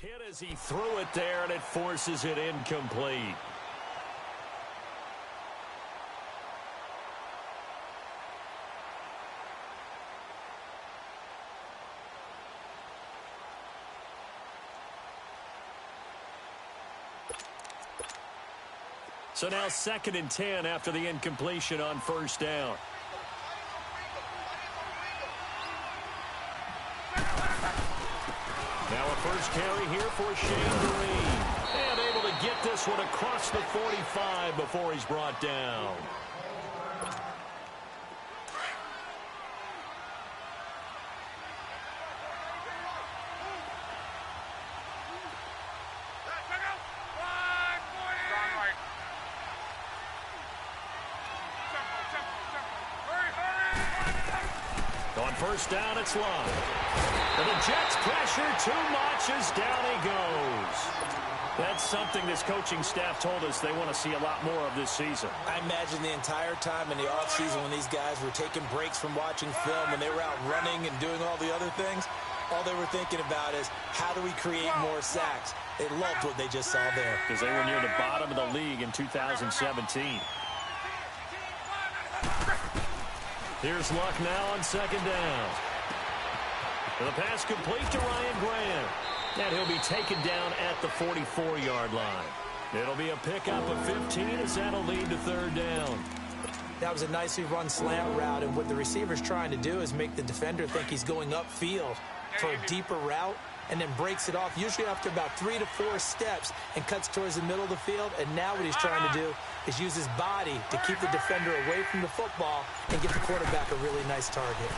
hit as he threw it there, and it forces it incomplete. So now 2nd and 10 after the incompletion on first down. Now a first carry here for Shane Green. And able to get this one across the 45 before he's brought down. First down, it's long. And the Jets pressure too much as down he goes. That's something this coaching staff told us they want to see a lot more of this season. I imagine the entire time in the offseason when these guys were taking breaks from watching film and they were out running and doing all the other things, all they were thinking about is how do we create more sacks? They loved what they just saw there. Because they were near the bottom of the league in 2017. Here's Luck now on 2nd down. The pass complete to Ryan Grant. And he'll be taken down at the 44-yard line. It'll be a pickup of 15 as that'll lead to 3rd down. That was a nicely run slant route, and what the receiver's trying to do is make the defender think he's going upfield for a deeper route, and then breaks it off, usually after about 3 to 4 steps, and cuts towards the middle of the field. And now what he's trying to do is use his body to keep the defender away from the football and get the quarterback a really nice target.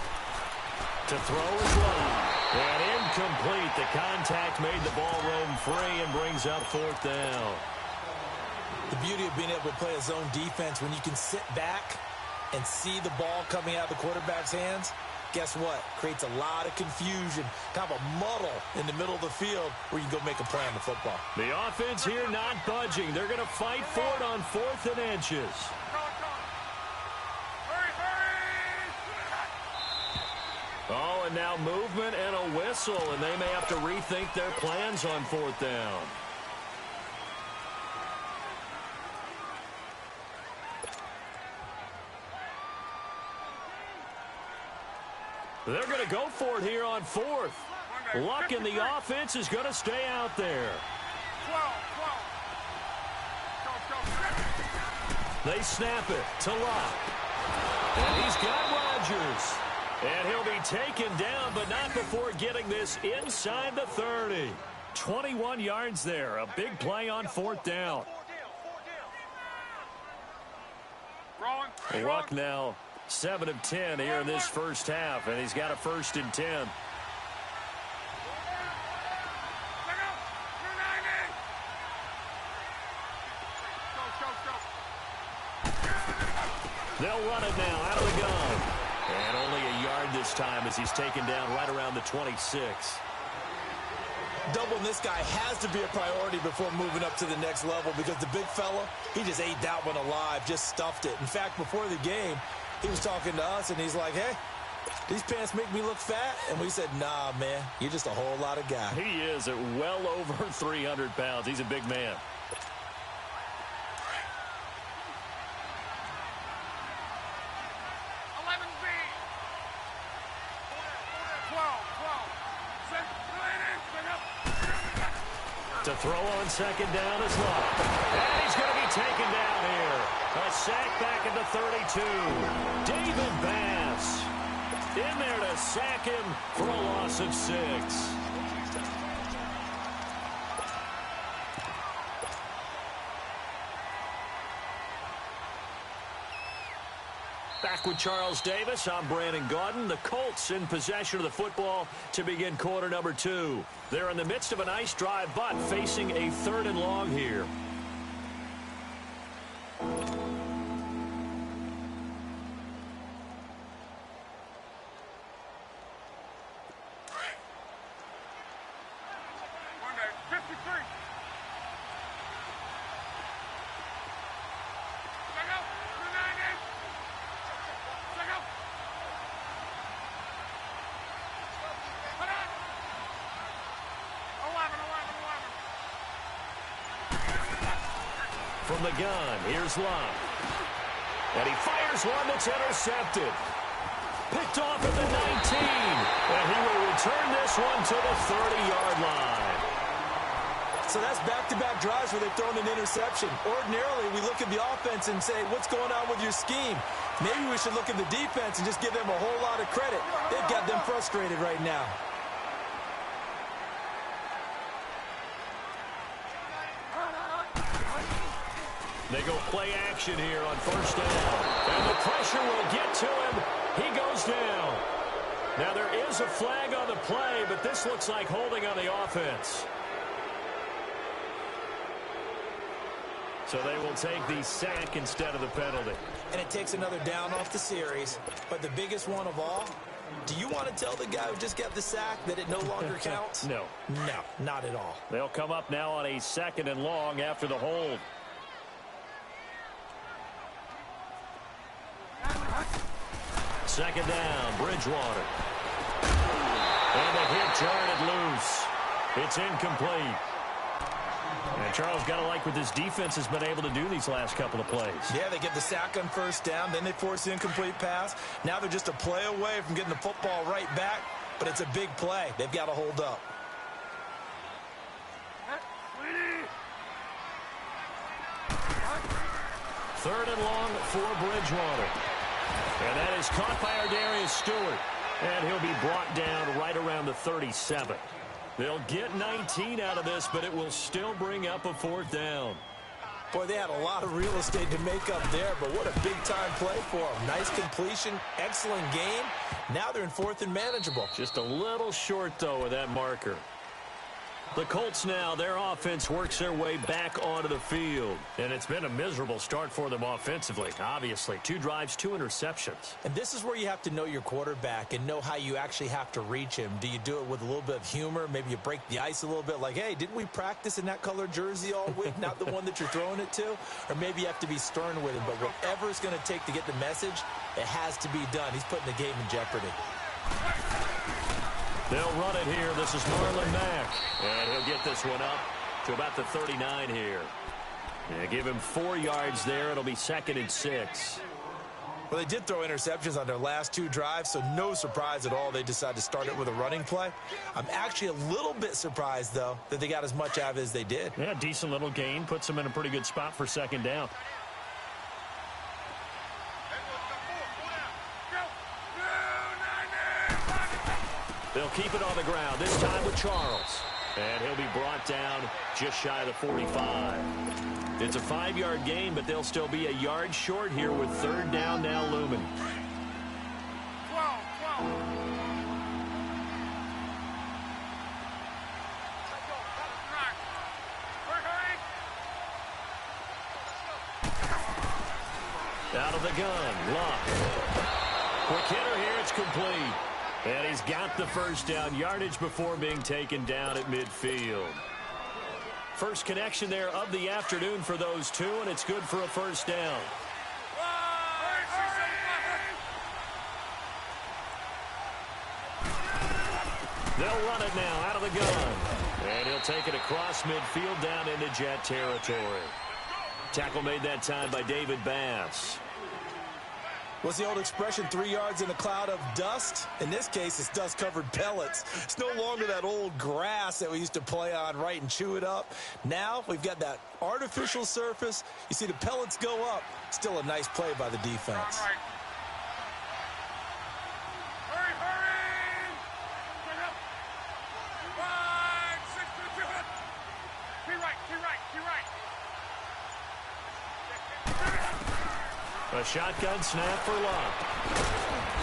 To throw is long. And incomplete. The contact made the ball roam free and brings up 4th down. The beauty of being able to play a zone defense when you can sit back and see the ball coming out of the quarterback's hands, guess what? Creates a lot of confusion, kind of a muddle in the middle of the field where you can go make a play on the football. The offense here not budging. They're going to fight for it on 4th and inches. Oh, and now movement and a whistle, and they may have to rethink their plans on 4th down. They're going to go for it here on 4th. Luck in the offense is going to stay out there. They snap it to Luck. And he's got Rodgers. And he'll be taken down, but not before getting this inside the 30. 21 yards there. A big play on 4th down. Luck now 7 of 10 here in this first half, and he's got a 1st and 10. They'll run it now out of the gun. And only a yard this time as he's taken down right around the 26. Doubling this guy has to be a priority before moving up to the next level, because the big fella, he just ate that one alive, just stuffed it. In fact, before the game, he was talking to us, and he's like, hey, these pants make me look fat. And we said, nah, man, you're just a whole lot of guy. He is at well over 300 pounds. He's a big man. To throw on 2nd down is Luck. And he's going to be taken down here. A sack back at the 32. David Bass in there to sack him for a loss of 6. Back with Charles Davis, I'm Brandon Gaudin. The Colts in possession of the football to begin quarter number 2. They're in the midst of a nice drive, but facing a 3rd and long here. From the gun, here's Love. And he fires one that's intercepted. Picked off at the 19. And he will return this one to the 30-yard line. So that's back-to-back drives where they've thrown an interception. Ordinarily, we look at the offense and say, what's going on with your scheme? Maybe we should look at the defense and just give them a whole lot of credit. They've got them frustrated right now. They go play action here on first down. And the pressure will get to him. He goes down. Now, there is a flag on the play, but this looks like holding on the offense. So they will take the sack instead of the penalty. And it takes another down off the series. But the biggest one of all, do you want to tell the guy who just got the sack that it no longer counts? No. No, not at all. They'll come up now on a 2nd and long after the hold. Second down, Bridgewater. And the hit turned it loose. It's incomplete. And Charles, got to like what this defense has been able to do these last couple of plays. Yeah, they get the sack on first down, then they force the incomplete pass. Now they're just a play away from getting the football right back, but it's a big play. They've got to hold up. Third and long for Bridgewater. And that is caught by our Darius Stewart. And he'll be brought down right around the 37. They'll get 19 out of this, but it will still bring up a 4th down. Boy, they had a lot of real estate to make up there, but what a big-time play for them. Nice completion, excellent game. Now they're in 4th and manageable. Just a little short, though, of that marker. The Colts now, their offense works their way back onto the field. And it's been a miserable start for them offensively, obviously. 2 drives, 2 interceptions. And this is where you have to know your quarterback and know how you actually have to reach him. Do you do it with a little bit of humor? Maybe you break the ice a little bit like, hey, didn't we practice in that color jersey all week? Not the one that you're throwing it to? Or maybe you have to be stern with him. But whatever it's going to take to get the message, it has to be done. He's putting the game in jeopardy. They'll run it here. This is Marlon Mack. And he'll get this one up to about the 39 here. And give him 4 yards there. It'll be 2nd and 6. Well, they did throw interceptions on their last 2 drives, so no surprise at all they decided to start it with a running play. I'm actually a little bit surprised, though, that they got as much out of it as they did. Yeah, decent little gain. Puts them in a pretty good spot for 2nd down. They'll keep it on the ground, this time with Charles. And he'll be brought down just shy of the 45. It's a 5-yard gain, but they'll still be a yard short here with 3rd down now looming. Out of the gun, Luck. Quick hitter here, it's complete. And he's got the 1st down, yardage before being taken down at midfield. First connection there of the afternoon for those 2, and it's good for a 1st down. They'll run it now out of the gun. And he'll take it across midfield down into Jet territory. Tackle made that time by David Bass. What's the old expression, 3 yards in a cloud of dust? In this case, it's dust-covered pellets. It's no longer that old grass that we used to play on, right, and chew it up. Now we've got that artificial surface. You see the pellets go up. Still a nice play by the defense. A shotgun snap for Luck.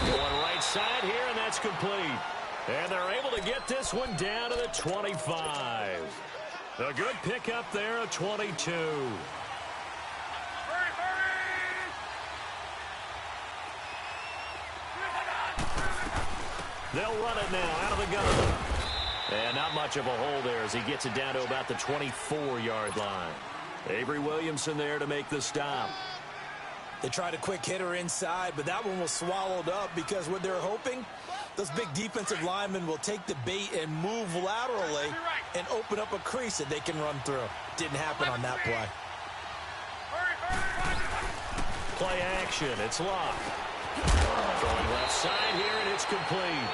Going right side here, and that's complete. And they're able to get this one down to the 25. A good pickup there, a 22. They'll run it now out of the gun. And not much of a hole there as he gets it down to about the 24-yard line. Avery Williamson there to make the stop. They tried a quick hitter inside, but that one was swallowed up because what they're hoping, those big defensive linemen will take the bait and move laterally and open up a crease that they can run through. Didn't happen on that play. Play action. It's Locke. Throwing left side here, and it's complete.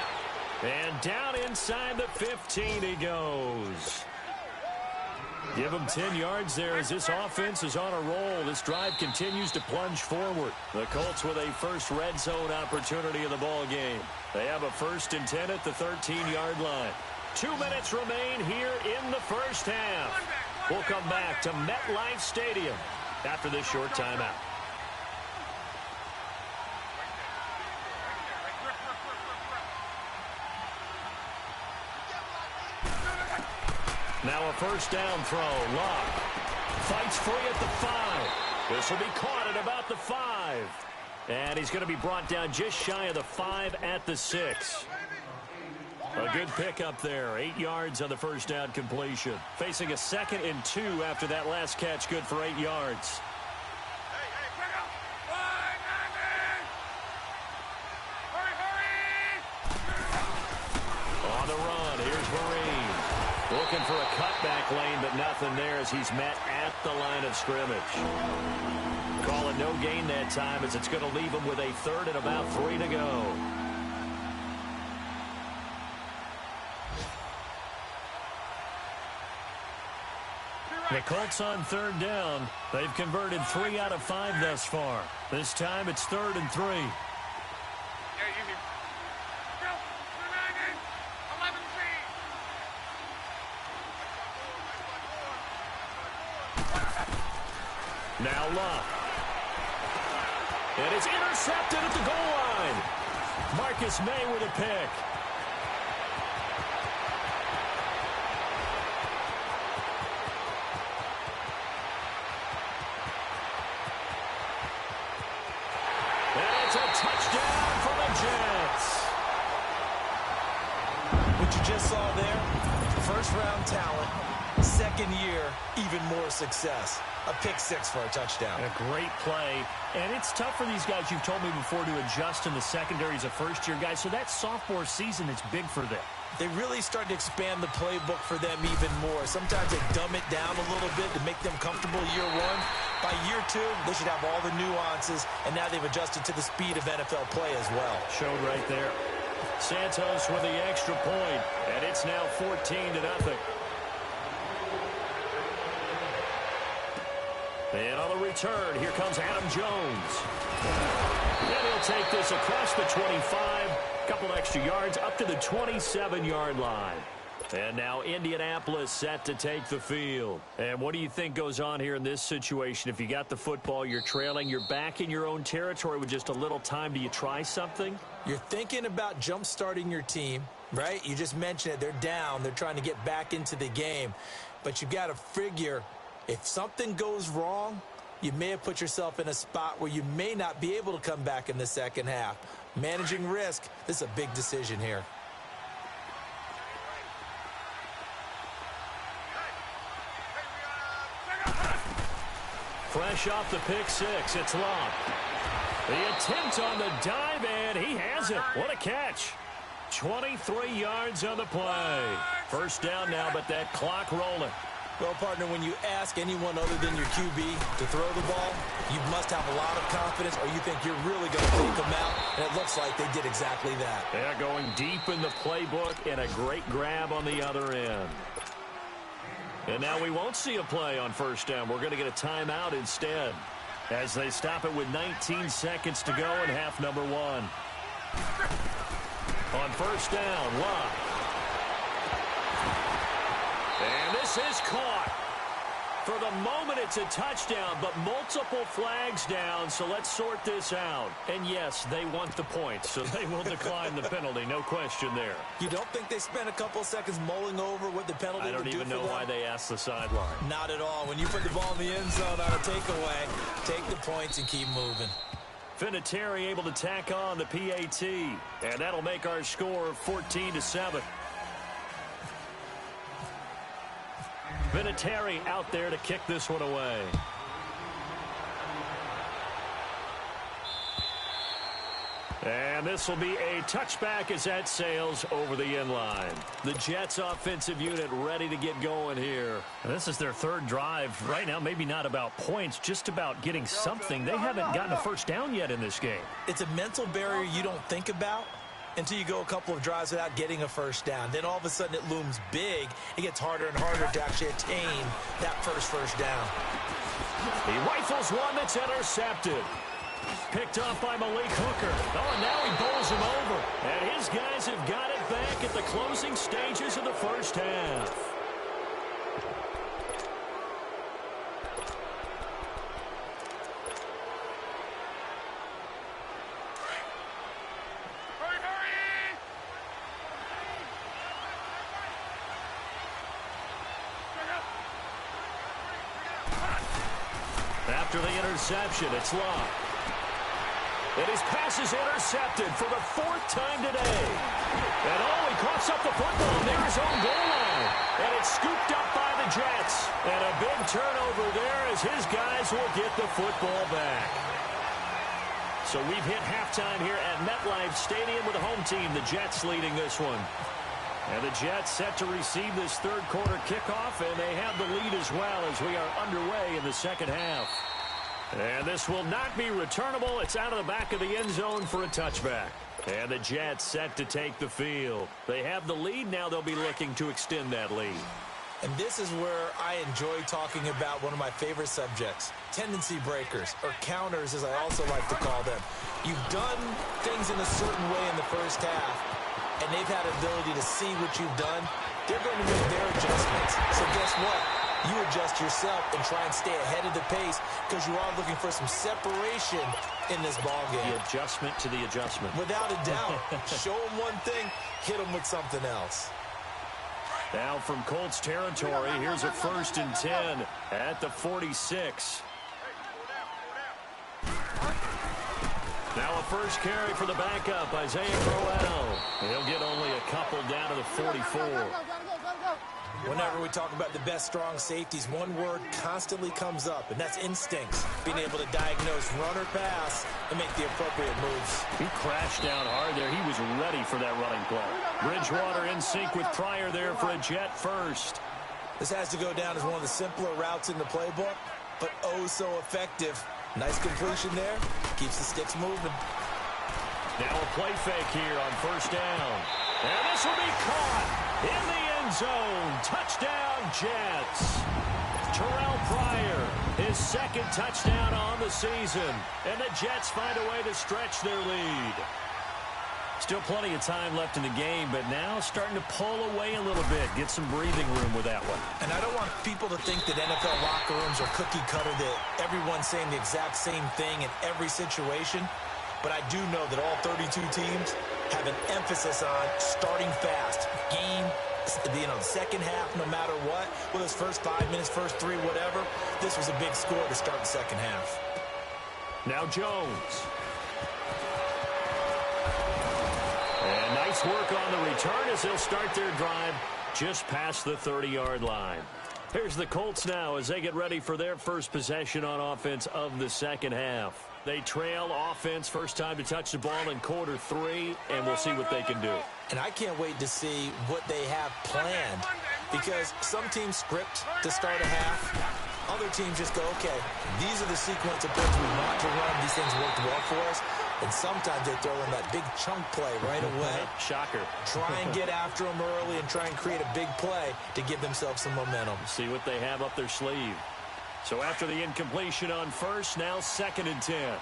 And down inside the 15 he goes. Give him 10 yards there as this offense is on a roll. This drive continues to plunge forward. The Colts with a first red zone opportunity in the ball game. They have a 1st and 10 at the 13-yard line. 2 minutes remain here in the first half. We'll come back to MetLife Stadium after this short timeout. Now a first down throw. Locke fights free at the 5. This will be caught at about the 5. And he's going to be brought down just shy of the 5 at the 6. A good pickup there. 8 yards on the first down completion. Facing a 2nd and 2 after that last catch. Good for 8 yards. On the run, here's Marine. Looking for a cutback lane, but nothing there as he's met at the line of scrimmage. Call it no gain that time as it's going to leave him with a 3rd and about 3 to go. The Colts on 3rd down. They've converted 3 out of 5 thus far. This time it's 3rd and 3. Now Locke. And it's intercepted at the goal line. Marcus May with a pick. And it's a touchdown for the Jets. What you just saw there, first-round talent, 2nd year, even more success. A pick 6 for a touchdown. A great play. And it's tough for these guys, you've told me before, to adjust in the secondary as a first-year guy. So that sophomore season, it's big for them. They really start to expand the playbook for them even more. Sometimes they dumb it down a little bit to make them comfortable year 1. By year 2, they should have all the nuances, and now they've adjusted to the speed of NFL play as well. Showed right there. Santos with the extra point, and it's now 14-0. And on the return, here comes Adam Jones. And he'll take this across the 25. A couple extra yards up to the 27-yard line. And now Indianapolis set to take the field. And what do you think goes on here in this situation? If you got the football, you're trailing, you're back in your own territory with just a little time. Do you try something? You're thinking about jump-starting your team, right? You just mentioned it. They're down. They're trying to get back into the game. But you've got to figure, if something goes wrong, you may have put yourself in a spot where you may not be able to come back in the second half. Managing risk, this is a big decision here. Fresh off the pick 6, it's Locke. The attempt on the dive, and he has it. What a catch. 23 yards on the play. First down now, but that clock rolling. Well, partner, when you ask anyone other than your QB to throw the ball, you must have a lot of confidence or you think you're really going to take them out, and it looks like they did exactly that. They're going deep in the playbook and a great grab on the other end. And now we won't see a play on first down. We're going to get a timeout instead as they stop it with 19 seconds to go in half number 1. On first down, Locke. And this is caught. For the moment, it's a touchdown, but multiple flags down, so let's sort this out. And yes, they want the points, so they will decline the penalty, no question there. You don't think they spent a couple seconds mulling over what the penalty would do for them? I don't even know why they asked the sideline. Not at all. When you put the ball in the end zone on a takeaway, take the points and keep moving. Vinatieri able to tack on the PAT, and that'll make our score 14-7. Vinatieri out there to kick this one away. And this will be a touchback as that sails over the end line. The Jets offensive unit ready to get going here. This is their third drive. Right now, maybe not about points, just about getting something. They haven't gotten a first down yet in this game. It's a mental barrier you don't think about until you go a couple of drives without getting a first down. Then all of a sudden it looms big. It gets harder and harder to actually attain that first down. He rifles one that's intercepted. Picked off by Malik Hooker. Oh, and now he bowls him over. And his guys have got it back at the closing stages of the first half. After the interception, it's Locke. And his pass is intercepted for the fourth time today. And he coughs up the football near his own goal line. And it's scooped up by the Jets. And a big turnover there as his guys will get the football back. So we've hit halftime here at MetLife Stadium with the home team, the Jets, leading this one. And the Jets set to receive this third quarter kickoff, and they have the lead as well as we are underway in the second half. And this will not be returnable. It's out of the back of the end zone for a touchback. And the Jets set to take the field. They have the lead. Now they'll be looking to extend that lead. And this is where I enjoy talking about one of my favorite subjects, tendency breakers, or counters as I also like to call them. You've done things in a certain way in the first half, and they've had the ability to see what you've done. They're going to make their adjustments. So guess what? You adjust yourself and try and stay ahead of the pace because you are looking for some separation in this ballgame. The adjustment to the adjustment. Without a doubt. Show them one thing, hit them with something else. Now from Colts territory, here's a 1st and 10 at the 46. Now a first carry for the backup, Isaiah Crowell. He'll get only a couple down to the 44. Whenever we talk about the best strong safeties, one word constantly comes up, and that's instincts. Being able to diagnose run or pass and make the appropriate moves. He crashed down hard there. He was ready for that running play. Bridgewater in sync with Pryor there for a Jet first. This has to go down as one of the simpler routes in the playbook, but oh so effective. Nice completion there. Keeps the sticks moving. Now a play fake here on first down. And this will be caught in the end zone. Touchdown, Jets. Terrell Pryor, his second touchdown on the season. And the Jets find a way to stretch their lead. Still plenty of time left in the game, but now starting to pull away a little bit. Get some breathing room with that one. And I don't want people to think that NFL locker rooms are cookie cutter, that everyone's saying the exact same thing in every situation. But I do know that all 32 teams have an emphasis on starting fast. Game, the second half, no matter what. Whether it's first 5 minutes, first 3, whatever. This was a big score to start the second half. Now Jones. And nice work on the return as they'll start their drive just past the 30-yard line. Here's the Colts now as they get ready for their first possession on offense of the second half. They trail offense, first time to touch the ball in quarter 3, and we'll see what they can do. And I can't wait to see what they have planned, because some teams script to start a half. Other teams just go, okay, these are the sequence of plays we want to run. These things worked well for us. And sometimes they throw in that big chunk play right away. Shocker. Try and get after them early and try and create a big play to give themselves some momentum. See what they have up their sleeve. So after the incompletion on first, now 2nd and 10.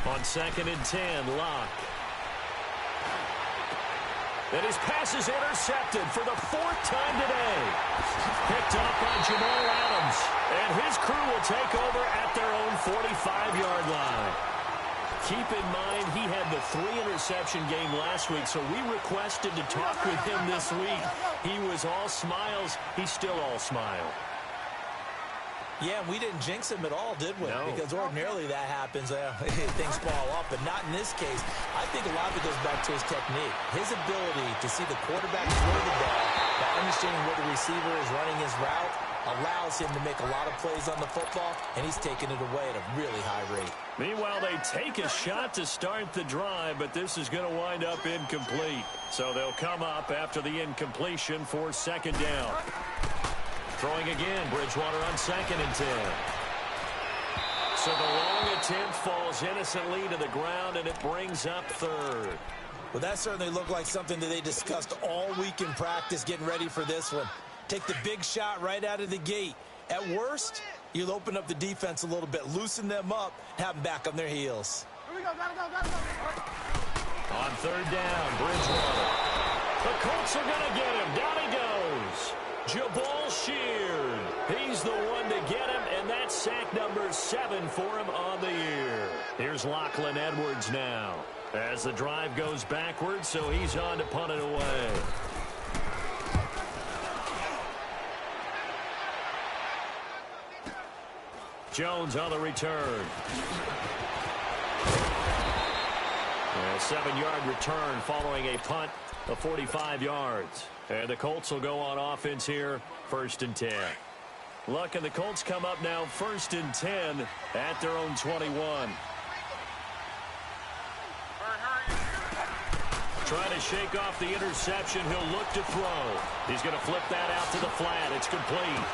On 2nd and 10, Locke. And his pass is intercepted for the 4th time today. Picked up by Jamal Adams. And his crew will take over at their own 45-yard line. Keep in mind, he had the 3-interception game last week, so we requested to talk with him this week. He was all smiles. He's still all smile. Yeah, we didn't jinx him at all, did we? No. Because ordinarily that happens. Things fall off, but not in this case. I think a lot of it goes back to his technique. His ability to see the quarterback throw the ball by understanding where the receiver is running his route allows him to make a lot of plays on the football, and he's taking it away at a really high rate. Meanwhile, they take a shot to start the drive, but this is going to wind up incomplete. So they'll come up after the incompletion for second down. Throwing again, Bridgewater on 2nd and 10. So the long attempt falls innocently to the ground, and it brings up 3rd. Well, that certainly looked like something that they discussed all week in practice getting ready for this one. Take the big shot right out of the gate. At worst, you'll open up the defense a little bit, loosen them up, have them back on their heels. Here we go, gotta go. On 3rd down, Bridgewater. The Colts are going to get him. Down he goes. Jabal Sheard. He's the one to get him, and that's sack number 7 for him on the year. Here's Lachlan Edwards now as the drive goes backwards, so he's on to punt it away. Jones on the return. A 7-yard return following a punt of 45 yards. And the Colts will go on offense here, 1st and 10. Look, and the Colts come up now 1st and 10 at their own 21. Trying to shake off the interception. He'll look to throw. He's going to flip that out to the flat. It's complete.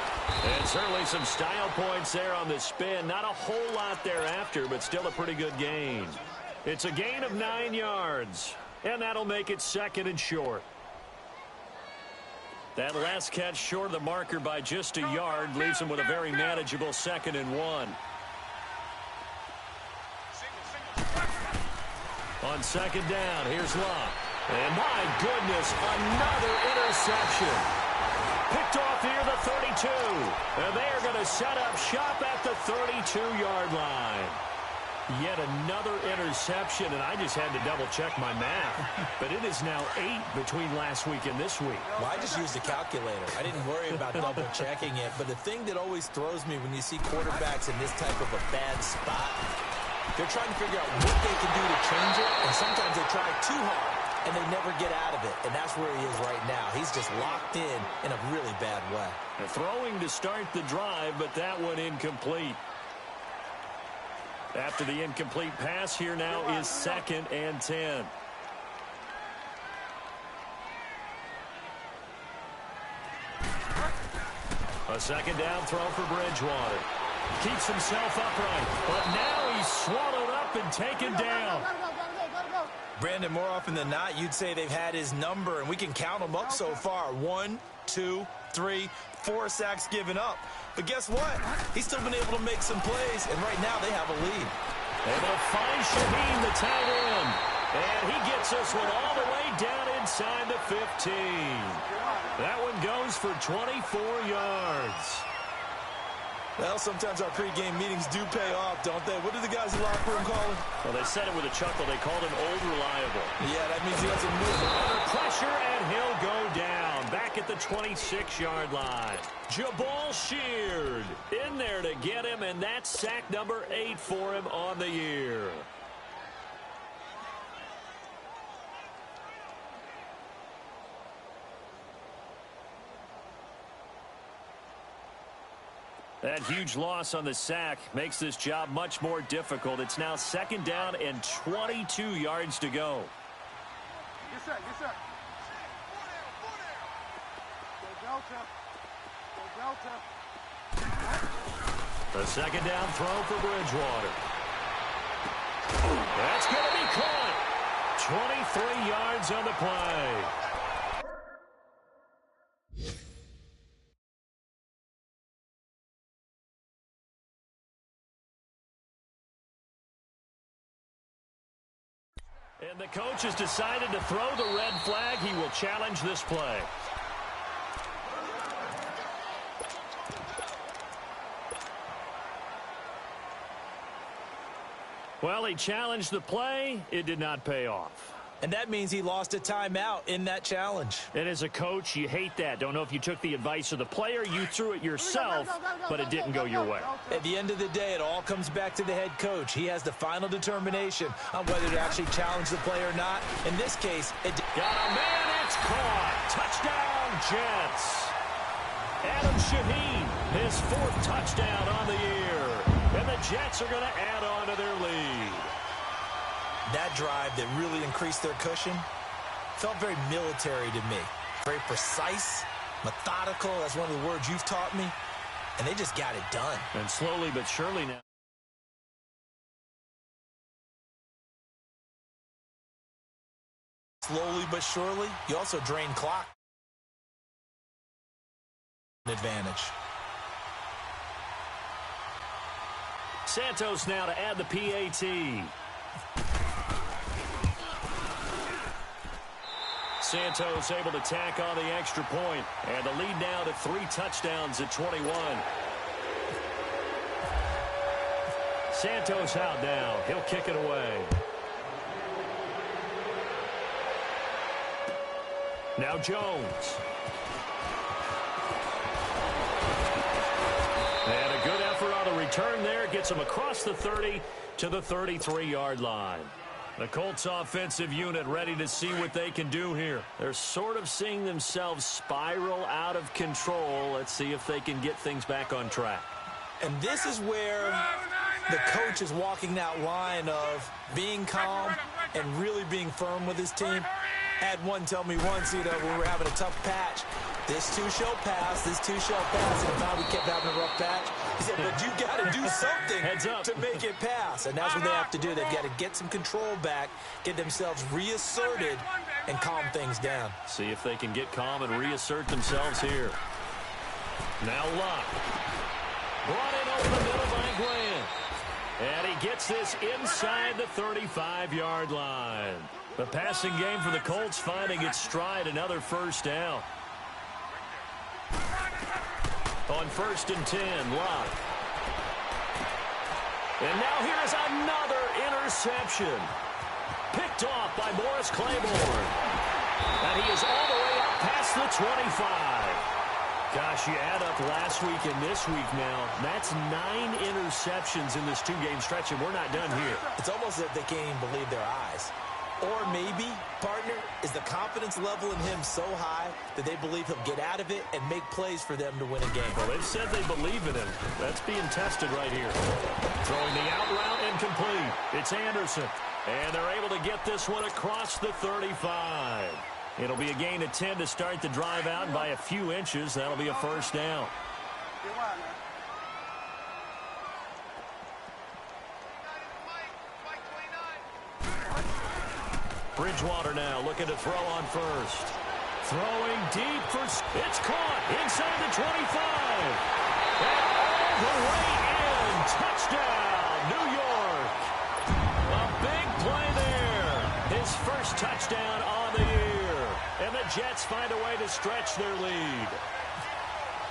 And certainly some style points there on the spin. Not a whole lot thereafter, but still a pretty good gain. It's a gain of 9 yards, and that'll make it 2nd and short. That last catch short of the marker by just a yard leaves him with a very manageable 2nd and 1. On 2nd down, here's Locke. And my goodness, another interception. Picked off near the 32. And they are going to set up shop at the 32-yard line. Yet another interception, and I just had to double-check my math. But it is now 8 between last week and this week. Well, I just used a calculator. I didn't worry about double-checking it. But the thing that always throws me when you see quarterbacks in this type of a bad spot, they're trying to figure out what they can do to change it, and sometimes they try too hard, and they never get out of it. And that's where he is right now. He's just locked in a really bad way. Throwing to start the drive, but that one incomplete. After the incomplete pass, here now is 2nd and 10. A 2nd down throw for Bridgewater. Keeps himself upright, but now he's swallowed up and taken down. Brandon, more often than not, you'd say they've had his number, and we can count them up so far. 1, 2, 3, 4 sacks given up. But guess what? He's still been able to make some plays, and right now they have a lead. Able to find Shaheen, the tight end. And he gets this one all the way down inside the 15. That one goes for 24 yards. Well, sometimes our pregame meetings do pay off, don't they? What do the guys in the locker room call him? Well, they said it with a chuckle. They called him Old Reliable. Yeah, that means he doesn't move. Under pressure, and he'll go down. Back at the 26-yard line. Jabal Sheard in there to get him, and that's sack number 8 for him on the year. That huge loss on the sack makes this job much more difficult. It's now 2nd down and 22 yards to go. Yes, sir. Yes, sir. Go Delta. The 2nd down throw for Bridgewater. That's going to be caught. 23 yards on the play. And the coach has decided to throw the red flag. He will challenge this play. Well, he challenged the play. It did not pay off. And that means he lost a timeout in that challenge. And as a coach, you hate that. Don't know if you took the advice of the player, you threw it yourself, but it didn't go your way. At the end of the day, it all comes back to the head coach. He has the final determination on whether to actually challenge the play or not. In this case, it got a man, it's caught. Touchdown, Jets. Adam Shaheen, his 4th touchdown on the year. And the Jets are going to add on to their lead. That drive that really increased their cushion felt very military to me. Very precise, methodical. That's one of the words you've taught me. And they just got it done. And slowly but surely now. Slowly but surely, you also drain clock advantage. Santos now to add the PAT. Santos able to tack on the extra point, and the lead now to 3 touchdowns at 21. Santos out now. He'll kick it away. Now Jones. And a good effort on the return there. Gets him across the 30 to the 33-yard line. The Colts offensive unit ready to see what they can do here. They're sort of seeing themselves spiral out of control. Let's see if they can get things back on track. And this is where the coach is walking that line of being calm and really being firm with his team. Had one tell me once, when we were having a tough patch, this too shall pass, this too shall pass. And now we kept having a rough patch. He said, but you got to do something to make it pass. And that's what they have to do. They've got to get some control back, get themselves reasserted, and calm things down. See if they can get calm and reassert themselves here. Now Luck. Brought in over the middle by Grant. And he gets this inside the 35-yard line. The passing game for the Colts finding its stride, another first down. On 1st and 10, Luck. And now here is another interception. Picked off by Morris Claiborne. And he is all the way up past the 25. Gosh, you add up last week and this week now. That's 9 interceptions in this 2-game stretch, and we're not done here. It's almost as if they can't even believe their eyes. Or maybe, partner, is the confidence level in him so high that they believe he'll get out of it and make plays for them to win a game. Well, they've said they believe in him. That's being tested right here. Throwing the out route incomplete. It's Anderson. And they're able to get this one across the 35. It'll be a gain of 10 to start the drive out, and by a few inches, that'll be a first down. Bridgewater now looking to throw on first. Throwing deep for... It's caught inside the 25. And all the way in. Touchdown, New York. A big play there. His first touchdown on the year. And the Jets find a way to stretch their lead.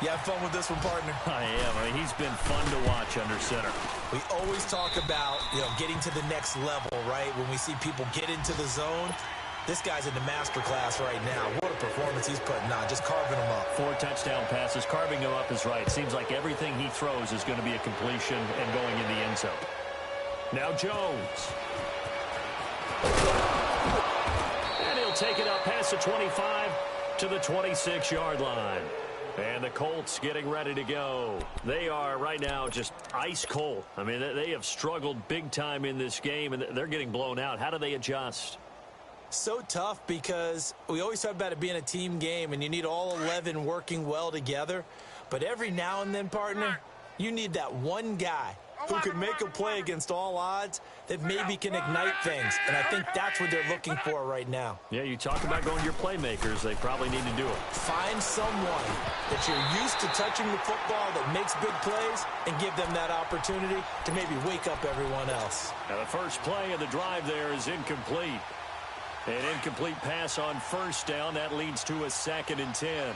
You have fun with this one, partner? I am. I mean, he's been fun to watch under center. We always talk about, getting to the next level, right? When we see people get into the zone, this guy's in the master class right now. What a performance he's putting on, just carving them up. 4 touchdown passes. Carving them up is right. Seems like everything he throws is going to be a completion and going in the end zone. Now Jones. And he'll take it up past the 25 to the 26-yard line. And the Colts getting ready to go. They are right now just ice cold. I mean, they have struggled big time in this game, and they're getting blown out. How do they adjust? So tough because we always talk about it being a team game, and you need all 11 working well together. But every now and then, partner, you need that one guy who can make a play against all odds that maybe can ignite things. And I think that's what they're looking for right now. Yeah, you talk about going to your playmakers. They probably need to do it. Find someone that you're used to touching the football that makes big plays and give them that opportunity to maybe wake up everyone else. Now the first play of the drive there is incomplete. An incomplete pass on first down. That leads to a 2nd and 10.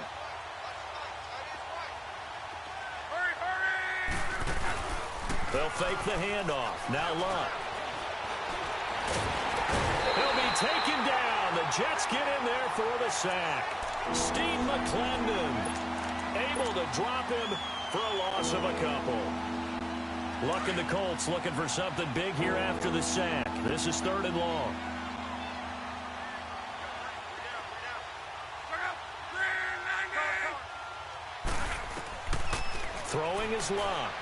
They'll fake the handoff. Now Luck. He'll be taken down. The Jets get in there for the sack. Steve McClendon able to drop him for a loss of a couple. Luck in the Colts looking for something big here after the sack. This is 3rd and long. Throwing is Luck.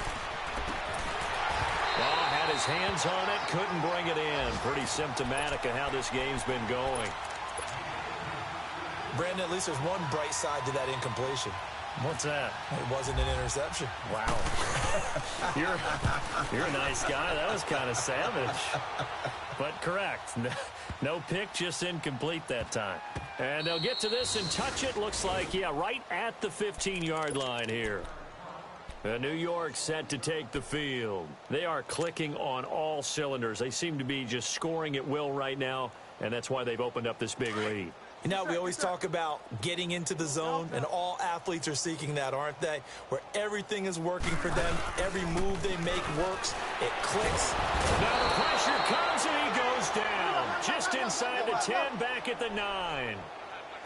Oh, had his hands on it, couldn't bring it in. Pretty symptomatic of how this game's been going. Brandon, at least there's one bright side to that incompletion. What's that? It wasn't an interception. Wow. You're a nice guy. That was kind of savage. But correct. No pick, just incomplete that time. And they'll get to this and touch it. Looks like, yeah, right at the 15-yard line here. New York set to take the field. They are clicking on all cylinders. They seem to be just scoring at will right now, and that's why they've opened up this big lead. You know, we always talk about getting into the zone, and all athletes are seeking that, aren't they? Where everything is working for them. Every move they make works. It clicks. Now the pressure comes, and he goes down. Just inside the 10, back at the 9.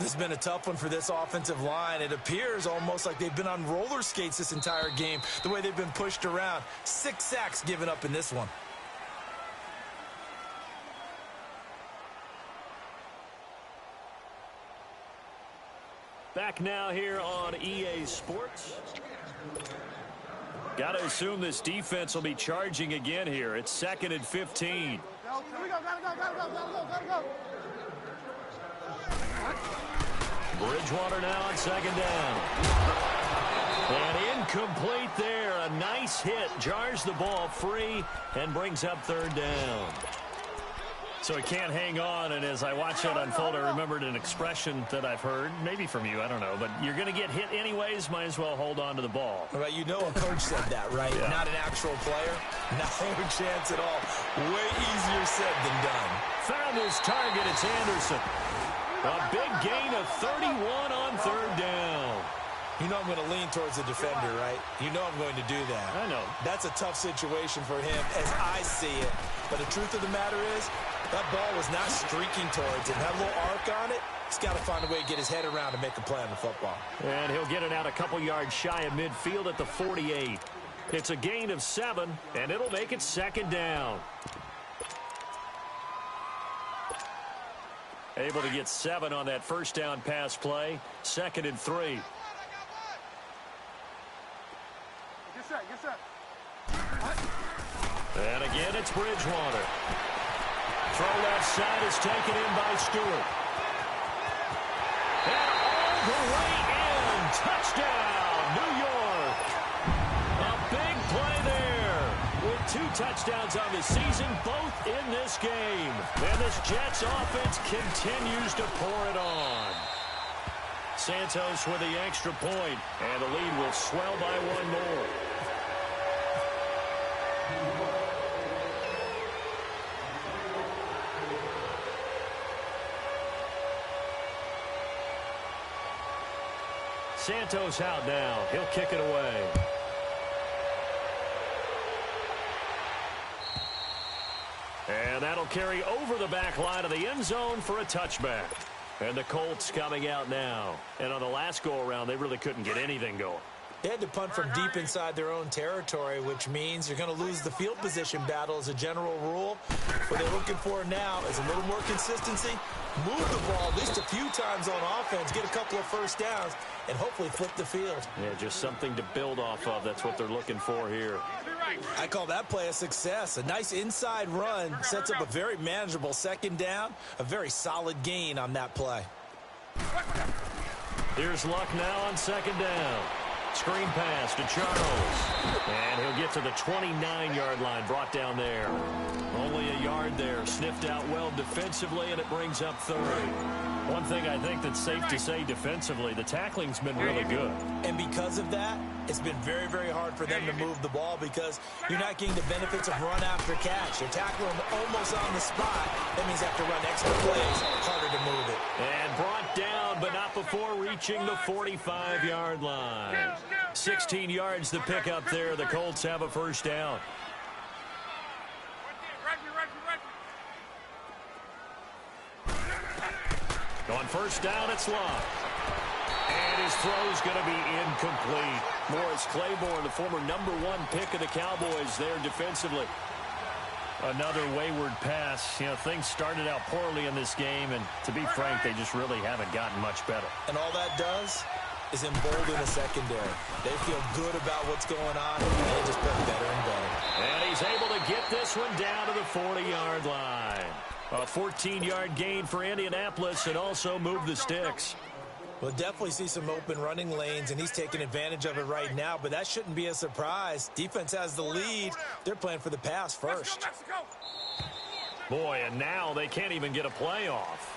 This has been a tough one for this offensive line. It appears almost like they've been on roller skates this entire game, the way they've been pushed around. 6 sacks given up in this one. Back now here on EA Sports. Got to assume this defense will be charging again here. It's 2nd and 15. Here we go, gotta go. Bridgewater now on 2nd down. And incomplete there. A nice hit. Jars the ball free and brings up 3rd down. So he can't hang on, and as I watch that unfold, I remembered an expression that I've heard, maybe from you, I don't know, but you're going to get hit anyways, might as well hold on to the ball. Right, you know a coach said that, right? Yeah. Not an actual player. No chance at all. Way easier said than done. Found his target, it's Anderson. A big gain of 31 on 3rd down. You know I'm going to lean towards the defender, right? You know I'm going to do that. I know. That's a tough situation for him as I see it. But the truth of the matter is, that ball was not streaking towards him. That little arc on it, he's got to find a way to get his head around and make a play on the football. And he'll get it out a couple yards shy of midfield at the 48. It's a gain of 7, and it'll make it 2nd down. Able to get 7 on that 1st down pass play. 2nd and 3. Get set. And again, it's Bridgewater. Throw left side is taken in by Stewart. And all the way in. Touchdown, New York. A big play there. With 2 touchdowns on the season, both in this game. And this Jets offense continues to pour it on. Santos with the extra point, and the lead will swell by 1 more. Santos out now. He'll kick it away. And that'll carry over the back line of the end zone for a touchback. And the Colts coming out now. And on the last go-around, they really couldn't get anything going. They had to punt from deep inside their own territory, which means you're going to lose the field position battle as a general rule. What they're looking for now is a little more consistency, move the ball at least a few times on offense, get a couple of 1st downs, and hopefully flip the field. Yeah, just something to build off of. That's what they're looking for here. I call that play a success. A nice inside run sets up a very manageable 2nd down, a very solid gain on that play. Here's Luck now on 2nd down. Screen pass to Charles. And he'll get to the 29-yard line, brought down there. Only a yard there. Sniffed out well defensively, and it brings up 3rd. One thing I think that's safe to say defensively, the tackling's been really good. And because of that, it's been very, very hard for them to move the ball because you're not getting the benefits of run after catch. You're tackling them almost on the spot. That means you have to run extra plays, harder to move it. And brought down, but not before reaching the 45-yard line. 16 yards to pick up there. The Colts have a 1st down. On first down, it's Love. And his throw's going to be incomplete. Morris Claiborne, the former #1 pick of the Cowboys there defensively. Another wayward pass. You know, things started out poorly in this game, and to be frank, they just really haven't gotten much better. And all that does is embolden the secondary. They feel good about what's going on, and they just play better and better. And he's able to get this one down to the 40-yard line. A 14-yard gain for Indianapolis, and also move the sticks. We'll definitely see some open running lanes, and he's taking advantage of it right now, but that shouldn't be a surprise. Defense has the lead. They're playing for the pass first. Boy, and now they can't even get a play off.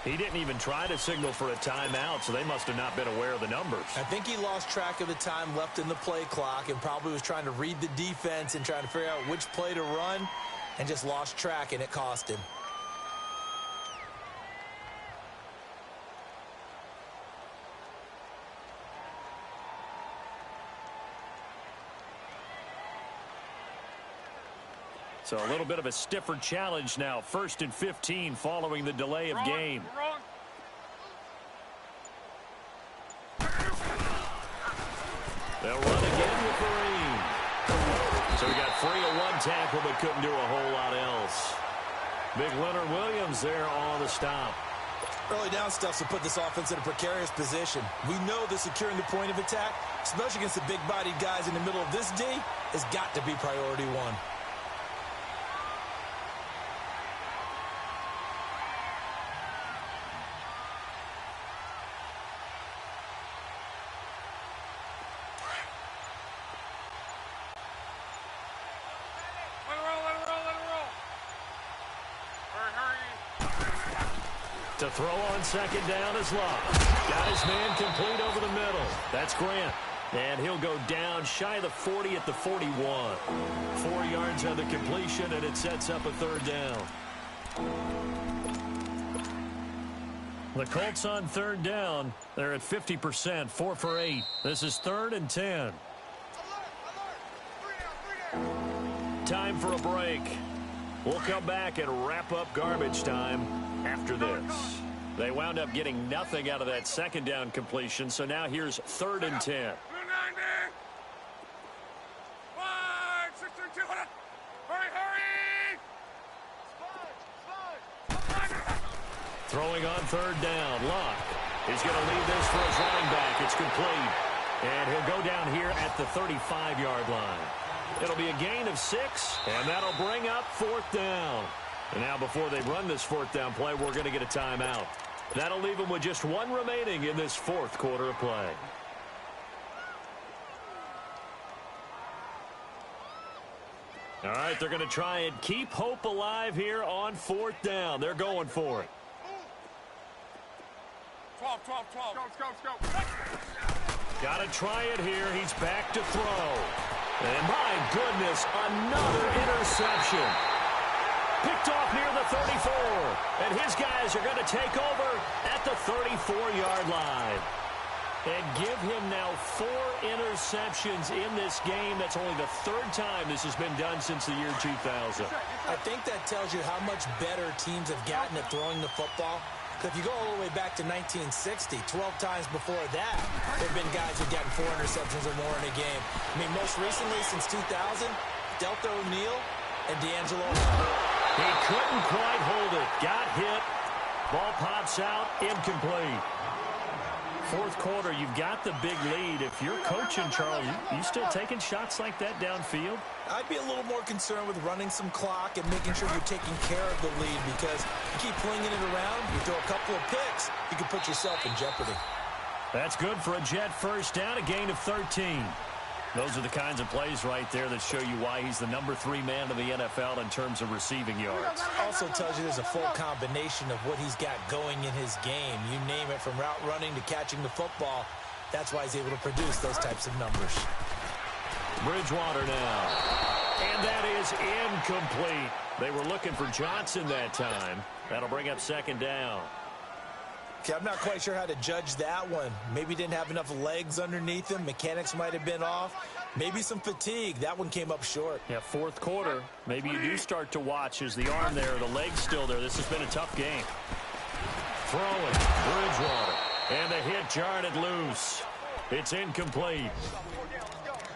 He didn't even try to signal for a timeout, so they must have not been aware of the numbers. I think he lost track of the time left in the play clock and probably was trying to read the defense and trying to figure out which play to run and just lost track, and it cost him. So a little bit of a stiffer challenge now. 1st and 15 following the delay of game. They'll run again with Green. So we got 3 on 1 tackle, but couldn't do a whole lot else. Big Leonard Williams there on the stop. Early down stuff will put this offense in a precarious position. We know that securing the point of attack, especially against the big-bodied guys in the middle of this D, has got to be priority one. To throw on 2nd down is Love. Got his man complete over the middle. That's Grant. And he'll go down shy of the 40 at the 41. 4 yards on the completion, and it sets up a 3rd down. The Colts on 3rd down. They're at 50%, 4 for 8. This is 3rd and 10. Time for a break. We'll come back and wrap up garbage time after this. They wound up getting nothing out of that 2nd down completion, so now here's 3rd and 10. Throwing on 3rd down, Luck. He's going to lead this for his running back. It's complete. And he'll go down here at the 35-yard line. It'll be a gain of 6, and that'll bring up 4th down. And now before they run this 4th down play, we're going to get a timeout. That'll leave them with just 1 remaining in this 4th quarter of play. All right, they're going to try and keep hope alive here on 4th down. They're going for it. 12. Let's go. Got to try it here. He's back to throw. And my goodness, another interception. Picked off near the 34. And his guys are going to take over at the 34-yard line. And give him now 4 interceptions in this game. That's only the 3rd time this has been done since the year 2000. I think that tells you how much better teams have gotten at throwing the football. If you go all the way back to 1960, 12 times before that, there have been guys who've gotten 4 interceptions or more in a game. I mean, most recently, since 2000, Delta O'Neal and D'Angelo. He couldn't quite hold it. Got hit. Ball pops out. Incomplete. 4th quarter, you've got the big lead. If you're coaching, Charles, you still taking shots like that downfield? I'd be a little more concerned with running some clock and making sure you're taking care of the lead, because you keep flinging it around, you throw a couple of picks, you can put yourself in jeopardy. That's good for a Jet 1st down, a gain of 13. Those are the kinds of plays right there that show you why he's the #3 man in the NFL in terms of receiving yards. Also tells you there's a full combination of what he's got going in his game. You name it, from route running to catching the football. That's why he's able to produce those types of numbers. Bridgewater now. And that is incomplete. They were looking for Johnson that time. That'll bring up 2nd down. Okay, I'm not quite sure how to judge that one. Maybe didn't have enough legs underneath him. Mechanics might have been off. Maybe some fatigue. That one came up short. Yeah, 4th quarter. Maybe you do start to watch as the arm there, the leg's still there. This has been a tough game. throwing. Bridgewater. And the hit jarred it loose. It's incomplete.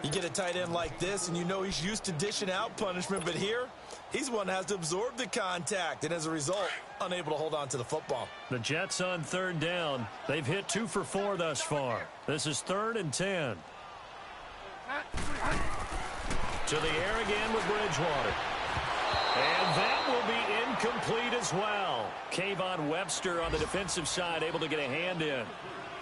You get a tight end like this, and you know he's used to dishing out punishment, but here, he's one that has to absorb the contact, and as a result, unable to hold on to the football. The Jets on third down. They've hit 2 for 4 thus far. This is 3rd and 10. To the air again with Bridgewater. And that will be incomplete as well. Kayvon Webster on the defensive side able to get a hand in.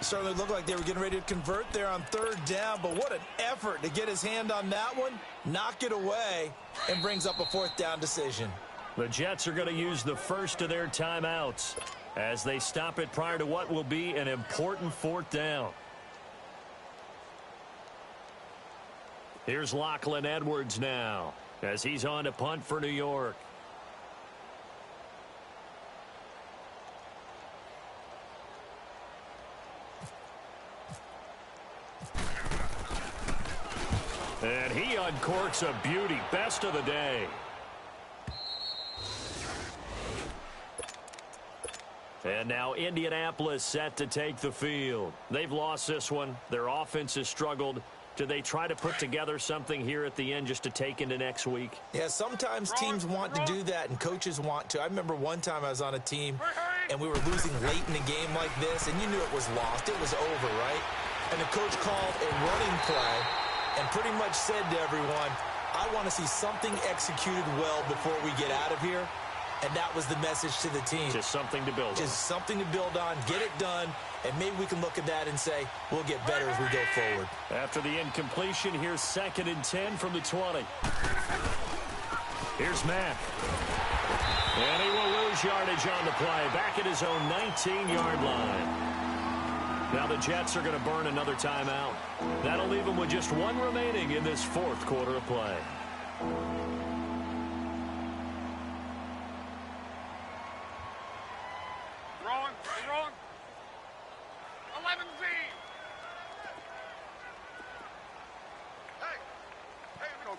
It certainly looked like they were getting ready to convert there on third down, but what an effort to get his hand on that one, knock it away, and brings up a 4th down decision. The Jets are going to use the first of their timeouts as they stop it prior to what will be an important 4th down. Here's Lachlan Edwards now as he's on to punt for New York. And he uncorks a beauty. Best of the day. And now Indianapolis set to take the field. They've lost this one. Their offense has struggled. Do they try to put together something here at the end just to take into next week? Yeah, sometimes teams want to do that and coaches want to. I remember one time I was on a team and we were losing late in a game like this, and you knew it was lost. It was over, right? And the coach called a running play and pretty much said to everyone, I want to see something executed well before we get out of here. And that was the message to the team. Just something to build on. Just something to build on, get it done, and maybe we can look at that and say, we'll get better as we go forward. After the incompletion, here's 2nd and 10 from the 20. Here's Mack. And he will lose yardage on the play, back at his own 19-yard line. Now the Jets are going to burn another timeout. That'll leave them with just 1 remaining in this 4th quarter of play. Wrong. 11Z. Hey, go.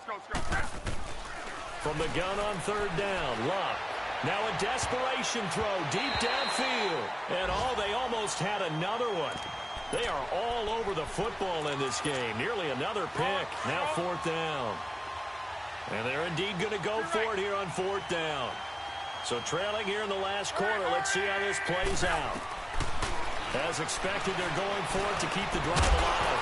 From the gun on third down, Luck. Now a desperation throw deep downfield. And they almost had another one. They are all over the football in this game. Nearly another pick. Now 4th down. And they're indeed going to go for it here on 4th down. So trailing here in the last quarter, let's see how this plays out. As expected, they're going for it to keep the drive alive.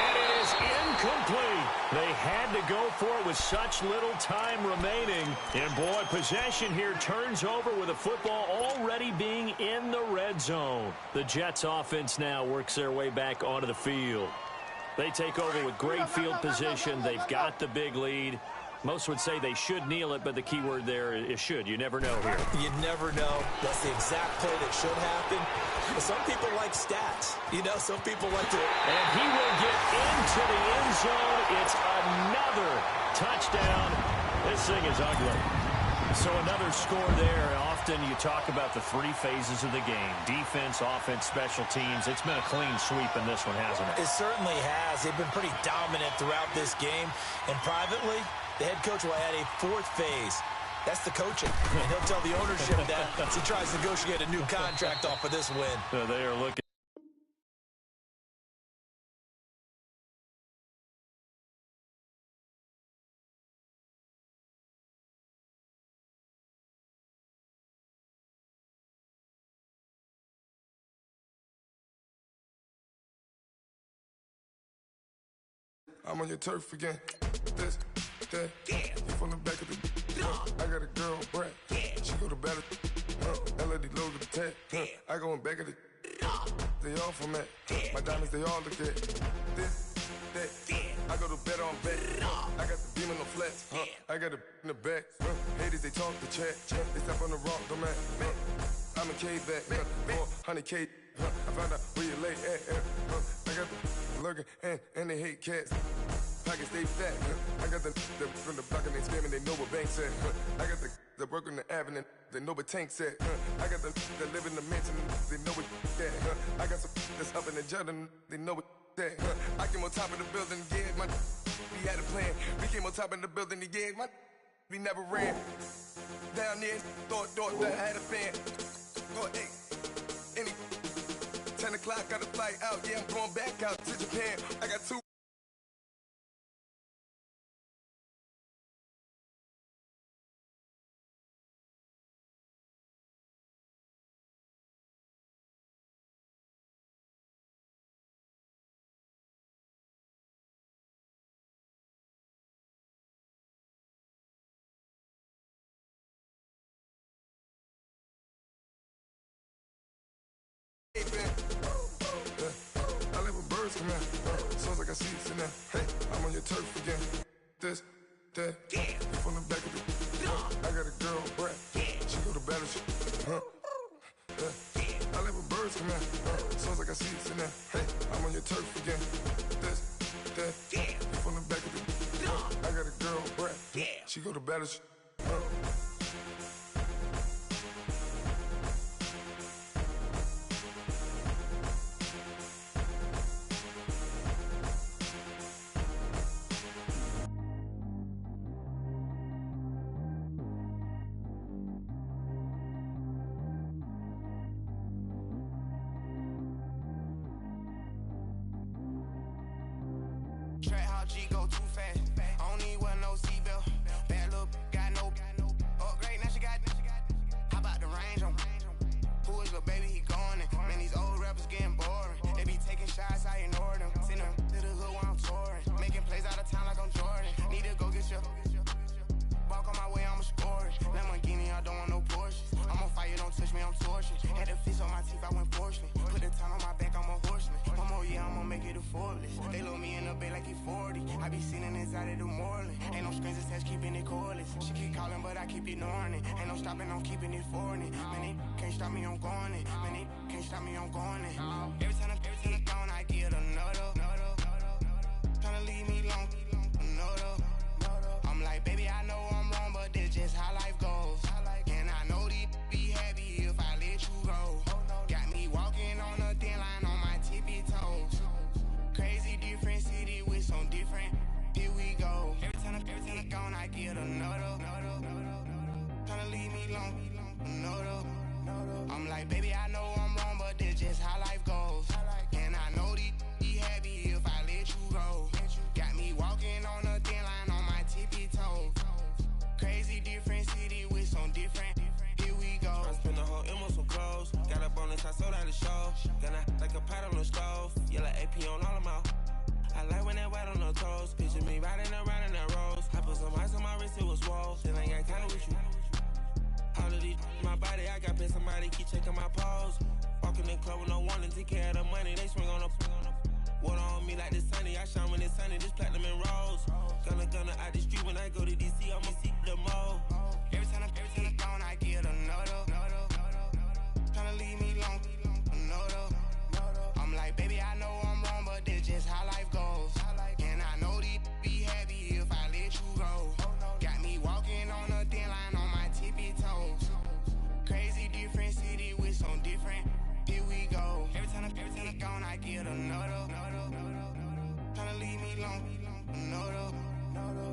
And it is incomplete. They had to go for it with such little time remaining. And boy, possession here turns over with the football already being in the red zone. The Jets offense now works their way back onto the field. They take over with great field position. They've got the big lead. Most would say they should kneel it, but the key word there is should. You never know here. You never know. That's the exact play that should happen. But some people like stats. Some people like to... And he will get into the end zone. It's another touchdown. This thing is ugly. So another score there. Often you talk about the 3 phases of the game. Defense, offense, special teams. It's been a clean sweep in this one, hasn't it? It certainly has. They've been pretty dominant throughout this game. And privately, the head coach will add a 4th phase. That's the coaching. And he'll tell the ownership that as he tries to negotiate a new contract off of this win. So they are looking. I'm on your turf again. This, that, you from the back of the. I got a girl, Brad. She go to battle. LED low to the tag. I go in back of the. They all from that. My diamonds, they all look at. This, that. I go to bet on bet. I got the beam in the flats. I got it in the back. Haters, they talk the chat. They step on the rock, don't man. I'm a K-back. 400K. I found out where you lay at. I got the lurking and they hate cats. Pockets stay fat. I got the from the block and they screaming, they know what banks at. I got the work on the avenue, they know what tanks at. I got the that live in the mansion, they know what that. I got some that's up in the Jordan, they know what that. I came on top of the building, yeah, my we had a plan. We came on top of the building, yeah, my we never ran. Down there, thought that I had a fan. Thought, hey. In o'clock, got a flight out. Yeah, I'm going back out to Japan. I got 2. I live with birds come in. Sounds like I see it in there. Hey, I'm on your turf again. This, that, you from the back of the. I got a girl, Brad. She go to battleship. I live with birds come in. Sounds like I see it in there. Hey, I'm on your turf again. This, that, you from the back of the. I got a girl, Brad. She go to battleship. Track how G go too fast. I don't need wear no seatbelt. Bad look, got no upgrade. Now she got. How about the range on? Who is the baby? He going in. Man, these old rappers getting boring. They be taking shots, I ignore them. Send them to the hood while I'm touring. Making plays out of town like I'm Jordan. Need to go get your. Walk on my way, I'ma score it. Lamborghini, I don't want no Porsches. I'm on fire, don't touch me, I'm tortured. Had the fish on my teeth, I went fortunate. Put the time on my back, I'm a horseman. One more year, I'ma make it affordless. They load me in the bed like he 40. I be sitting inside of the Moreland. Ain't no strings attached, keeping it cordless. She keep calling, but I keep ignoring it. Ain't no stopping, I'm keeping it for it. Man, they can't stop me, I'm going it. Man, they can't stop me, I'm going it. Every time I'm gone, I get another. Tryna leave me long, another. I'm like, baby, I know I'm wrong, but this just how life goes. And I know these be happy if I let you go. Got me walking on a thin line on my tippy toes. Crazy different city with some different. Here we go. Every time I'm gone, I get another. Tryna leave me long, another. I'm like, baby, I know I'm wrong, but this just how life goes. And I know these be happy if I let you go. Got me walking on a thin line on my tippy toes. Crazy different city with some different. Here we go. I spend the whole M on some clothes. Got a bonus, I sold out the show. Gonna like a pot on the stove. Yellow AP on all of my. I like when that white on the toes. Picture me riding around in that rose. I put some ice on my wrist, it was swole. Still ain't got kinda with you. All of these my body, I got paid somebody keep checking my pose. Walking in club with no warning, take care of the money. They swing on the. Water on me like the sunny, I shine when it's sunny, this platinum and rose. Gonna out the street when I go to DC, I'ma see the mo. Every time I'm gone, I get another. Tryna leave me long, another. I'm like, baby, I know I'm wrong, but this just how life goes. And I know these be happy if I let you go. Got me walking on a thin line on my tippy toes. Crazy different city with some different. Here we go. Every time I'm gone, I get another. Tryna leave me long, another.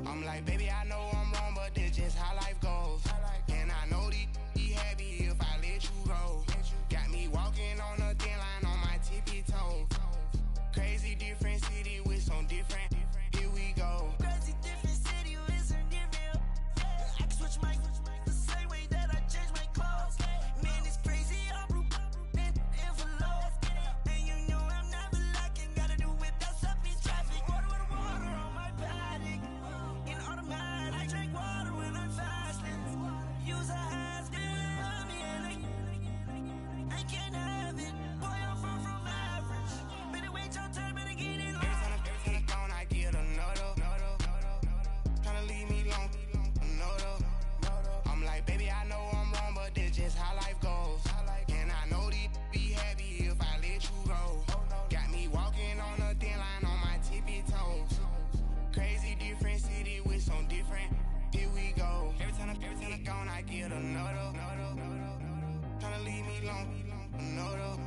I'm like, baby, I know I'm wrong, but this just how life goes. And I know these be happy if I let you go. Got me walking on a thin line on my tippy toes. Crazy different city with some different. Here we go. Crazy different city with some different. I can switch my the same way that I change my clothes. Man, it's crazy. I'm envelope. And you know I'm never lacking. Gotta do it, that's up in traffic. Water on my paddock. In automatic. I drink water when I'm fasting. Use a ass, on me and I can't have it. Boy, I'm far from average. Better wait your turn, better get in line. Every time I'm gone, I get another. Tryna leave me long, another. I'm like, baby, I know I'm wrong, but this just how life goes. And I know these be happy if I let you go. Got me walking on a thin line on my tippy toes. Crazy different city with some different. Here we go. Every time I'm gone, I get another. Tryna leave me long, another.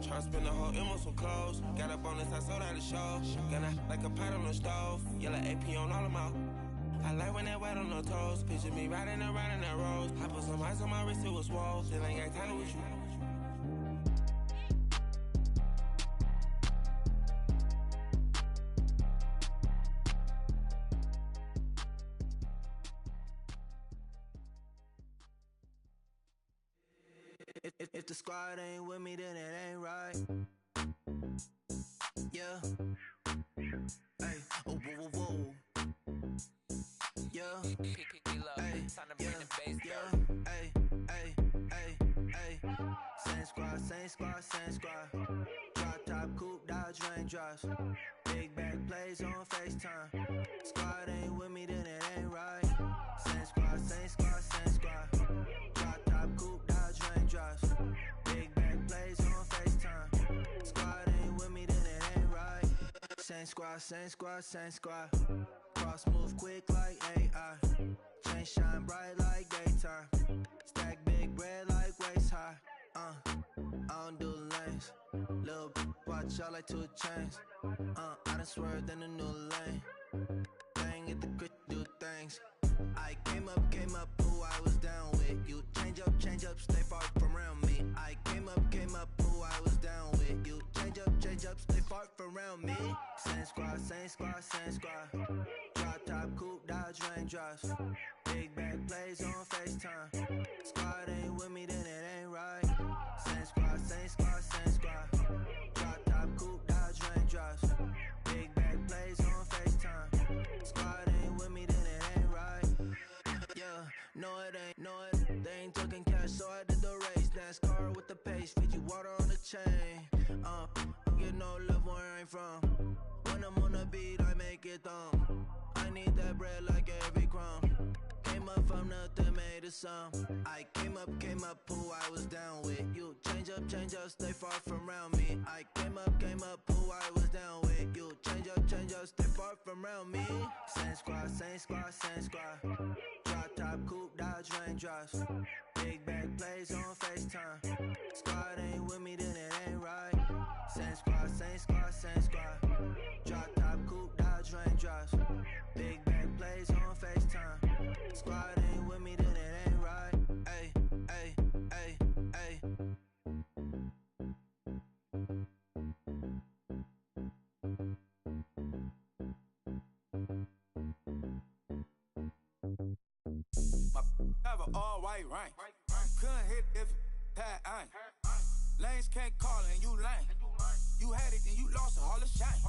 Tryna spend the whole M on some clothes. Got a bonus, I sold out the show. Gonna like a pot on the stove. Yellow AP on all of my. I like when that white on the toes. Picture me riding around in that rose. I put some ice on my wrist, it was swole. Still ain't got kinda with you. the squad ain't with me, then it ain't right. Yeah. Hey, oh, whoa, whoa, whoa. Yeah. Hey, yeah. Hey, hey, hey, hey. Same squad. Drop top, coupe, Dodge raindrops. Big back plays on FaceTime. Squad ain't with me, then it ain't right. Same squad. Drop top, coupe, Dodge raindrops. Big back plays on FaceTime. Squad ain't with me, then it ain't right. Same squad. Cross move quick like AI. Chain shine bright like daytime. Stack big bread like waist high. I don't do lanes. Little watch out like 2 chains. I done swerved in a new lane. Bang at the crit, do things. I came up, who I was down with. You change up, stay far from around me. I came up, who I was down with. You change up, stay far from around me. Same squad. Drop top, coupe, Dodge raindrops. Big back plays on FaceTime. Squad ain't with me, then it ain't right. Same squad. Drop top, coupe, Dodge raindrops. Big back plays on FaceTime. Squad ain't with me, then it ain't right. Yeah, no it ain't. They ain't talking cash, so I did the race. NASCAR with the pace, feed you water on the chain. Get no love where I'm from. When I'm on the beat, I make it thumb. I need that bread like every crumb. Came up from nothing, made a sum. I came up, who I was down with. You change up, stay far from around me. I came up, who I was down with. You change up, stay far from around me. Same squad. Drop top, coupe, Dodge raindrops. Big back plays on FaceTime. Squad ain't with me, then it ain't right. Same squad. Drop top, coupe, Dodge raindrops. Big back plays on FaceTime. Squad ain't with me, then it ain't right. Ay. Have an all-white rank. Couldn't hit if it had ain't. Lanes can't call and you lame. You had it and you lost it, all the shame.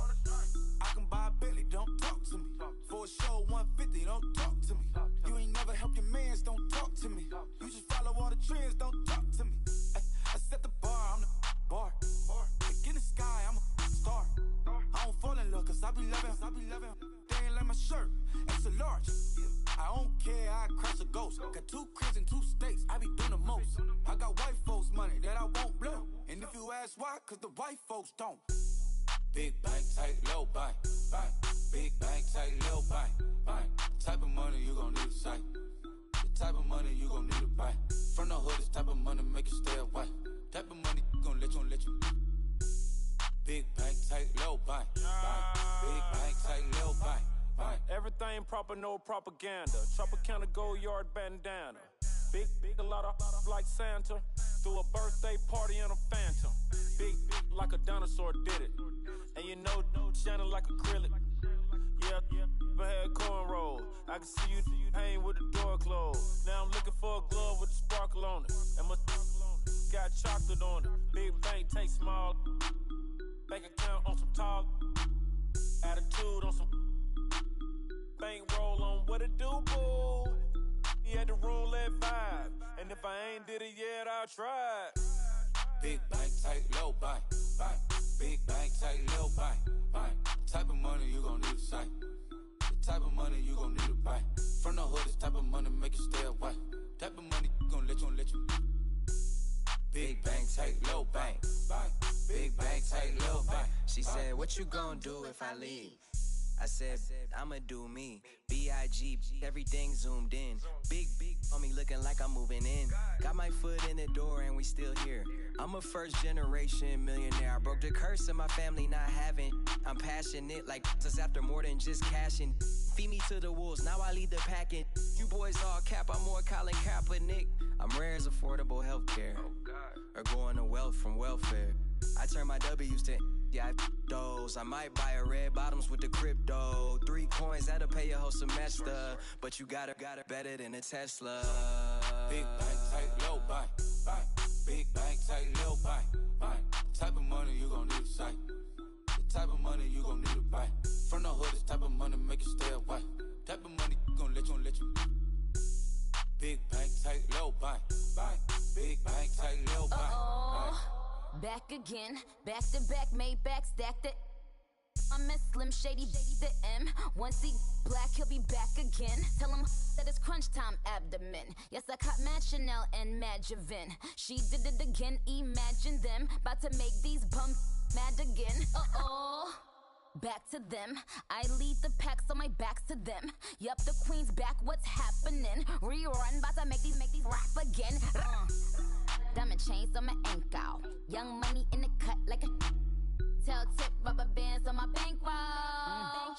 I can buy a Billy, don't talk to me. For a show 150, don't talk to me. You ain't never help your mans, don't talk to me. You just follow all the trends, don't talk to me. I set the bar, I'm the bar. Like in the sky, I'm a star. I don't fall in love cause I be loving. They ain't like my shirt, extra large. I don't care, I crush a ghost. Got 2 cribs in 2 states, I be doing the most. I got white folks money that I won't blow. And if you ask why, cause the white folks don't. Big bank, tight, low bank. Big bank, tight, low bank. The type of money you gon' need to sight. The type of money you gon' need to buy. From the hood, this type of money make you stay away. Type of money gon' let you. Big bank, tight, low bank. Big bank, tight, low bank. Everything proper, no propaganda. Tropicana gold yard bandana. Big, a lot of like Santa. Threw a birthday party in a phantom. Big like a dinosaur did it. And you know, shining like acrylic. Yeah, I had cornrows. I can see you hang with the door closed. Now I'm looking for a glove with a sparkle on it. And my got chocolate on it. Big bank, take small. Bank account on some tall. Attitude on some. Bankroll on what it do, boo. He had the roulette vibe. And if I ain't did it yet, I'll try. Big bank, tight, low bank. Big bank, tight, low bank. The type of money you gon' need to sight. The type of money you gon' need to buy. From the hood, this type of money make you stay away. Type of money gon' let you. Big bank, tight, low bank. Big bank, tight, low bank. She said, what you gon' do if I leave? I said, I'ma do me. B.I.G. Everything zoomed in. Big on me looking like I'm moving in. Got my foot in the door and we still here. I'm a first generation millionaire. I broke the curse of my family not having. I'm passionate like this after more than just cashing. Feed me to the wolves, now I lead the packing. You boys all cap, I'm more Colin Kaepernick. I'm rare as affordable healthcare. Or going to wealth from welfare. I turn my W's to those. I might buy a red bottoms with the crypto. 3 coins, that'll pay your whole semester. But you got it better than a Tesla. Big bank, tight, low bank. Big bank, tight, take low bang, bang. Big bang, take low bang. Back again, back to back, made back, stacked it. I'm a Slim Shady, the M. Once he black, he'll be back again. Tell him that it's crunch time abdomen. Yes, I caught Mad Chanel and Mad Javin. She did it again, imagine them. About to make these bums mad again. Back to them. I lead the pack, so my back's to them. Yup, the queen's back, what's happening? Rerun, about to make these rap again. Diamond chains on my ankle. Young money in the cut like a tail tip, rubber bands on my bankroll.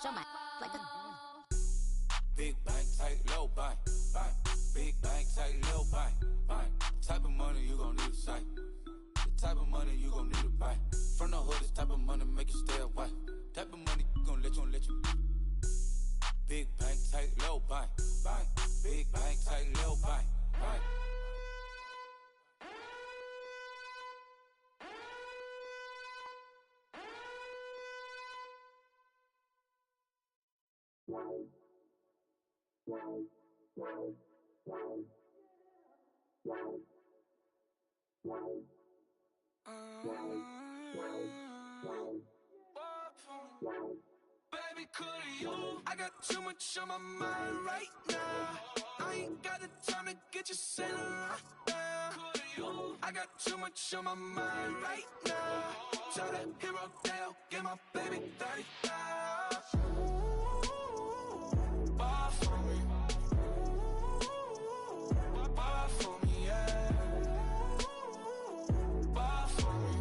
Show my like a big bang, take low bang, bang. Big bang, take low bang, bang. Type of money you gon' need to say. The type of money you gon' need to buy. From the hood, this type of money make you stay away. Type of money gon' let you. Big bang, take low bang, bang. Big bang, take low bang, bang. Baby, could you? I got too much on my mind right now. I ain't got the time to get you sitting right now. Could you? I got too much on my mind right now. Tell that hero Dale, get my baby 30,000. Bar for me. Bar for me, yeah. Bar for me.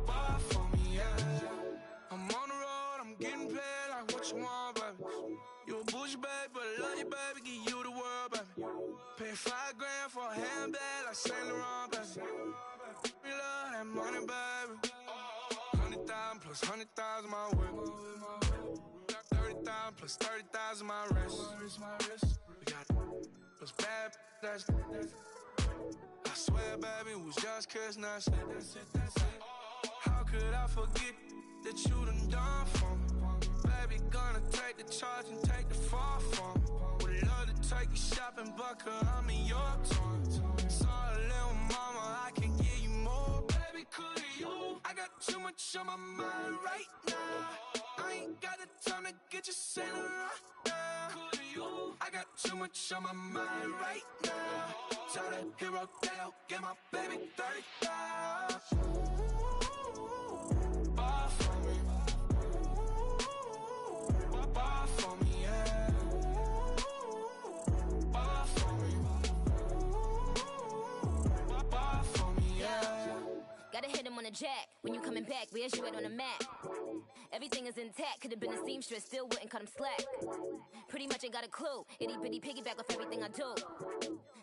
Bar for me, yeah. I'm on the road, I'm getting paid like what you want, baby. You a bougie, baby, but I love you, baby. Give you the world, baby. Pay $5 for a handbag like Saint Laurent, baby. We love that money, baby. 100,000 plus 100,000 my way. 30,000 plus 30,000 my wrist. We got it. Those bad, that's I swear, baby, it was just kiss, now that's it. How could I forget that you done for me? Baby, gonna take the charge and take the fall from me. Would love to take you shopping, but I'm in your town. Sorry, little mama, I can give you more. Baby, could you? I got too much on my mind right now. I ain't got the time to get you sitting right now. Could you? I got too much on my mind right now. Tell that hero Dale, get my baby 30,000. Bar for me. Bar for me, yeah. Bar for me. Bar for me, yeah. Gotta hit him on the jack. When you coming back, where's you at on the map? Everything is intact. Could've been a seamstress, still wouldn't cut him slack. Pretty much ain't got a clue. Itty bitty piggyback off everything I do.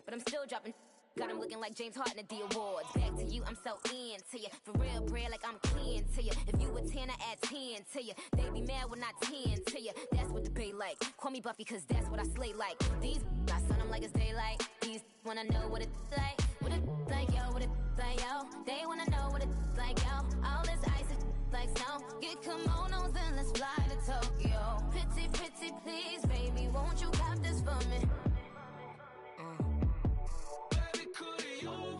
But I'm still dropping. Got him looking like James Harden at the awards. Back to you, I'm so into you. For real, bread, like I'm keen to you. If you a 10, I add 10 to you. They be mad when I 10 to you. That's what the bay like. Call me Buffy, cause that's what I slay like. These, I sun them like it's daylight. These wanna know what it's like. What it's like, yo, what it's like, yo. They wanna know what it's like, yo. All this ice is like snow. Get kimonos and let's fly to Tokyo. Pretty, pretty, please, baby, won't you cop this for me?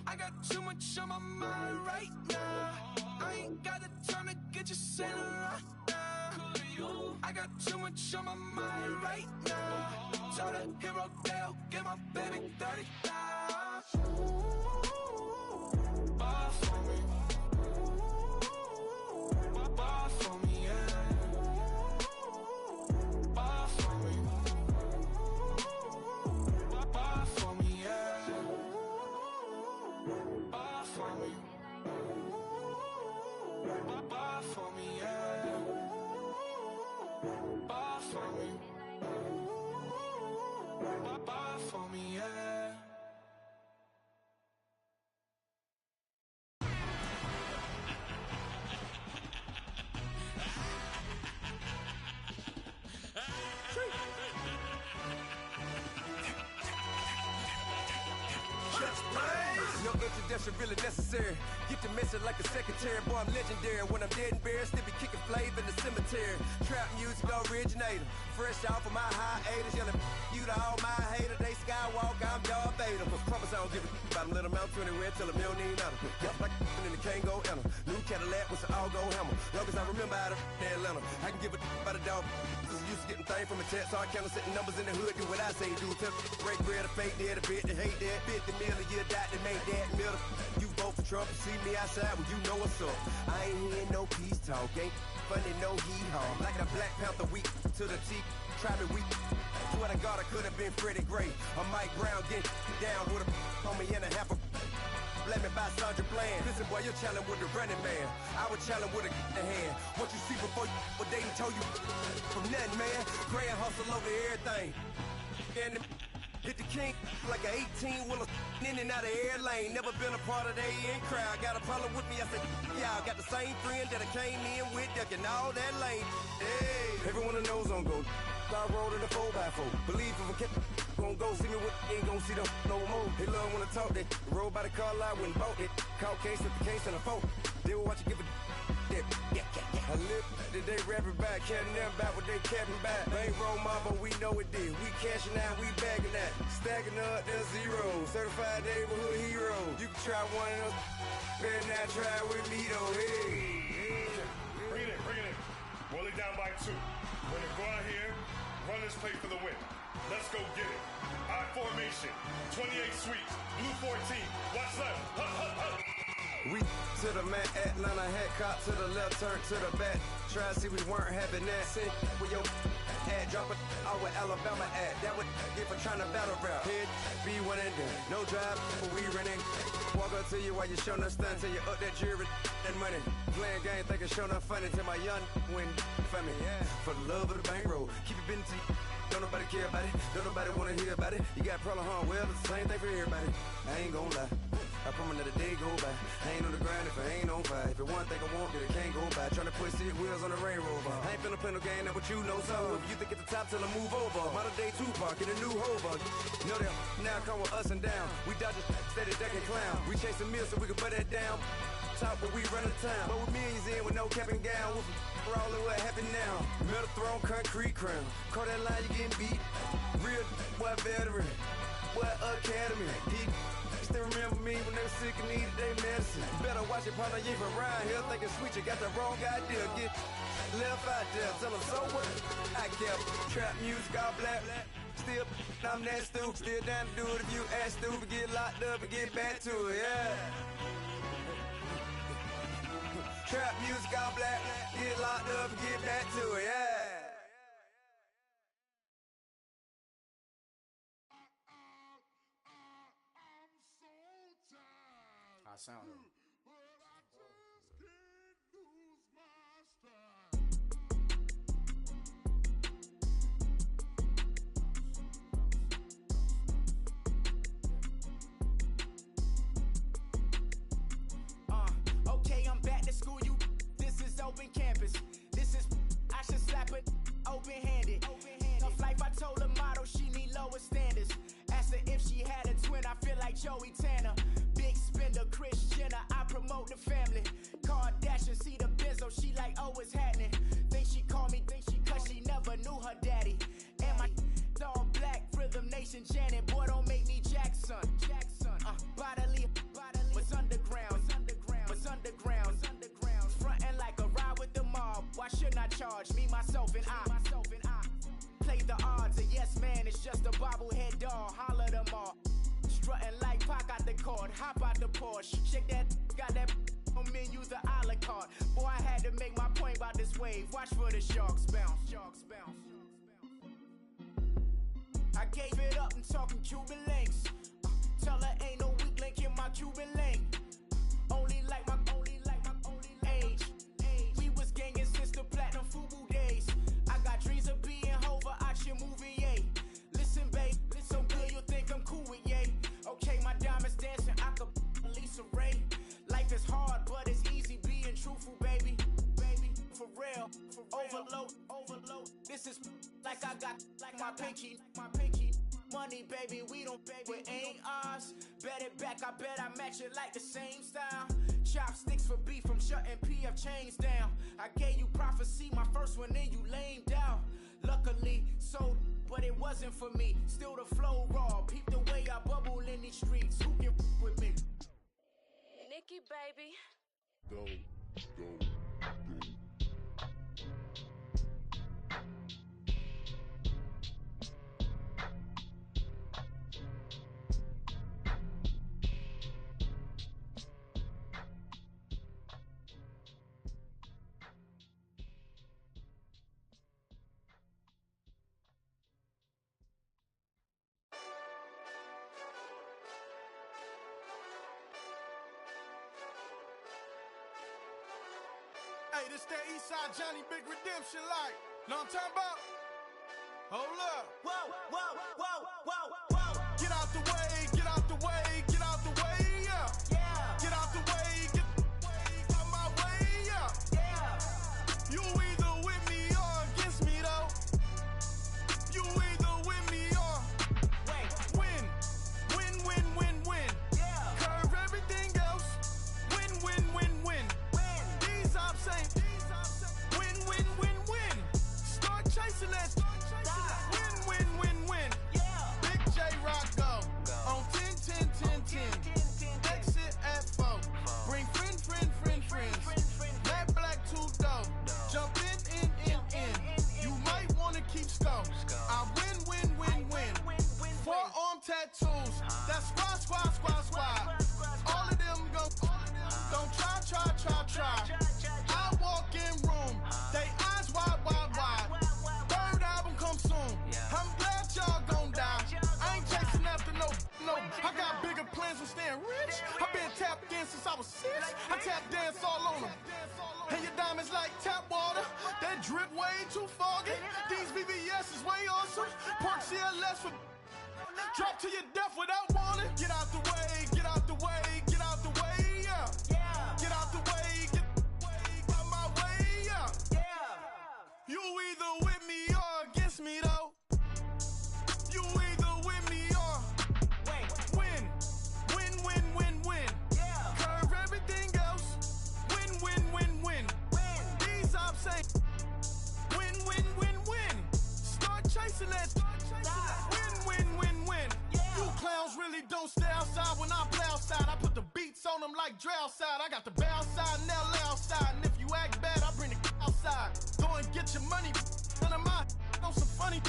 I got too much on my mind right now. I ain't got the time to get you sitting right now. I got too much on my mind right now. Tell that hero Dale, get my baby 30,000. Bar for me. Bar for me, yeah. Bar for me. Bar for me, yeah. Bar for me. Bar for me, yeah. Bar for me. Bar for me, yeah. Yo, introduction really necessary. Get the message like a secretary. Boy, I'm legendary. When I'm dead and buried, still be kicking flavor in the cemetery. Trap music originator. Fresh off of my hiatus. Yelling you to all my haters. They skywalk, I'm Darth Vader. Promise I don't give a about them. Let them out to anywhere. Tell them you don't need nothing. Yup, like and the can't go enter. New Cadillac with an all-go hammer. Long as I remember out of Atlanta. I can give a about a dog. Used to getting things from a text. So I count setting numbers in the hood. Do what I say do. Tell break bread, a fake dead, a bit, they hate that. 50 million, you die, they make that middle. You vote for Trump, you see me outside, well, you know what's up. I ain't hearing no peace talk, ain't funny, no hee-haw. Like the Black Panther week to the T, try me weak. Swear to God, I could have been Freddie Gray. Or Mike Brown getting down with a homie and a half a. Let me buy Sandra Bland. Listen, boy, you're challenging with the running man. I would challenge with a hand. What you see before you, what they done told you from nothing, man. Grand hustle over everything. And hit the king like an 18-wheeler in and out of air lane. Never been a part of the in crowd. Got a problem with me, I said, y'all got the same friend that I came in with, ducking all that lane. Hey, everyone knows on go. I rolled in the 4x4. Believe if I kept gon' go, see me with ain't gon' see them no more. They love when I talk, they roll by the car lot when bought it. Call case at the case and a phone. They will watch you give a I live today rapping back, caring them about what they capping back. They ain't roll mama, we know it did. We cashing out, we bagging that. Stacking up, there's zero. Certified neighborhood hero. You can try one of those, better not try with me though. Hey. Bring it in. Roll it down by 2. We're gonna go out here, run this play for the win. Let's go get it. I formation, 28 sweeps, blue 14. Watch left. Hup, hup, hup. We to the man, Atlanta head cop to the left, turn to the back. Try to see we weren't having that. Send with your ad, drop it out with Alabama ad. That would get for trying to battle rap. Head, be one and done. No drive, but we running. Walk up to you while you showing us stunts. Till you up that jury and money. Playing game, thinking showing up funny. Till my young win for me. Yeah. For the love of the bankroll. Keep it been to you. Don't nobody care about it. Don't nobody wanna hear about it. You got problem, huh? Well, it's the same thing for everybody. I ain't gon' lie. I promise that a day go by. I ain't on the grind if I ain't on fire. If it one thing I want, then it can't go by. Tryna put 6 wheels on the Range Rover. I ain't finna play no game, that what you know. So if you think at the top till I move over. Modern day Tupac in a new hover. Know that now come with us and down. We dodge it, steady ducking clown. We chasing meals so we can put that down. Top but we run the town. But with millions in with no cap and gown. We're all in what happened now. Metal throne, concrete crown. Call that line, you getting beat. Real boy veteran. Boy academy. He still remember me when they were sick and needed their medicine. Better watch it, partner, you from around here thinking sweet, you got the wrong idea. Get left out there, tell them so what? I kept trap music all black. Still, I'm that stupid. Still down to do it if you ask stupid. Get locked up and get back to it, yeah. Trap music all black. Get locked up and get back to it, yeah. I sound it. Okay, I'm back to school, you. This is open campus. This is, I should slap it open-handed. Tough life, I told her motto, she need lower standards. Asked her if she had a twin, I feel like Joey Tanner. Big spender, Kris Jenner, I promote the family. Kardashian, see the Benzo, she like, oh, it's happening. Think she called me, cause she never knew her daddy. And my all black, Rhythm Nation, Janet, boy, don't make me Jackson. Bodily, was underground. Frontin' like a ride with the mob. Why shouldn't I charge me, myself, and I? Play the odds, a yes man, it's just a bobblehead doll. Holler them all. Strutting like Pac out the court, hop out the Porsche. Shake that, got that on menu, the a la carte. Boy, I had to make my point about this wave. Watch for the sharks bounce. I gave it up and talking Cuban links. Tell her ain't no weak link in my Cuban link. Only like my age. We was gangin' since the platinum FUBU days. I got dreams of being Hova, out your movie, yay. Listen, babe, so good you'll think I'm cool with yay. Okay, my diamonds dancing, I could Lisa Ray. Life is hard, but it's easy being truthful, baby. For real, overload. This is like I got like my pinky. money, baby, we don't baby, it ain't ours. Bet it back, I bet I match it like the same style. Chopsticks for beef, I'm shutting PF chains down. I gave you prophecy, my first one, then you lamed out. Luckily, so, but it wasn't for me. Still the flow raw, peep the way I bubble in these streets. Who can with me? Nikki, baby. Go. Hey, this that Eastside Johnny Big Redemption like. Know what I'm talking about? Hold up. Whoa. Get out the way, get out the way, get out the way, yeah. Get out the way, get out my way, yeah. You either with me or against me, though. You either with me or win. Curve everything else. Win. These ops ain't win. Start chasing that. Win. Big J Rock go on 10. Exit at 4. Bring friends. That black too dope. Jump in. You might wanna keep score. I win. Forearm tattoos. That's squad. All of them go. Don't try. I walk in room. They eyes wide. Third album come soon. I'm glad y'all gon' die. I ain't chasing after no. I got bigger plans than staying rich. I been tapped in since I was 6. I tap dance all on them. And your diamonds like tap water. That drip way too foggy. These BBS is way awesome. Park CLS for drop to your death without warning. Get out the way, yeah. Get out the way, get out my way, yeah. You either with me or against me, though. You either with me or win. Curve everything else. Win. These ops ain't win. Start chasing that. Win. You clowns really don't stay outside when I play outside. I put the beats on them like drow side. I got the bow side and LA outside. And if you act bad, I bring the outside. Go and get your money. None of my on some funny.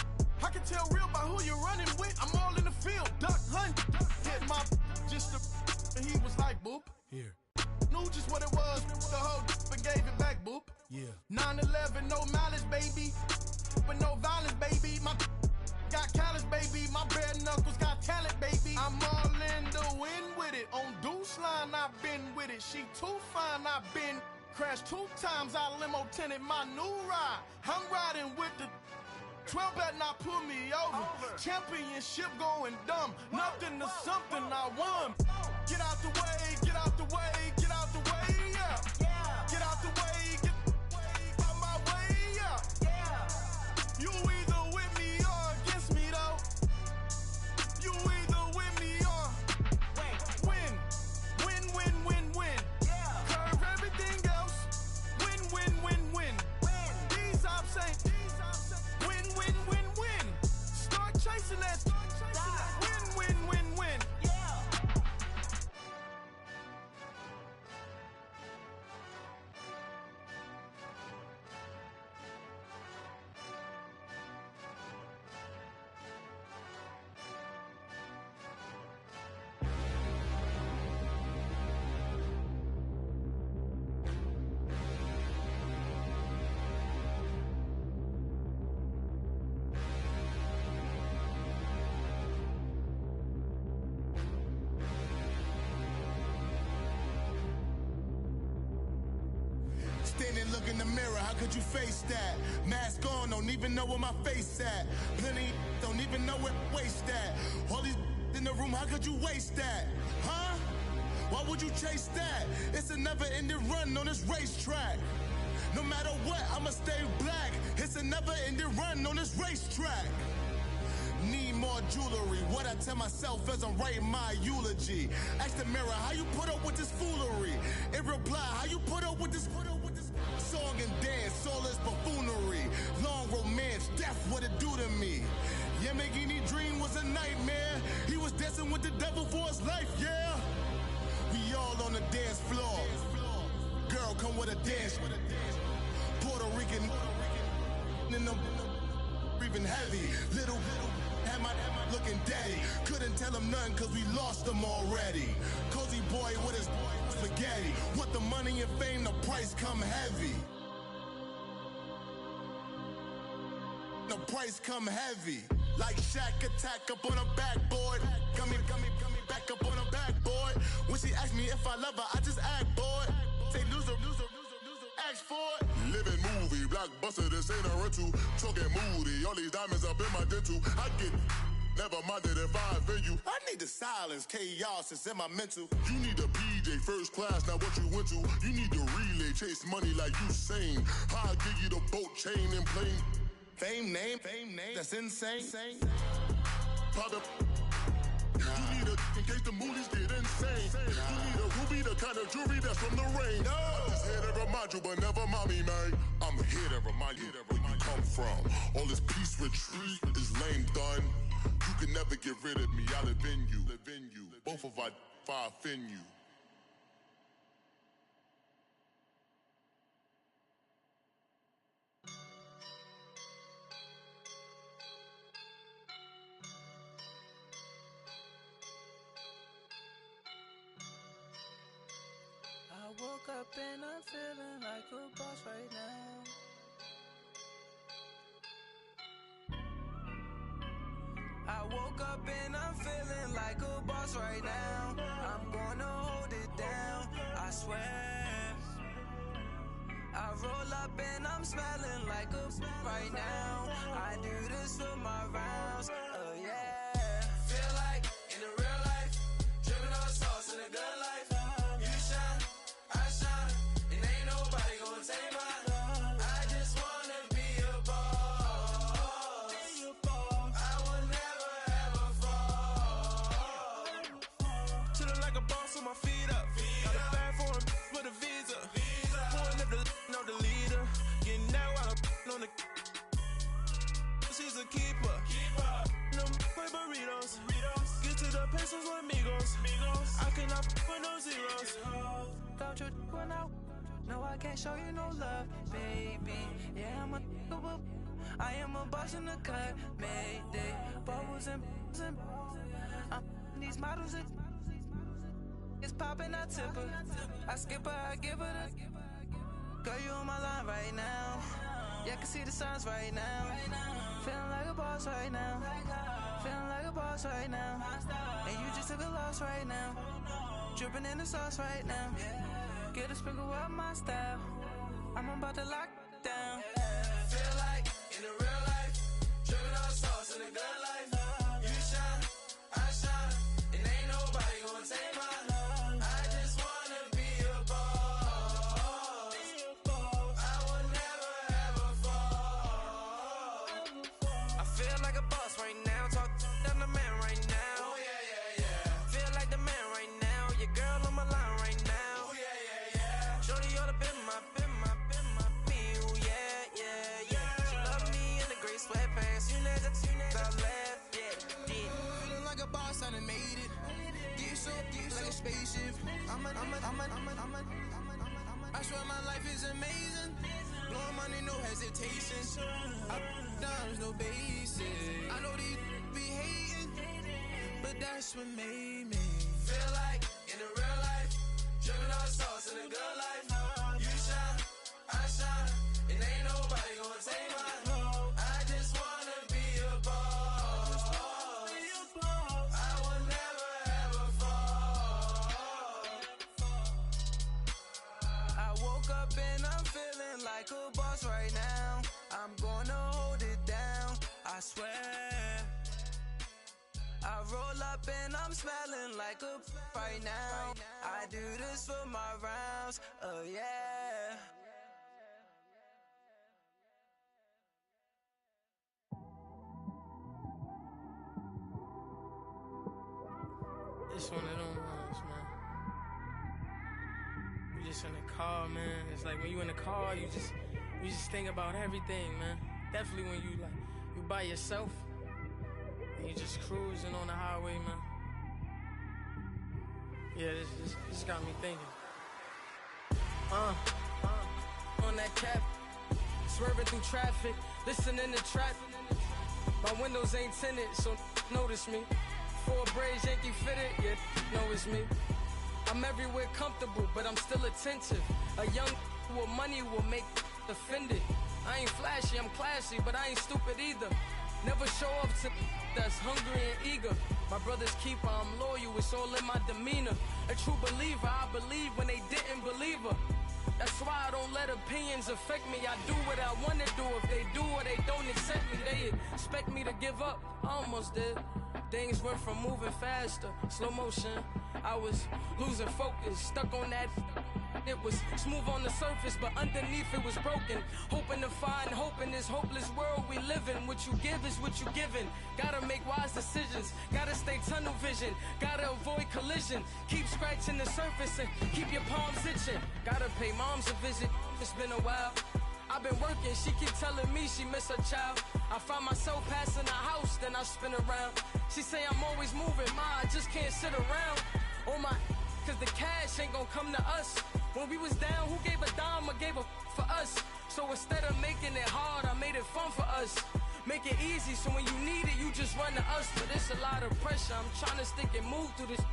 I can tell real by who you're running with. I'm all in the field. Duck hunt. Hit my just and he was like, boop. Here. Knew just what it was. The whole and gave it back, boop. Yeah. 9/11, no mileage, baby. But no violence, baby. My got callous, baby. My bare knuckles got talent, baby. I'm all in the wind with it. On Deuce line, I've been with it. She too fine, I've been crashed 2 times. I limo tinted my new ride. I'm riding with the 12 better not pull me over. Championship going dumb. Nothing to something I won. Get out the way, yeah. Get out the way, get out my way, yeah. You either with me or against me, though. You either with me or win. Curve everything else. Win. These ops ain't win. Start chasing that. Win. Standing, look in the mirror, how could you face that? Mask on, don't even know where my face at. Plenty, don't even know where waste at. All these in the room, how could you waste that? Huh? Why would you chase that? It's a never-ending run on this racetrack. No matter what, I'ma stay black. It's a never-ending run on this racetrack. Need more more jewelry. What I tell myself as I'm writing my eulogy. Ask the mirror, how you put up with this foolery? It reply, how you put up with this song and dance, soulless buffoonery. Long romance, death, what it do to me? Yamagini dream was a nightmare. He was dancing with the devil for his life, yeah. We all on the dance floor. Girl, come with a dance. Puerto Rican in the breathing heavy. Little had my looking daddy. Couldn't tell him nothing cause we lost him already. Cozy boy with his spaghetti. Want the money and fame, the price come heavy. The price come heavy. Like Shaq attack up on a backboard. Gummy back up on a backboard. When she asked me if I love her, I just act bored. Say loser, ask for it. Living movie, blockbuster, this ain't a rental. Talking moody, all these diamonds up in my dental. I get never minded if I offend you. I need the silence, chaos is in my mental. You need a PJ first class, not what you went to. You need to relay, chase money like you sane. How I give you the boat chain and plane. Fame name, that's insane. Private. You need a in case the movies get insane. You need a ruby, the kind of jewelry that's from the rain. I'm just here to remind you, but never mind me, man. I'm here to remind you where you come from. All this peace retreat is lame done. You can never get rid of me. I live in you. Both of our fire offend you. I woke up and I'm feeling like a boss right now. I woke up and I'm feeling like a boss right now. I'm gonna hold it down, I swear. I roll up and I'm smelling like a right now. I do this for my rounds, oh yeah. Feel like in the real life, dripping on sauce in a good life. You shine, I shine, and ain't nobody gonna take mine. I just wanna be a boss. I will never ever fall. Chillin' like a boss with my feet up. Got a bag for him with a visa. Pulling up the know the leader. Getting out while I'm on the. She's a keeper. Them play burritos. Get to the pesos with amigos. I cannot with no zeros. Don't you run out? No, I can't show you no love, baby. Yeah, I am a boss in the cut. Mayday. Bubbles and I'm these models. It's popping, I tip her. I skip her, I give her the. Girl, you on my line right now. Yeah, I can see the signs right now. Feeling like a boss right now. Feeling like a boss right now. And you just took a loss right now. Dripping in the sauce right now. Get a sprinkle of my style. I'm about to lock down. Feel like in the real life, dripping on sauce in a good life. You shine, I shine, and ain't nobody gonna take mine. I just wanna be a boss. I will never ever fall. I feel like a boss right now. Talk to the man right now. Oh yeah. Feel like the man right now. Your girl on my line right now. Oh yeah. Shorty all up in my me. Oh yeah. She love me in the gray sweatpants. You never I left. Yeah. Feeling like a boss, I done made it. Get so like a spaceship. I swear my life is amazing. Blowing money, no hesitation. Up, downs, no basic. I know these be hating, but that's what made me. Feel like in the real life, dripping on sauce in a good life. You shine, I shine, and ain't nobody gonna take mine. I just wanna be a boss. I will never ever fall. I woke up and I'm feeling like a boss right now. I'm gonna hold it down, I swear. I roll up and I'm smelling like a right now. I do this for my rounds, oh yeah. It's one of them ones, man. You just in the car, man. It's like when you in the car, you just think about everything, man. Definitely when you by yourself and you just cruising on the highway, man. Yeah, this got me thinking. On that cap, swerving through traffic, listening to trap. My windows ain't tinted, so notice me. 4 braids, Yankee fitted, yeah, know it's me. I'm everywhere comfortable, but I'm still attentive. A young with money will make offended. I ain't flashy, I'm classy, but I ain't stupid either. Never show up to that's hungry and eager. My brother's keeper, I'm loyal, it's all in my demeanor. A true believer, I believe when they didn't believe her. That's why I don't let opinions affect me. I do what I want to do. If they do or they don't accept me, they expect me to give up. I almost did. Things went from moving faster, slow motion. I was losing focus, stuck on that. It was smooth on the surface, but underneath it was broken. Hoping to find hope in this hopeless world we live in. What you give is what you given. Gotta make wise decisions. Gotta stay tunnel vision. Gotta avoid collision. Keep scratching the surface and keep your palms itching. Gotta pay moms a visit. It's been a while. I've been working, she keep telling me she miss her child. I find myself passing the house, then I spin around. She say I'm always moving, ma, I just can't sit around. Oh my, cause the cash ain't gonna come to us. When we was down, who gave a dime or gave a for us? So instead of making it hard, I made it fun for us. Make it easy, so when you need it, you just run to us. But it's a lot of pressure, I'm trying to stick and move through this.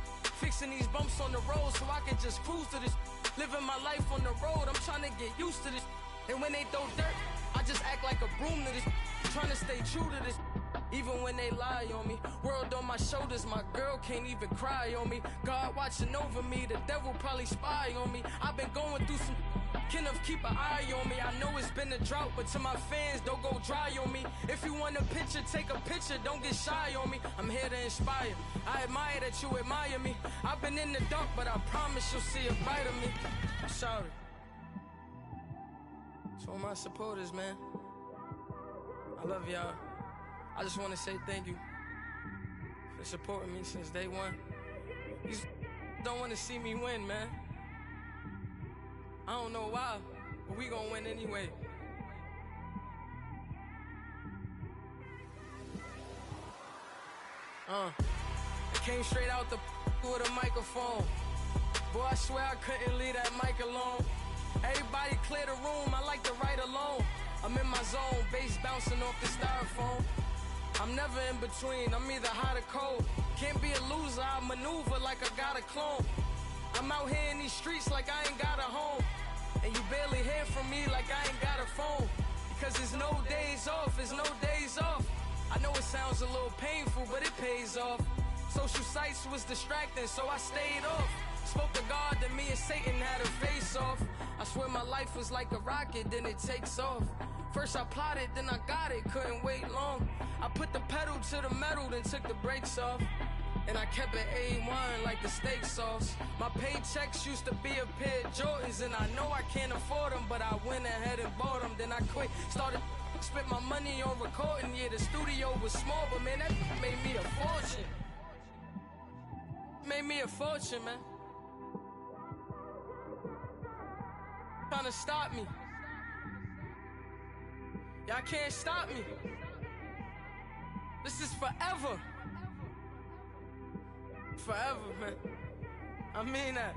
Fixing these bumps on the road so I can just cruise to this. Living my life on the road, I'm trying to get used to this. And when they throw dirt, I just act like a broom to this. Trying to stay true to this. Even when they lie on me. World on my shoulders, my girl can't even cry on me. God watching over me, the devil probably spy on me. I've been going through some. Kenneth, keep an eye on me. I know it's been a drought, but to my fans, don't go dry on me. If you want a picture, take a picture, don't get shy on me. I'm here to inspire. I admire that you admire me. I've been in the dark, but I promise you'll see a brighter me. I'm sorry. To all my supporters, man, I love y'all. I just want to say thank you for supporting me since day one. You don't want to see me win, man. I don't know why, but we gonna win anyway. I came straight out the with a microphone. Boy, I swear I couldn't leave that mic alone. Everybody clear the room, I like to write alone. I'm in my zone, bass bouncing off the styrofoam. I'm never in between, I'm either hot or cold. Can't be a loser, I maneuver like I got a clone. I'm out here in these streets like I ain't got a home. And you barely hear from me like I ain't got a phone. Because there's no days off, there's no days off. I know it sounds a little painful, but it pays off. Social sites was distracting, so I stayed off. Spoke to God, then me and Satan had a face off. I swear my life was like a rocket, then it takes off. First I plotted, then I got it, couldn't wait long. I put the pedal to the metal, then took the brakes off. And I kept it A1 like the steak sauce. My paychecks used to be a pair of Jordans, and I know I can't afford them, but I went ahead and bought them. Then I quit, started spent my money on recording. Yeah, the studio was small, but man, that made me a fortune. Made me a fortune, man. Trying to stop me. Y'all can't stop me. This is forever. Forever, man. I mean that.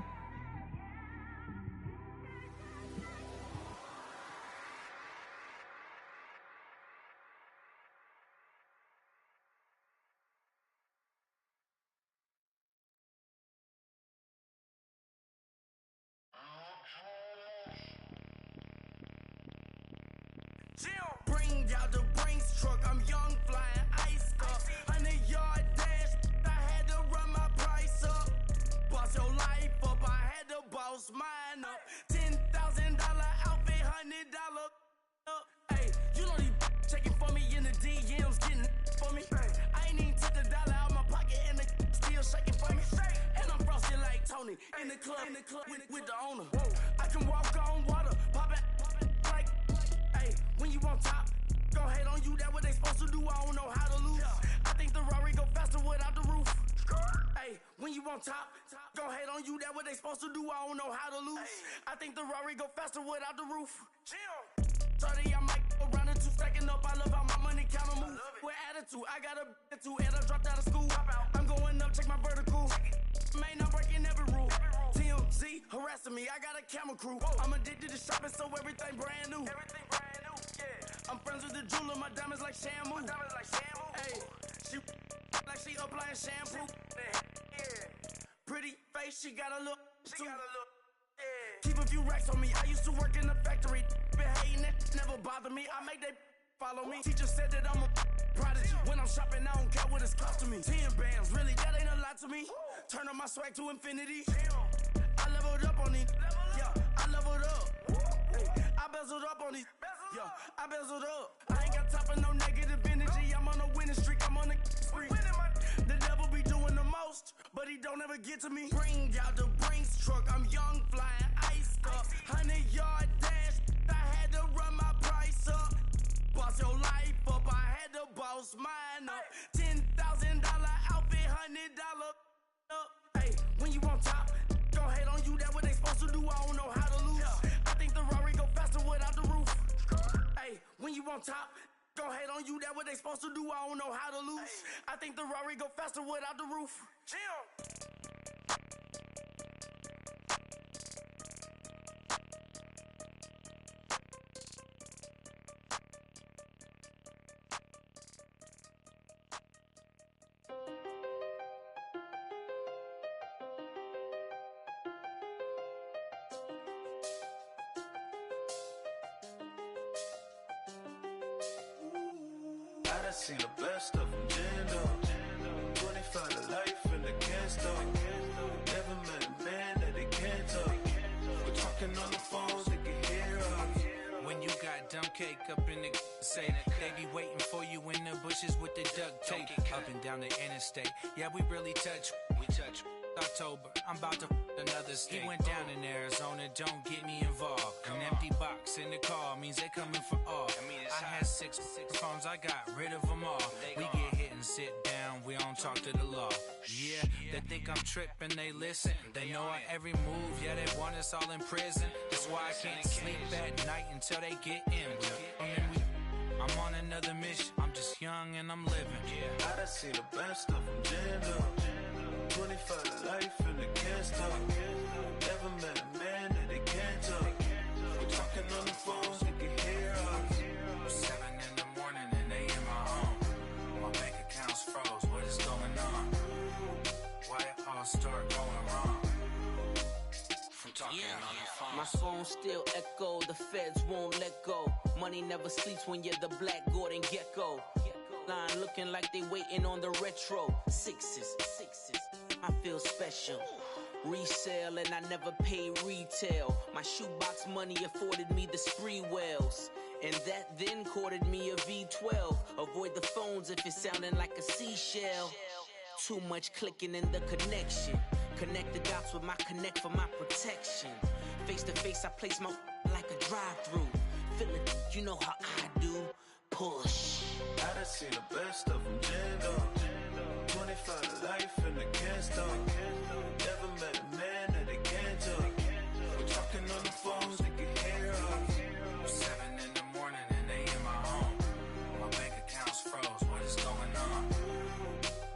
Bring out the Brinks truck, I'm young, flying ice up. 100-yard dash, I had to run my price up. Boss your life up, I had to boss mine up. $10,000 outfit, $100 up. Hey, you know these checking for me in the DMs, getting for me. I ain't even took the dollar out my pocket and the still shaking for me. And I'm frosted like Tony in the club with the owner. I can walk on water, pop it like, hey, when you on top, gon' hate on you, that what they supposed to do, I don't know how to lose. I think the Rari go faster without the roof. Hey, Hey, when you on top, gon' hate on you, that what they supposed to do, I don't know how to lose. I think the Rari go faster without the roof. 30, I might go round and two, stacking up, I love how my money count on move. With attitude, I got a attitude, and I dropped out of school. I'm going up, check my vertical. Man, I'm breaking every rule. TMZ harassing me, I got a camera crew. I'm addicted to shopping, so everything brand new. I'm friends with the jeweler, my diamonds like Shamu. Hey, she like she applying shampoo. Pretty face, she got a look. Keep a few racks on me. I used to work in the factory. Been hating it, never bother me. I make they follow me. Teacher said that I'm a prodigy. When I'm shopping, I don't care what it's costing me. 10 bands, really, that ain't a lot to me. Turn up my swag to infinity. I leveled up on these. Yeah, I leveled up. I bezeled up on these. Yeah, I bezeled up. I ain't got time for no negative energy. I'm on a winning streak. I'm on a spree. The devil be doing the most, but he don't ever get to me. Bring out the Brinks truck. I'm young, flying, iced up. 100-yard dash. I had to run my price up. Boss your life up. I had to boss mine up. $10,000 outfit, $100 up. Hey, when you on top, gon' hate on you. That what they supposed to do. I don't know how to lose. I think the Rari go faster without the roof. Hey, when you on top, gon' hate on you. That what they supposed to do. I don't know how to lose. I think the Rari go faster without the roof. I done seen the best of them, Jando. 25 to life in the can't stop. Never met a man that they can't talk. We're talking on the phones, they can hear us. When you got dumb cake up in the say they be waiting for you in the bushes with the duct tape. Up and down the interstate, yeah, we really touch. We touch. October, I'm about to another state. He went down in Arizona, don't get me involved. An empty box in the car means they coming for all. I had six phones, I got rid of them all. We get hit and sit down, we don't talk to the law. Yeah, they think I'm tripping, they listen. They know our every move, yeah, they want us all in prison. That's why I can't sleep at night until they get in. I'm on another mission, I'm just young and I'm living. I done seen the best of them, Jando. 25 to life and they can't stop. Never met a man that they can't talk. We're talking on the phones, they can hear us. 7 in the morning and they in my home. My bank account's froze, what is going on? Why it all start going wrong? From talking on the phone. My phone still echo, the feds won't let go. Money never sleeps when you're the Black Gordon Gecko. Line looking like they waiting on the retro. Sixes, I feel special. Resale and I never pay retail. My shoebox money afforded me the spree wells. And that then courted me a V12. Avoid the phones if it's sounding like a seashell. Too much clicking in the connection. Connect the dots with my connect for my protection. Face to face, I place my like a drive-through. Feel it, you know how I do. Push. I done seen the best of them, Jando. 25 to life and they can't stop. Never met a man that they can't talk. We're talking on the phones, they can hear us. 7 in the morning and they in my home. My bank account's froze, what is going on?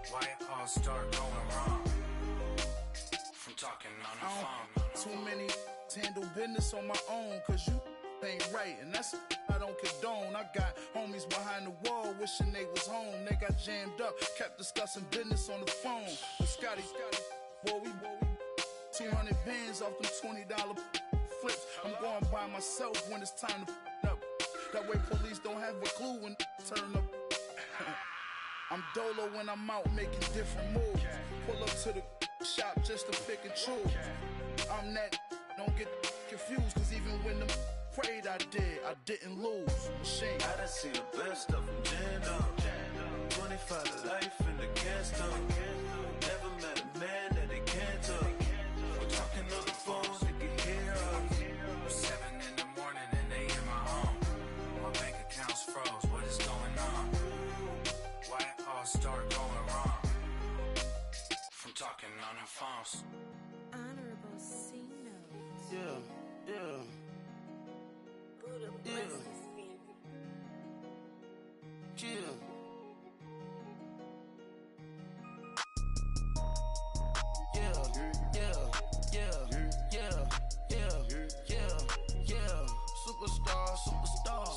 Why it all start going wrong? From talking on the phone. Too many handle business on my own, cause you ain't right, and that's I don't condone. I got homies behind the wall wishing they was home. They got jammed up, kept discussing business on the phone. But Scotty, boy, we 200 bands off them $20 flips. I'm going by myself when it's time to up. That way police don't have a clue when turn up. I'm dolo when I'm out making different moves. Pull up to the shop just to pick and choose. I'm that, don't get confused, cause even when the prayed I didn't lose. Machine. I done seen the best of them, Jando. 25 to life and they can't stop. Never met a man that they can't talk. We're talking on the phones, they can hear us. 7 in the morning and they in my home. My bank account's froze, what is going on? Why it all start going wrong? From talking counting phones. Honorable C notes. Yeah, yeah. Buddha Yeah. bless this family. Chill.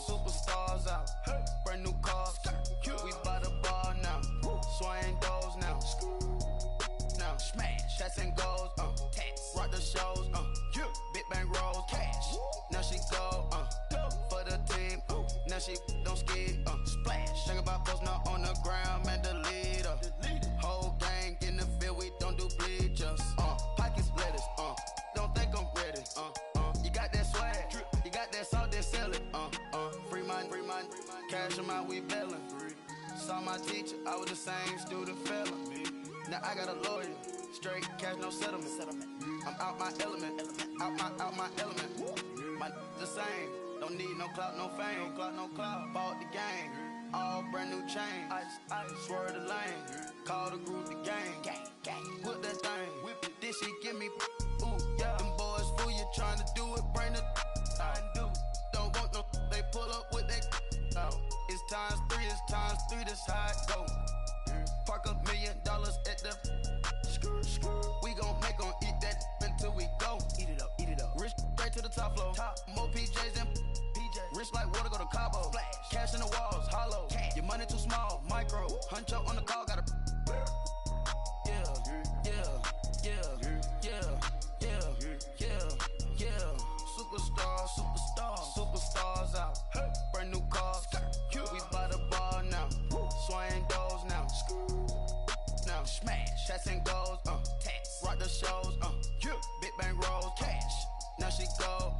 Superstars out. Brand new cars. We by the bar now. Swaying doors now. Now smash. Chats and goals. Rock the shows. Big bang rolls. Cash. Now she go. For the team. Now she don't ski. Splash. Think about posting up on the ground. Man, the leader. Whole gang in the field. We don't do bleachers. Pockets lettuce. Don't think I'm ready. You got that swag. You got that salt, then sell it. Free mind. Cash them out, we bailin'. Saw my teacher, I was the same student fella. Now I got a lawyer. Straight cash, no settlement. I'm out my element. Out my element. My the same. Don't need no clout, no fame. No clout. Bought the game. All brand new chain. I swerve the lane. Call the group the gang. Whip that thing. Whip it. This shit give me. Ooh, yeah. Them boys fool you trying to do it. Bring the. I do. Don't want no. They pull up with that. Oh. It's times 3. This how it go. Park $1 million at the. We gon' make 'em eat that until we go. Eat it up. Rich straight to the top floor. More PJs than PJ. Rich like water, go to Cabo. Flash. Cash in the walls, hollow. Cash. Your money too small, micro. Huncho on the call, gotta. Superstars out. Brand new cars. We by the bar now. Swaying doors now. Now smash. Chats and goals. Rock the shows. Big bang rolls. Cash. Now she go.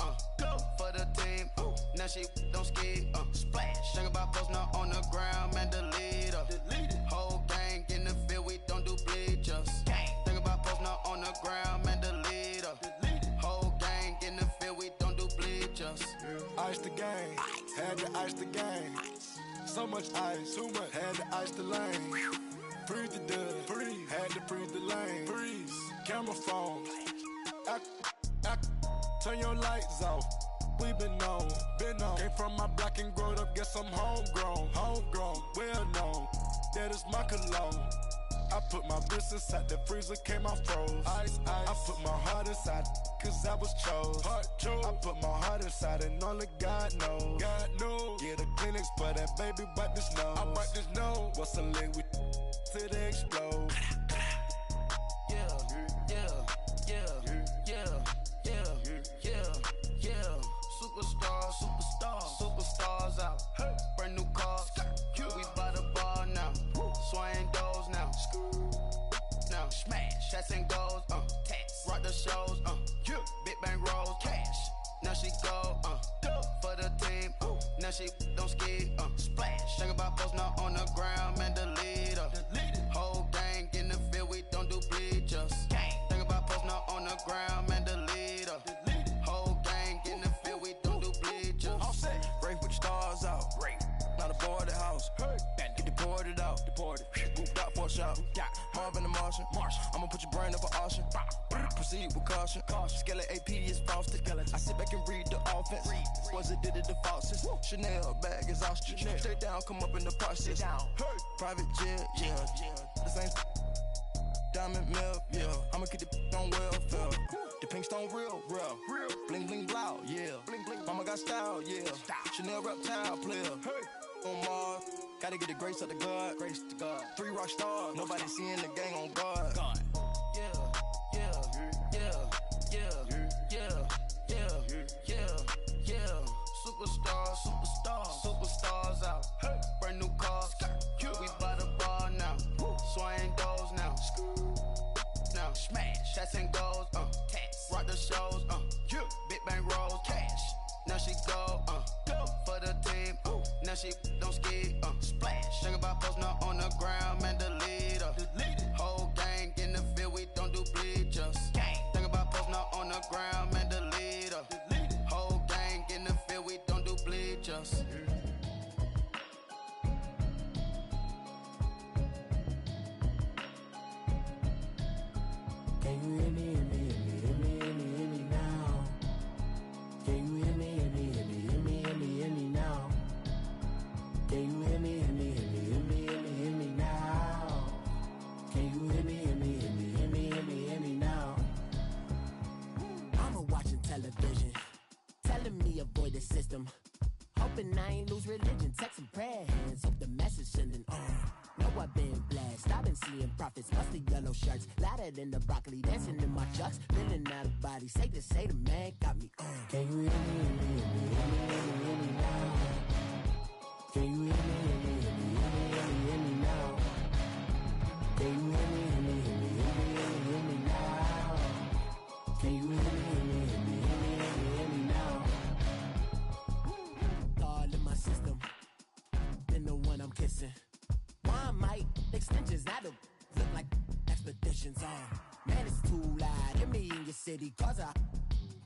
For the team. Now she don't ski. Splash. Think about posting up on the ground. Man, the leader. Whole gang in the field. We don't do bleachers. Think about posting up on the ground. Man, the leader. Whole gang in the field. We don't do bleachers. Ice the game, had to ice the game. So much ice, too much, had to ice the lane. Freeze the dub, freeze, had to freeze the lane. Freeze, camera phone. Turn your lights off. We been on. Came from my block and growed up, guess I'm homegrown, well known. That is my cologne. I put my wrist inside the freezer, came out froze. Ice. I put my heart inside, cause I was chose. I put my heart inside and only God knows. Get the clinics for that baby, wipe this nose. I wipe this nose. What's a link with till they explode? Superstars out. Brand new cars. We by the bar now. Swaying doors now. Now smash. Chats and goals. Rock the shows. Big bang rolls. Cash. Now she go. For the team. Now she don't ski. Splash. Think about posting up on the ground. Man, the leader. Whole gang in the field. We don't do bleachers. Think about posting up on the ground. Man, the leader. Whole gang in the field. We don't do bleachers. All set. Break with the stars out. Not aboard the house. Get deported out. Moved out for a shot. Marvin the Martian. I'ma put your brain up for auction. Proceed with caution. Skeleton AP is frosted. I sit back and read the offense. Was it did it the faucets? Chanel bag is ostrich. Stay down, come up in the process. Private jet, yeah. The same diamond milk, yeah. I'ma keep the on welfare. The pink stone real. Bling bling blow, yeah. Mama got style, yeah. Chanel reptile player. On Mars, gotta get the grace of the God. 3 rock stars, nobody seeing the gang on guard. Superstars out. Brand new cars. We by the bar now. Swaying doors now. Now smash. Chats and goals. Rock the shows. Big bang rolls. Cash. Now she go. For the team. Now she don't ski. Splash. Think about posting up on the ground. Man, the leader. Whole gang in the field. We don't do bleachers. Think about posting up on the ground. Man, the leader. Whole gang in the field. We don't do bleachers. Can you hear me, hear me, hear me, hear me, hear me, hear me now? Can you hear me, hear me, hear me, hear me, hear me, hear me now? Can you hear me, hear me, hear me, hear me, hear me, hear me now? Can you hear me, hear me, hear me, hear me, hear me, hear me now? Mama watching television, telling me avoid the system. Hoping I ain't lose religion, text some prayer hands, hope the message sending on. Know I've been blessed, I've been seeing prophets, mostly yellow shirts, louder than the broccoli, dancing in my chucks, feeling out of body, say the man got me on. Can you hear me, hear me, hear me, hear me, hear me, hear me now? Can you hear me, hear me, hear me, hear me, hear me, hear me now? Can you hear me, hear me, hear me, hear me, hear me, hear me now? Can you hear me, hear me, hear me, hear me, hear me, hear me now? All in my system, then the one I'm kissing. Why might extensions that'll look like expeditions on? Man, it's too loud. Get me in your city, cause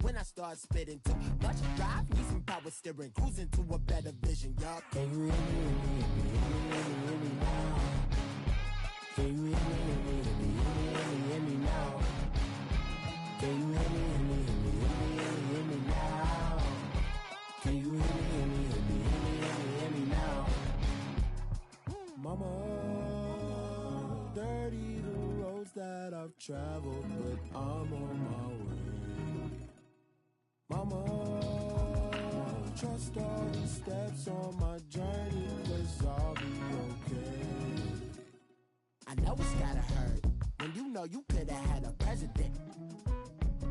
when I start spitting too much drive, need some power steering, cruising to a better vision, y'all. Can you hear me, hear me, hear me, hear me, hear me, hear me now? Can you hear me, hear me, hear me, hear me, hear me, hear me now? Can you hear me, hear me, hear me, hear me, hear me, hear me now? Can you hear me, hear me, hear me, hear me, hear me now? Mama, dirty the roads that I've traveled, but I'm on my way. Mama, trust all these steps on my journey, 'cause I'll be okay. I know it's gotta hurt when you know you could've had a president.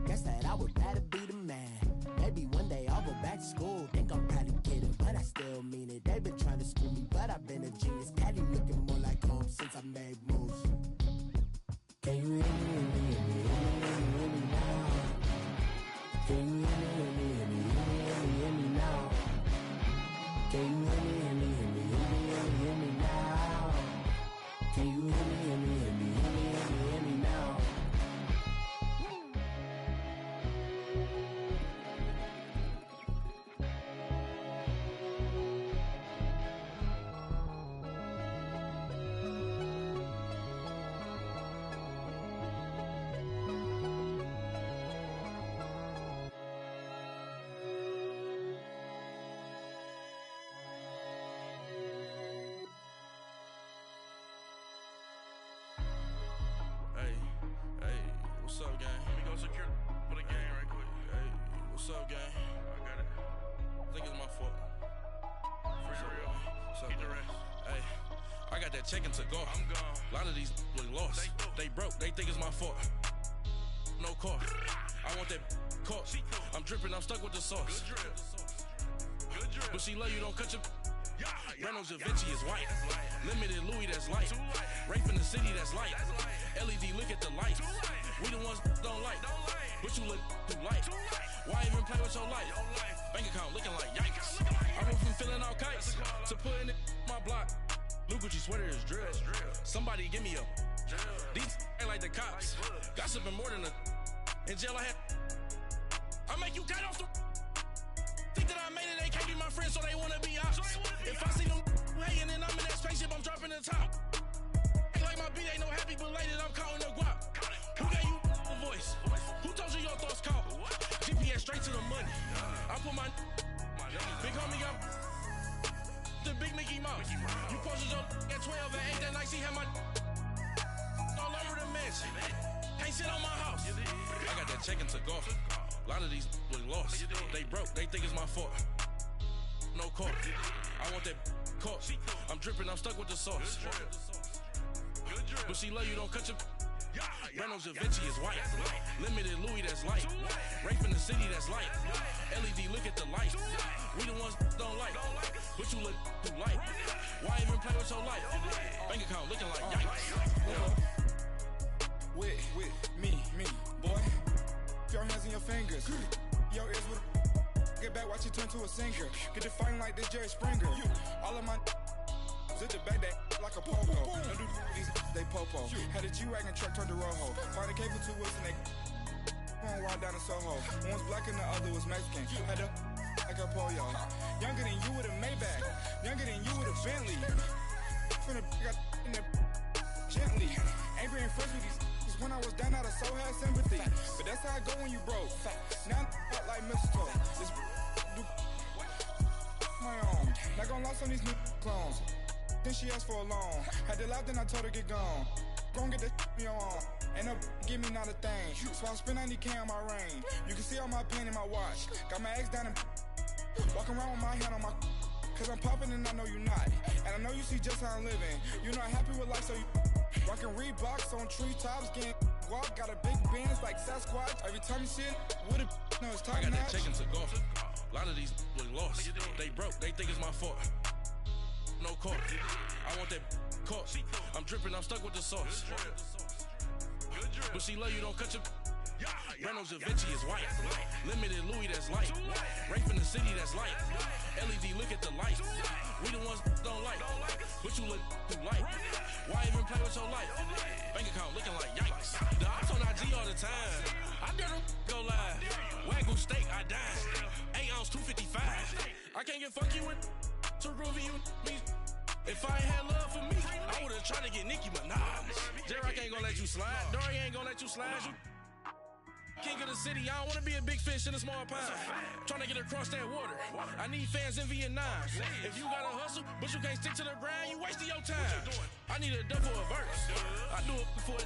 Guess that I would rather be the man. Maybe one day I'll go back to school. Think I'm probably kidding, but I still mean it. They've been trying to school me, but I've been a genius. Caddy looking more like home since I made moves. Can you hear me, hear me, hear me, hear me, hear me now? Can you hear me, hear me, hear me, hear me, hear me now? Can you hear me, hear me, hear me, hear me, hear me now? Can you hear me, hear me, hear me, hear me, hear me now? What's up, gang? Let me go secure for the gang right quick. Hey, what's up, gang? I got it. I think it's my fault. For real. What's up, get the rest. Hey, I got that check-in to go. I'm gone. A lot of these look lost. They broke. They think it's my fault. No car. I want that caught. I'm dripping. I'm stuck with the sauce. Good drip. Good drip. But she love you. Don't cut your. Reynolds Da Vinci is white. Limited Louis, that's light. Rape in the city, that's light. LED, look at the light. We the ones don't like. But you look too light. Why even play with your life? Bank account looking like yikes. I went from filling out kites to putting it my block. Blue Gucci sweater is drill. Somebody give me a. These ain't like the cops. Gossiping more than a. In jail I had. I make you cut off the. Think that I made it, they can't be my friends, so they wanna be ops. If I see them hating and I'm in that spaceship, I'm dropping the top. Ain't like my beat, ain't no happy belated, I'm counting the guap. Who gave you a voice? Who told you your thoughts count? GPS straight to the money. I put my big homie got the big Mickey Mouse. You posted your at 12 and 8 that night, she had my all over the mansion. Can't sit on my house. I got that check-in to go. A lot of these look lost. They broke, they think it's my fault. No car. I want that caught. I'm dripping, I'm stuck with the sauce. But she love you, don't cut your. Reynolds Da Vinci is white. Limited Louis, that's light. Rape in the city, that's light. LED, look at the light. We the ones don't like. But you look too light. Why even play with your life? Bank account looking like yikes. With me, boy. Your hands and your fingers. Your ears with get back, watch you turn to a singer. Get to fighting like this Jerry Springer. All of my zip the back that like a pogo. Don't do these they popo. Had a G-Wagon truck turned to Rojo. Find a cable 2 wheels and they going wild down in Soho. One's black and the other was Mexican. Had a like a pollo. Younger than you with a Maybach. Younger than you with a Bentley. From the got in the gently. Angry and fresh with these. When I was down out of Soho, go when you broke. Now I'm like mistletoe. This do my own. Not gonna lost on these new clones. Then she asked for a loan. Had to laugh, then I told her get gone. Gon' get that me on. Ain't no give me not a thing. So I spend 90K on my ring. You can see all my pain in my watch. Got my ex down and walking around with my hand on my. Cause I'm popping and I know you not. And I know you see just how I'm living. You're not happy with life, so you rockin' Reeboks on treetops, getting guap. Got a big Benz like Sasquatch. Every time you see it, with it, no, it's top I got notch. that chicken to go. A lot of these look lost. They broke, they think it's my fault. No court. I want that court. I'm dripping, I'm stuck with the sauce. But she love you, don't cut your. Renault Da Vinci is white. Limited Louis, that's light. Rape in the city, that's light. LED, look at the light. We the ones don't like. But you look too light. Why even play with your life? Bank account looking like yikes. The ops on IG all the time. I dare them go live. Wagyu steak, I dine. 8 ounce, 255. I can't get fuck you with too groovy you me. If I ain't had love for me, I would've tried to get Nicki Minaj. J-Rock ain't gonna let you slide. Dory ain't gonna let you slide. You king of the city, I don't wanna be a big fish in a small pond. Trying to get across that water. I need fans in Vietnam. If you gotta hustle, but you can't stick to the grind, you wasting your time. I need a double a verse. I do it before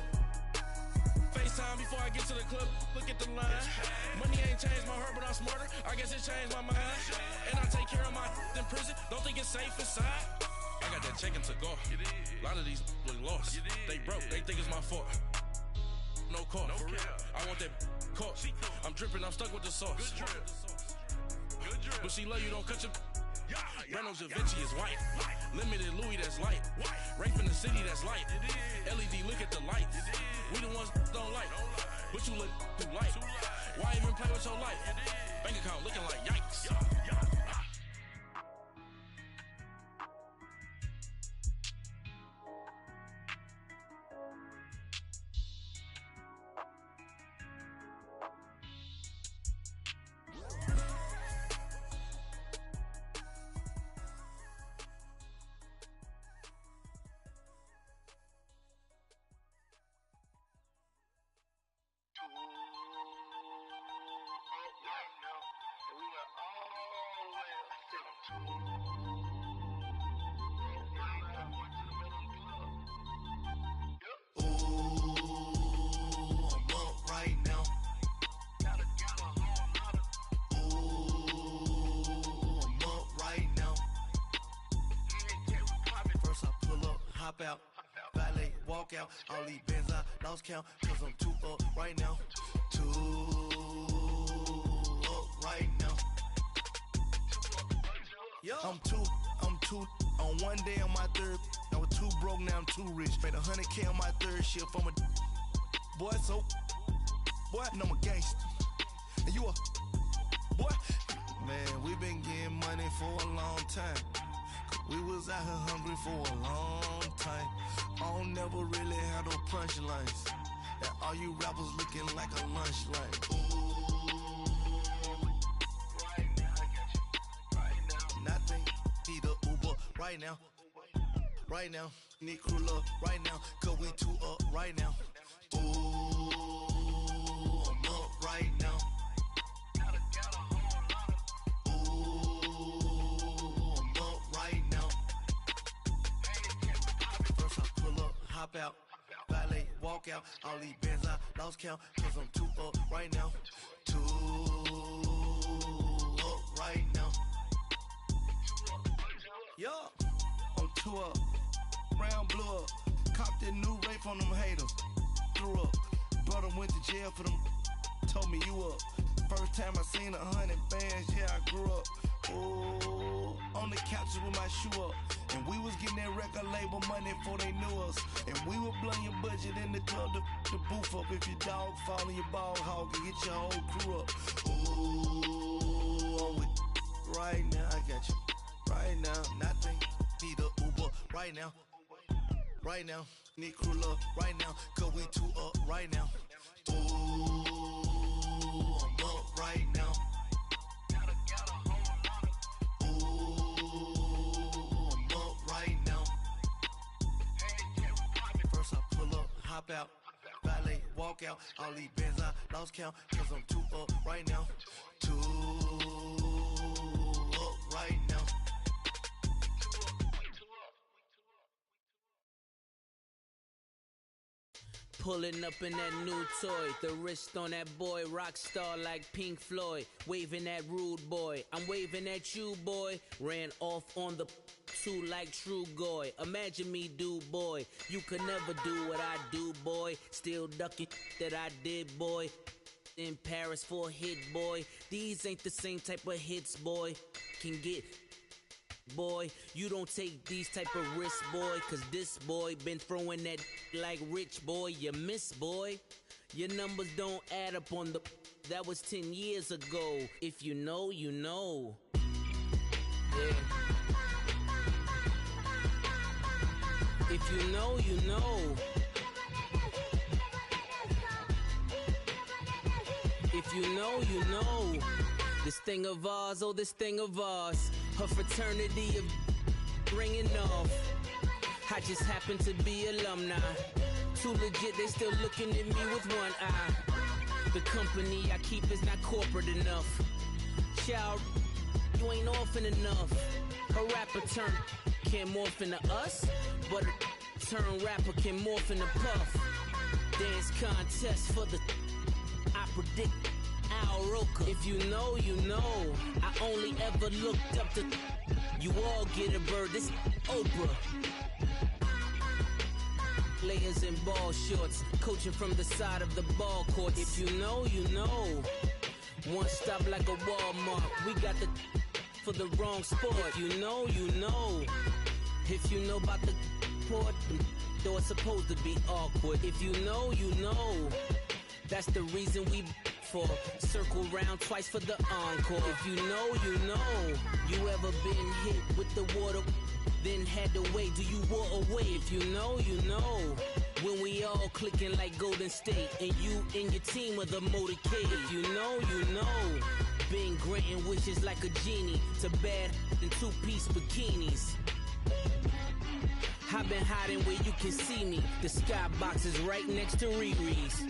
FaceTime before I get to the club. Look at the line. Money ain't changed my heart, but I'm smarter. I guess it changed my mind. And I take care of my in prison. Don't think it's safe inside. I got that chicken to go. A lot of these look lost. They broke, they think it's my fault. No court, for real. I want that court. I'm dripping, I'm stuck with the sauce. But she love you, don't cut your. Renault Da Vinci is white. Limited Louis, that's light. Rape in the city, that's light. LED, look at the lights. We the ones don't like. But you look too light. Why even play with your life? Bank account looking like yikes. Out, valet, walk out, all these Benz I lost count, cause I'm too up right now, too up right now. I'm too, on one day on my third, I was too broke, now I'm too rich, made 100K on my third shift, I'm a boy, so, boy, and I'm a gangster, and you a, boy, man, we been getting money for a long time. We was out here hungry for a long time. I don't never really have no punchlines. That all you rappers looking like a lunch line. Right now, I got you. Right now. Nothing. Need a Uber right now. Right now. Need crew love right now. Cause we too up right now. Ooh, I'm up right now. Hop out, valet, walk out, all these Benz I lost count, cause I'm too up right now, too up right now. Yeah, I'm too up, round blew up, copped that new rape on them haters, threw up, brother went to jail for them, told me you up, first time I seen 100 bands, yeah I grew up, ooh, on the couches with my shoe up. And we was getting that record label money before they knew us. And we were blowing your budget in the club to boof up. If your dog fall in your ball hog and get your whole crew up. Ooh, I'm with right now, I got you. Right now, nothing. Need a Uber right now. Right now, need crew love right now. Cause we too up right now. Ooh, I'm up right now. Hop out, valet, walk out. All these bands I lost count, cause I'm too up right now. Too up right now. Pulling up in that new toy, the wrist on that boy, rock star like Pink Floyd, waving at rude boy, I'm waving at you boy, ran off on the two like True Goy, imagine me do boy, you could never do what I do boy, still ducking that I did boy, in Paris for a hit boy, these ain't the same type of hits boy, can get boy, you don't take these type of risks, boy, cause this boy been throwing that like rich boy, you miss, boy. Your numbers don't add up on the, that was 10 years ago. If you know, you know. Yeah. If you know, you know. If you know, you know. This thing of ours, oh, this thing of ours. Her fraternity of ringing off. I just happen to be alumni. Too legit, they still looking at me with one eye. The company I keep is not corporate enough. Child, you ain't orphan enough. A rapper turn can't morph into us, but a turn rapper can morph into Puff. Dance contest for the I predict Al Roker. If you know, you know. I only ever looked up to you all get a bird. This Oprah. Layers in ball shorts, coaching from the side of the ball court. If you know, you know. One stop like a Walmart. We got the for the wrong sport. If you know, you know. If you know about the port, though it's supposed to be awkward. If you know, you know. That's the reason we for circle round twice for the encore. If you know, you know. You ever been hit with the water, then had to wait? Do you walk away? If you know, you know. When we all clicking like Golden State, and you and your team are the motorcade. If you know, you know. Been granting wishes like a genie to bad in two-piece bikinis. I've been hiding where you can see me. The skybox is right next to Riri's.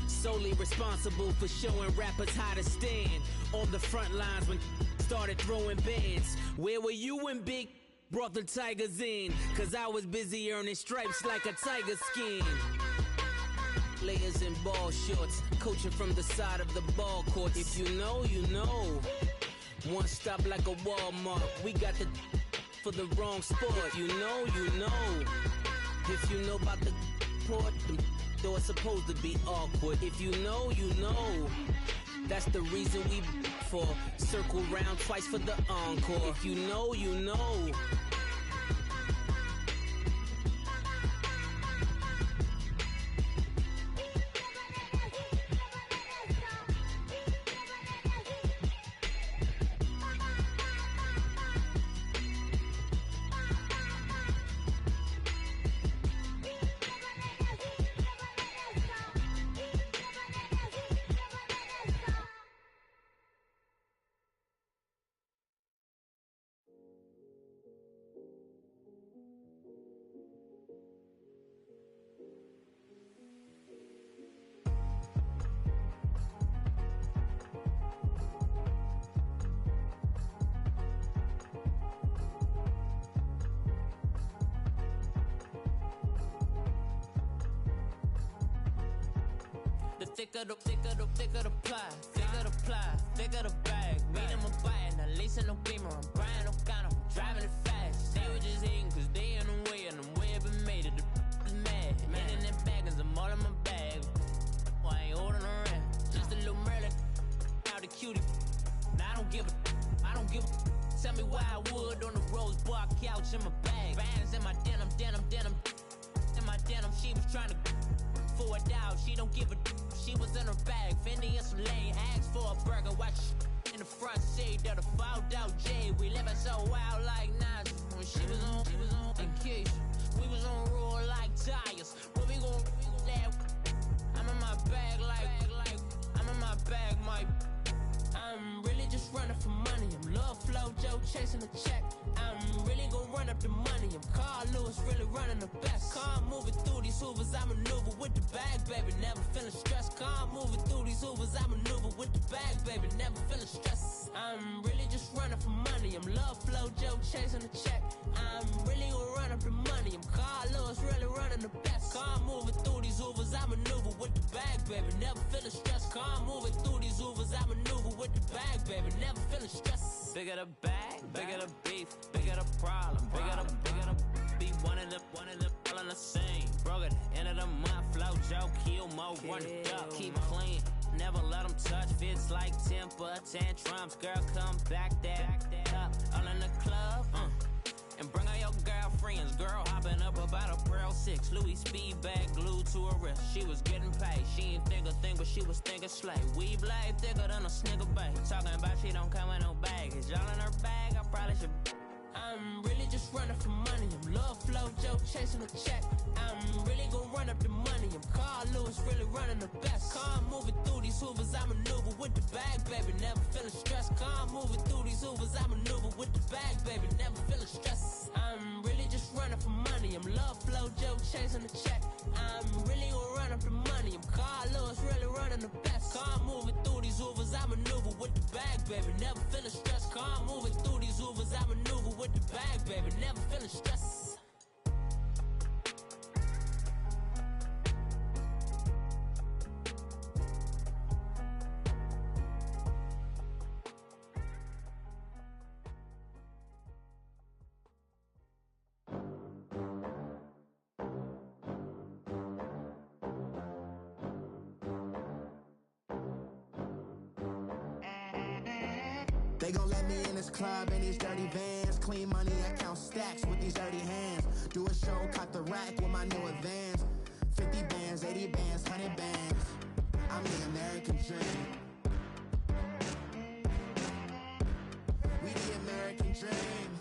Solely responsible for showing rappers how to stand on the front lines when started throwing bands. Where were you when Big brought the Tigers in? Cause I was busy earning stripes like a tiger skin. Layers in ball shorts, coaching from the side of the ball court. If you know, you know. One stop like a Walmart. We got the for the wrong sport. If you know, you know. If you know about the port, though it's supposed to be awkward. If you know, you know. That's the reason we for circle round twice for the encore. If you know, you know. Thicker the ply, thicker the bag. Made them a bite, now lacing no beamer. I'm Brian O'Connor, I'm driving it fast. They were just hating cause they in the way, and the way I've been made it, the is mad. Man in that bag, cause I'm all in my bag. Well, I ain't holding around, just a little Merlin, out the cutie. Now I don't give a, tell me why I would on the rose bar couch in my bag. Bands in my denim, in my denim, she was trying to for a doubt, she don't give a she was in her bag, Fendi and some lane, asked for a burger, watch in the front seat of the fouled out J. We living so wild like Nas. When she was on vacation, we was on roll like tires. Where we gon' laugh? I'm in my bag like I'm in my bag, my I'm really just running for money. I'm Love Flow Joe chasing the check. I'm really gon' run up the money. I'm Carl Lewis, really running the best. Car moving through these Hoovers, I maneuver with the bag, baby. Never feeling stressed. Car moving through these Hoovers, I maneuver with the bag, baby. Never feeling stressed. I'm really just running for money. I'm Love Flow Joe chasing the check. I'm really gon' run up the money. I'm Carl Lewis, really running the best. Car moving through these Hoovers, I maneuver with the bag, baby. Never feeling stressed. Car moving through these Hoovers, I maneuver with the bag, baby. Never feeling stressed. Bigger the bag, bigger the beef, bigger the problem, bigger the be one in the all in the same. Broke at the end of the month, flow Joe, kill mo, run it up, keep clean. Never let them touch, fits like temper tantrums. Girl, come back that up, all in the club, and bring all your girlfriends. Girl hopping up about a Pearl 6, Louis speed bag glued to her wrist. She was getting paid, she ain't think a thing, but she was thinking slay. We blade thicker than a snigger bag. Talking about she don't come with no baggage. Y'all in her bag, I probably should. I'm really just running for money. I'm Love Flow Joe chasing the check. I'm really gon' run up the money. I'm Carl Lewis, really running the best. Car moving through these Hoovers, I maneuver with the bag, baby. Never feeling stressed. Car moving through these Hoovers, I maneuver with the bag, baby. Never feeling stressed. I'm really just running for money. I'm Love Flow Joe chasing the check. I'm really gon' run up the money. I'm Carl Lewis, really running the best. Car moving through these Hoovers, I maneuver with the bag, baby. Never feeling stressed. Car moving through these Hoovers, I maneuver with the bag, baby. Never feeling stressed. They gon' let me in this club in these dirty vans. Clean money, I count stacks with these dirty hands. Do a show, caught the rack with my new advance. 50 bands, 80 bands, 100 bands. I'm the American dream. We the American dream.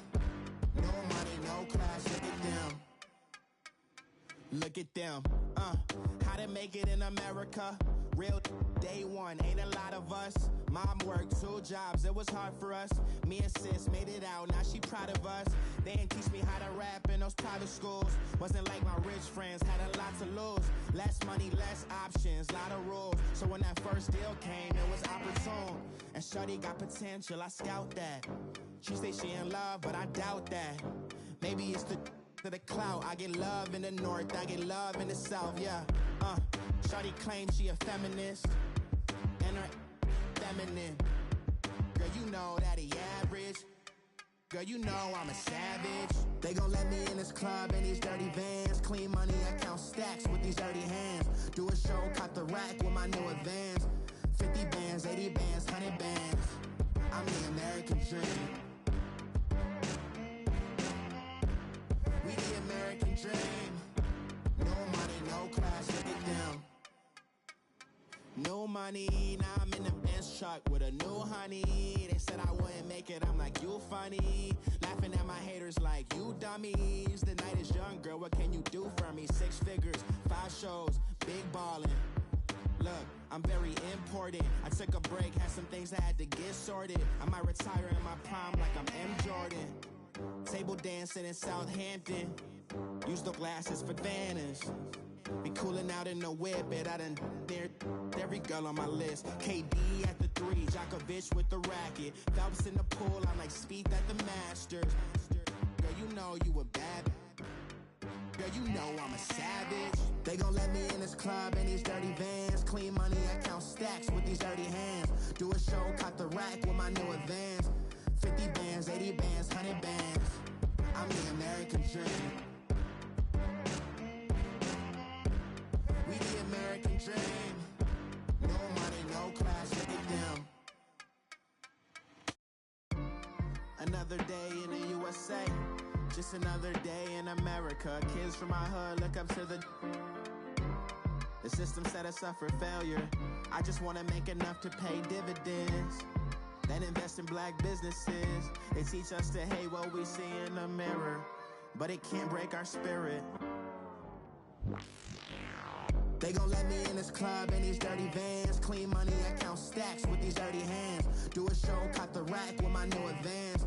No money, no class, look at them. Look at them, how to make it in America. Real day one, ain't a lot of us. Mom worked 2 jobs, it was hard for us. Me and sis made it out, now she proud of us. They didn't teach me how to rap in those private schools. Wasn't like my rich friends, had a lot to lose. Less money, less options, lot of rules. So when that first deal came, it was opportune. And shorty got potential, I scout that. She say she in love, but I doubt that. Maybe it's the clout. I get love in the north, I get love in the south, yeah. Shorty claims she a feminist, and her feminine. Girl, you know that he average. Girl, you know I'm a savage. They gon' let me in this club in these dirty vans. Clean money, I count stacks with these dirty hands. Do a show, caught the rack with my new advance. 50 bands, 80 bands, 100 bands. I'm the American dream. We the American dream. No money, no class, look at them. No money, now I'm in the Benz truck with a new honey. They said I wouldn't make it, I'm like, you funny. Laughing at my haters like, you dummies. The night is young, girl, what can you do for me? 6 figures, 5 shows, big ballin'. Look, I'm very important. I took a break, had some things I had to get sorted. I might retire in my prime like I'm M. Jordan. Table dancing in Southampton. Use the glasses for Vanish. Be cooling out in the whip, but I done dared every girl on my list. KD at the 3, Djokovic with the racket. Phelps in the pool, I'm like Speed at the Masters. Girl, you know you a bad. Girl, you know I'm a savage. They gon' let me in this club in these dirty vans. Clean money, I count stacks with these dirty hands. Do a show, caught the rack with my new advance. 50 bands, 80 bands, 100 bands. I'm the American dream. We the American dream. No money, no class, look at them. Another day in the USA. Just another day in America. Kids from my hood look up to the system set us up for failure. I just wanna make enough to pay dividends. Then invest in black businesses. They teach us to hate what we see in the mirror, but it can't break our spirit. They gon' let me in this club in these dirty vans. Clean money, I count stacks stacks with these dirty hands. Do a show, cop the rack with my new advance.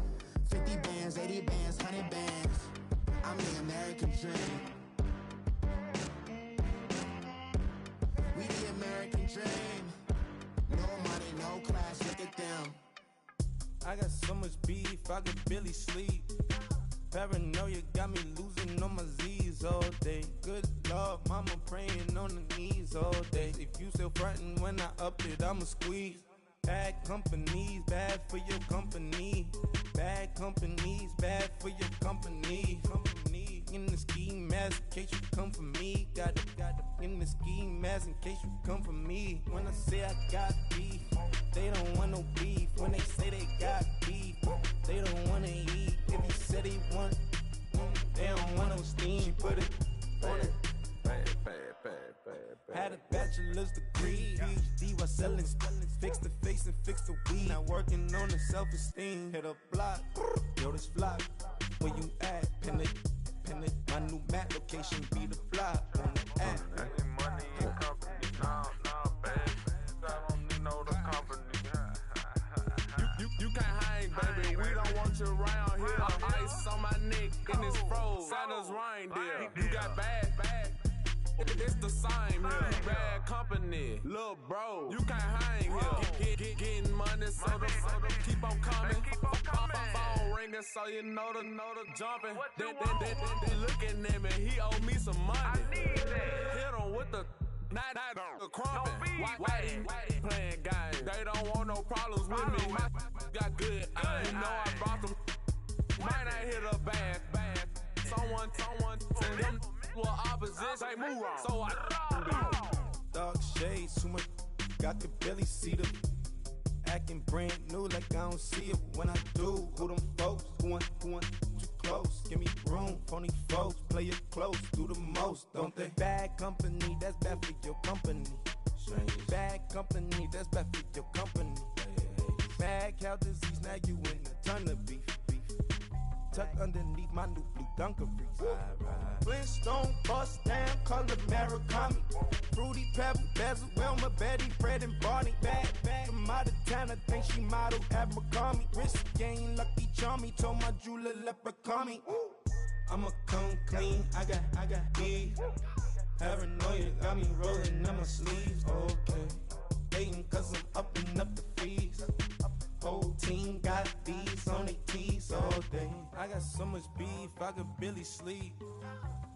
50 bands, 80 bands, 100 bands. I'm the American dream. We the American dream. No money, no class, look at them. I got so much beef, I could barely sleep. Paranoia got me losing on my Z's all day. Good Lord, mama praying on the knees all day. If you still frontin' when I up it, I'ma squeeze. Bad companies, bad for your company. Bad companies, bad for your company. Company in the ski mask in case you come for me. Got it in the ski mask in case you come for me. When I say I got beef, they don't want no beef. When they say they got beef, they don't wanna eat. If you said they want, they don't want no steam. She put it on it. Had a bachelor's degree, PhD while selling. Fix the face and fix the weed. Now working on the self-esteem. Hit a block, yo this flock. Where you at? Pin it. My new map location be the block. On the app. Money and company, nah, baby. I don't need no the company. You can't hang, baby. We don't want you around here. Ice on my neck in this froze. Santa's reindeer. You got bad. It's the same here. Bad company, little bro. You can't hang here. Getting money, so the keep on coming. Phone ringing, so you know the jumping. They looking at me. He owe me some money. Hit him with the night crumping. Why they playing games? They don't want no problems with me. My got good. You know I brought them. Might not hit a bad. Someone send them. Well, opposition, move on. So I dark shades, too much. Got to barely see them. Acting brand new like I don't see it when I do. Who them folks? Who want too close? Give me room, phony folks. Play it close, do the most, don't they? Bad company, that's bad for your company. Bad company, that's bad for your company. Bad cow disease, now you in a ton of beef. Tucked underneath my new blue Dunkaroos. Flintstone, bust down, color Murakami. Fruity Pebble, Bezel, Wilma, Betty, Fred, and Barney. Bad from out of town, I think she modeled Abercrombie. Wrist game, Lucky Charmy, told my jeweler leprechaun me. I'ma come clean, I got beef. Paranoia got me rolling on my sleeves. Okay, hating cause I'm upping up the fees. Whole team got these on their teeth all day. I got so much beef, I could barely sleep.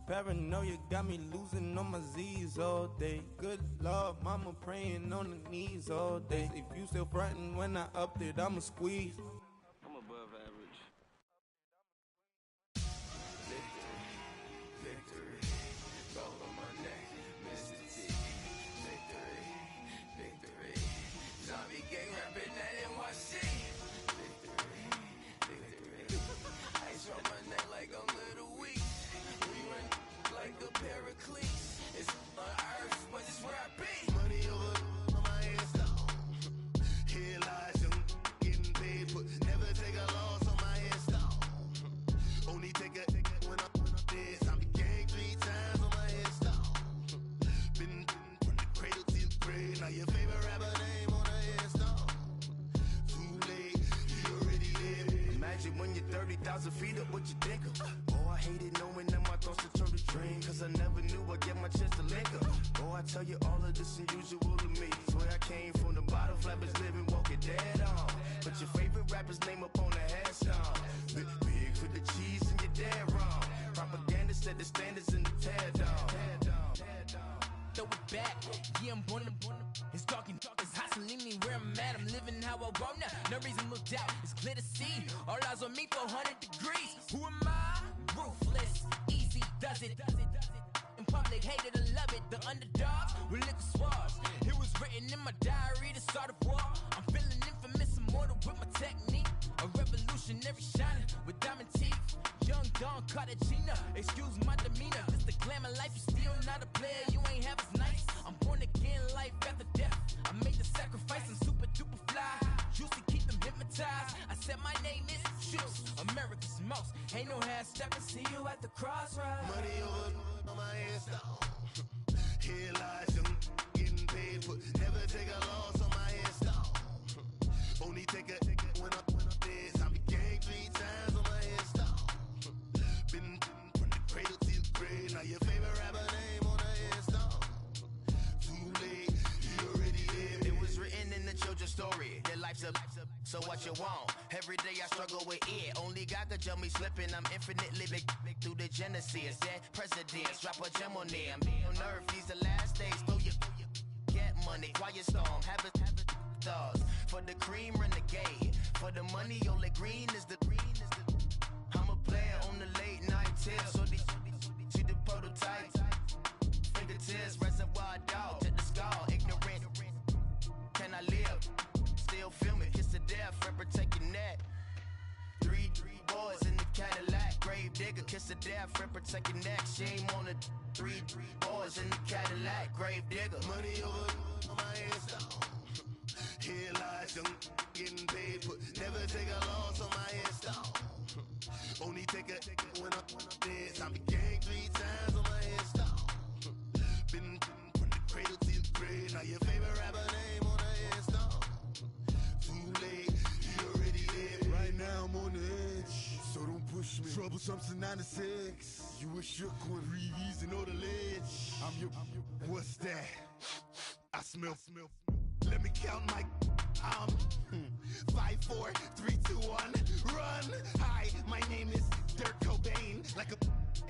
Paranoia got me losing on my Z's all day. Good Lord, mama praying on the knees all day. If you still frontin' when I upped it, I'ma squeeze. I'm above average. Victory, gold on my neck, Mr. T. Victory, zombie gang rapping that NYC. Victory, ice on my neck like I'm Little Weeks. We run like a pair of cleats. It's on earth, but it's where I be. Money over on my hands down. Here lies them getting paid, but never take a loss on my hands down. Only take a when I'm dead. Zombie gang 3 times on my hands down. Been from the cradle to the grave. Now your favorite rapper name on the hands down. Too late, you already live. Imagine when you're 30,000 feet up, what you think of? Oh, I hated knowing that my thoughts would turn to dream. Cause I never knew I'd get my chance to link up. Oh, I tell you all of this unusual to me. Swear I came from the bottom, flappers living, walking dead on. But your favorite rapper's name up on the headstone. Big for the cheese and you're dead wrong. Propaganda set the standards in the tear down. Throw it back, yeah, I'm born to. It's dark, it's hot, so leave me where I'm at. I'm living how I want now. No reason to doubt, it's clear to see. All eyes on me, 400 degrees. Who am I? Ruthless, easy, does it. In public, hate it or love it. The underdogs with liquor swabs. It was written in my diary to start a war. I'm feeling infamous, immortal with my technique. A revolutionary shining with diamond teeth. Young Don Cartagena, excuse my demeanor. This the glamour life, you still not a player, you ain't half as nice. I'm born again, life after death. I made the sacrifice, I'm super duper fly. Used to keep them hypnotized. I said my name is Juice, America's most. Ain't no half stepping, see you at the crossroads. Money over on my hands down. Here lies them getting paid, but never take a loss on my hands down. take a when I'm dead. Zombie gang 3 times on my headstone. Been from the cradle to the grave. Now your favorite rapper name on the headstone. Too late, he already dead. It was written in the children's story. Their life's a so what you want? Every day I struggle with it. Only God could jump me slipping. I'm infinitely big through the genesis. Dead presidents, drop a gem on them. On earth, these the last days. Throw your get money, quiet storm. Have it stars. For the cream, renegade. For the money, only green is the. I'm a player on the late night tips. So these see the prototypes. Fingertips, reservoir dog. Check the skull, ignorant. Can I live? Still feel me, kiss to death, friend protect your neck. Three boys in the Cadillac, grave digger, kiss to death, friend protect your neck. Shame on the three boys in the Cadillac, grave digger. Money over on my headstone. Here lies young getting paid, but never take a loss on my headstone. Only take a when I'm dead. Zombie gang 3 times on my headstone. Been from the cradle to the grave. Now your favorite rapper name on the headstone. Too late, he already dead. Right now I'm on the edge, so don't push me. Troublesome to 96. You a shook one, breathe and know the ledge. I'm your, what's that? I smell. Let me count my 5, 4, 3, 2, 1, run. Hi, my name is Dirk Cobain. Like a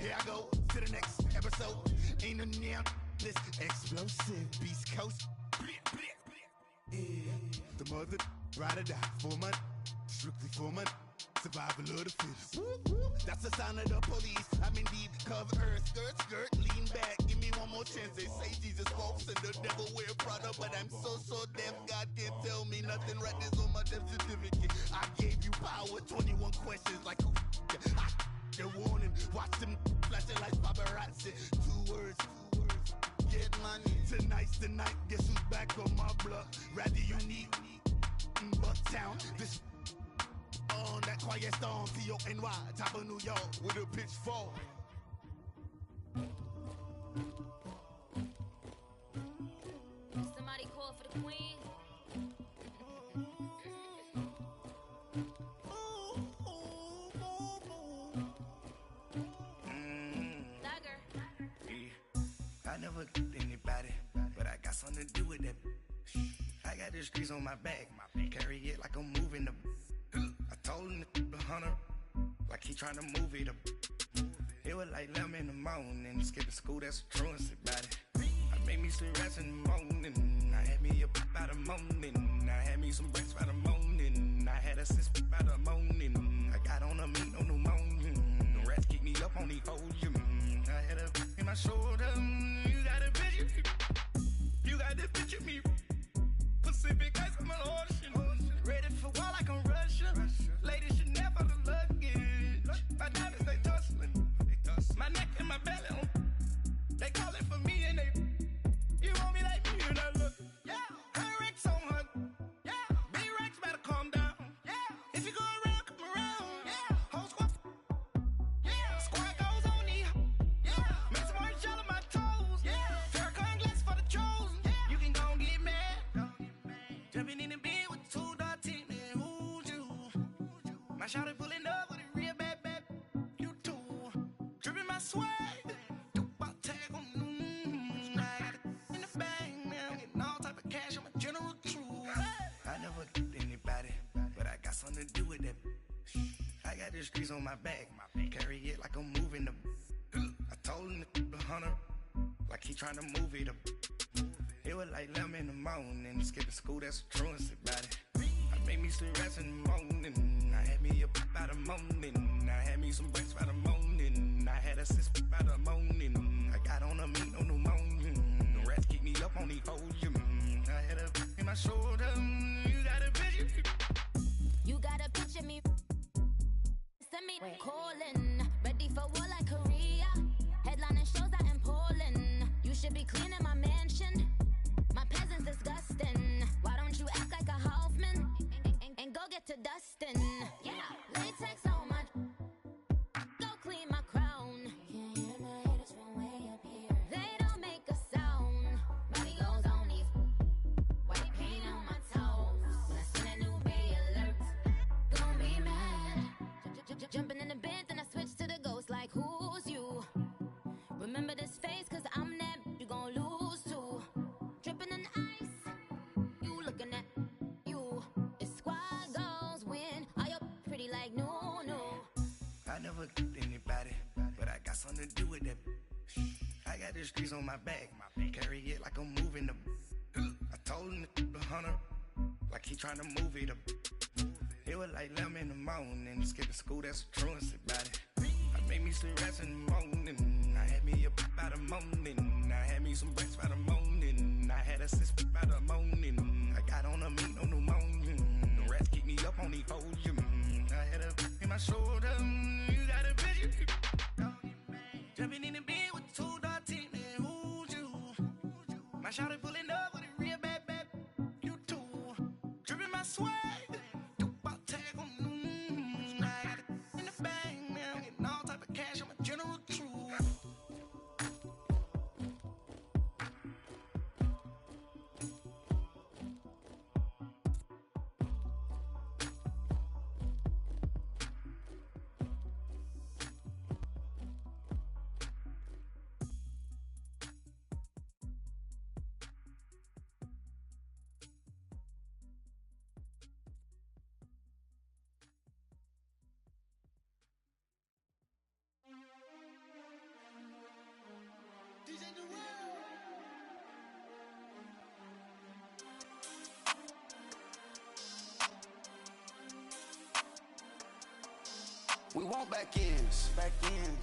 here I go to the next episode. Ain't no damn this explosive Beast Coast. The mother ride or die for money, strictly for money. Survival of the fittest. That's the sign of the police. I'm indeed cover earth, skirt, lean back. Give me one more chance. They say Jesus walks and the devil wear Prada, but I'm so deaf. God can't tell me nothing. Right this on my death certificate. I gave you power. 21 questions like who? They're warning. Watch them flashing like paparazzi. 2 words. Get money. Tonight's the night. Guess who's back on my block? Rather unique. Bucktown. This. On that quiet storm, T-O-N-Y, top of New York, with a pitchfork. Somebody call for the queen. I never get anybody, but I got something to do with that. I got the streets on my back, carry it like I'm moving the. I told him the 100, like he tryna move it up. It was like 11 in the morning, skipping school, that's a truancy about it. I made me some rats in the morning, I had me up by the morning. I had me some breaks by the morning, I had a sis by the morning. I got on a meat on the morning, the rats keep me up on the volume. I had a in my shoulder, you got a picture, you got the picture me. Pacific ice on my ocean, ready for war like I'm Russian. Ladies should never the luggage. My diamonds they tussling, my neck and my belly on. They calling for me and they. You want me like me and I look. Yeah, her Rex on her. Yeah, big Rex better calm down. Yeah, if you go around, come around. Yeah, whole squad. Yeah, squad goes on me. Yeah, make some orange gel on my toes. Yeah, Farrakhan glass for the chosen. Yeah, you can go and get mad. Jumping in the bed with 2 dark teeth, man, who's you? My shawty pulling up with a real bad, you too. Dripping my swag, do about tag on, I got it in the bag, man, I'm getting all type of cash, I'm a general true. I never get anybody, but I got something to do with that. I got the streets on my back, carry it like I'm moving the. I told him the 100, like he tryna move it up. It was like 11 in the morning, skipping school, that's a truancy about it. I made me some rats in the morning, I had me up by the morning. I had me some breaks by the morning, I had a sis by the morning. I got on a meat on the morning, the rats keep me up on the volume. I had a in my shoulder, you got a picture. You got a picture me. Send me calling, ready for war like Korea. Headlining shows out in Poland. You should be cleaning my mansion. My peasants disgusting. Why don't you act like a Hoffman and go get to dustin'? Yeah, latex on my. Go clean my crown. Can't hear my haters from way up here. They don't make a sound. Money goes on these. White paint on my toes. When I seen a new BLA. like no. I never anybody, but I got something to do with that. I got the streets on my back, carry it like I'm moving the. I told him the hunter, like he trying to move it up. It was like 11 in the morning, skipping school, that's a truancy about it. I made me some rats in the morning, I had me a by the morning, I had me some breaks by the morning, I had a sis by the morning, I got on a meat, no pneumonia, the rats keep me up on the podium, I had a in my shoulder, you got a bitch, jumping in the bed with 2 dark teeth, man, who's you? My shawty pulling up with a real bad, you too, dripping my swag. We want back ends,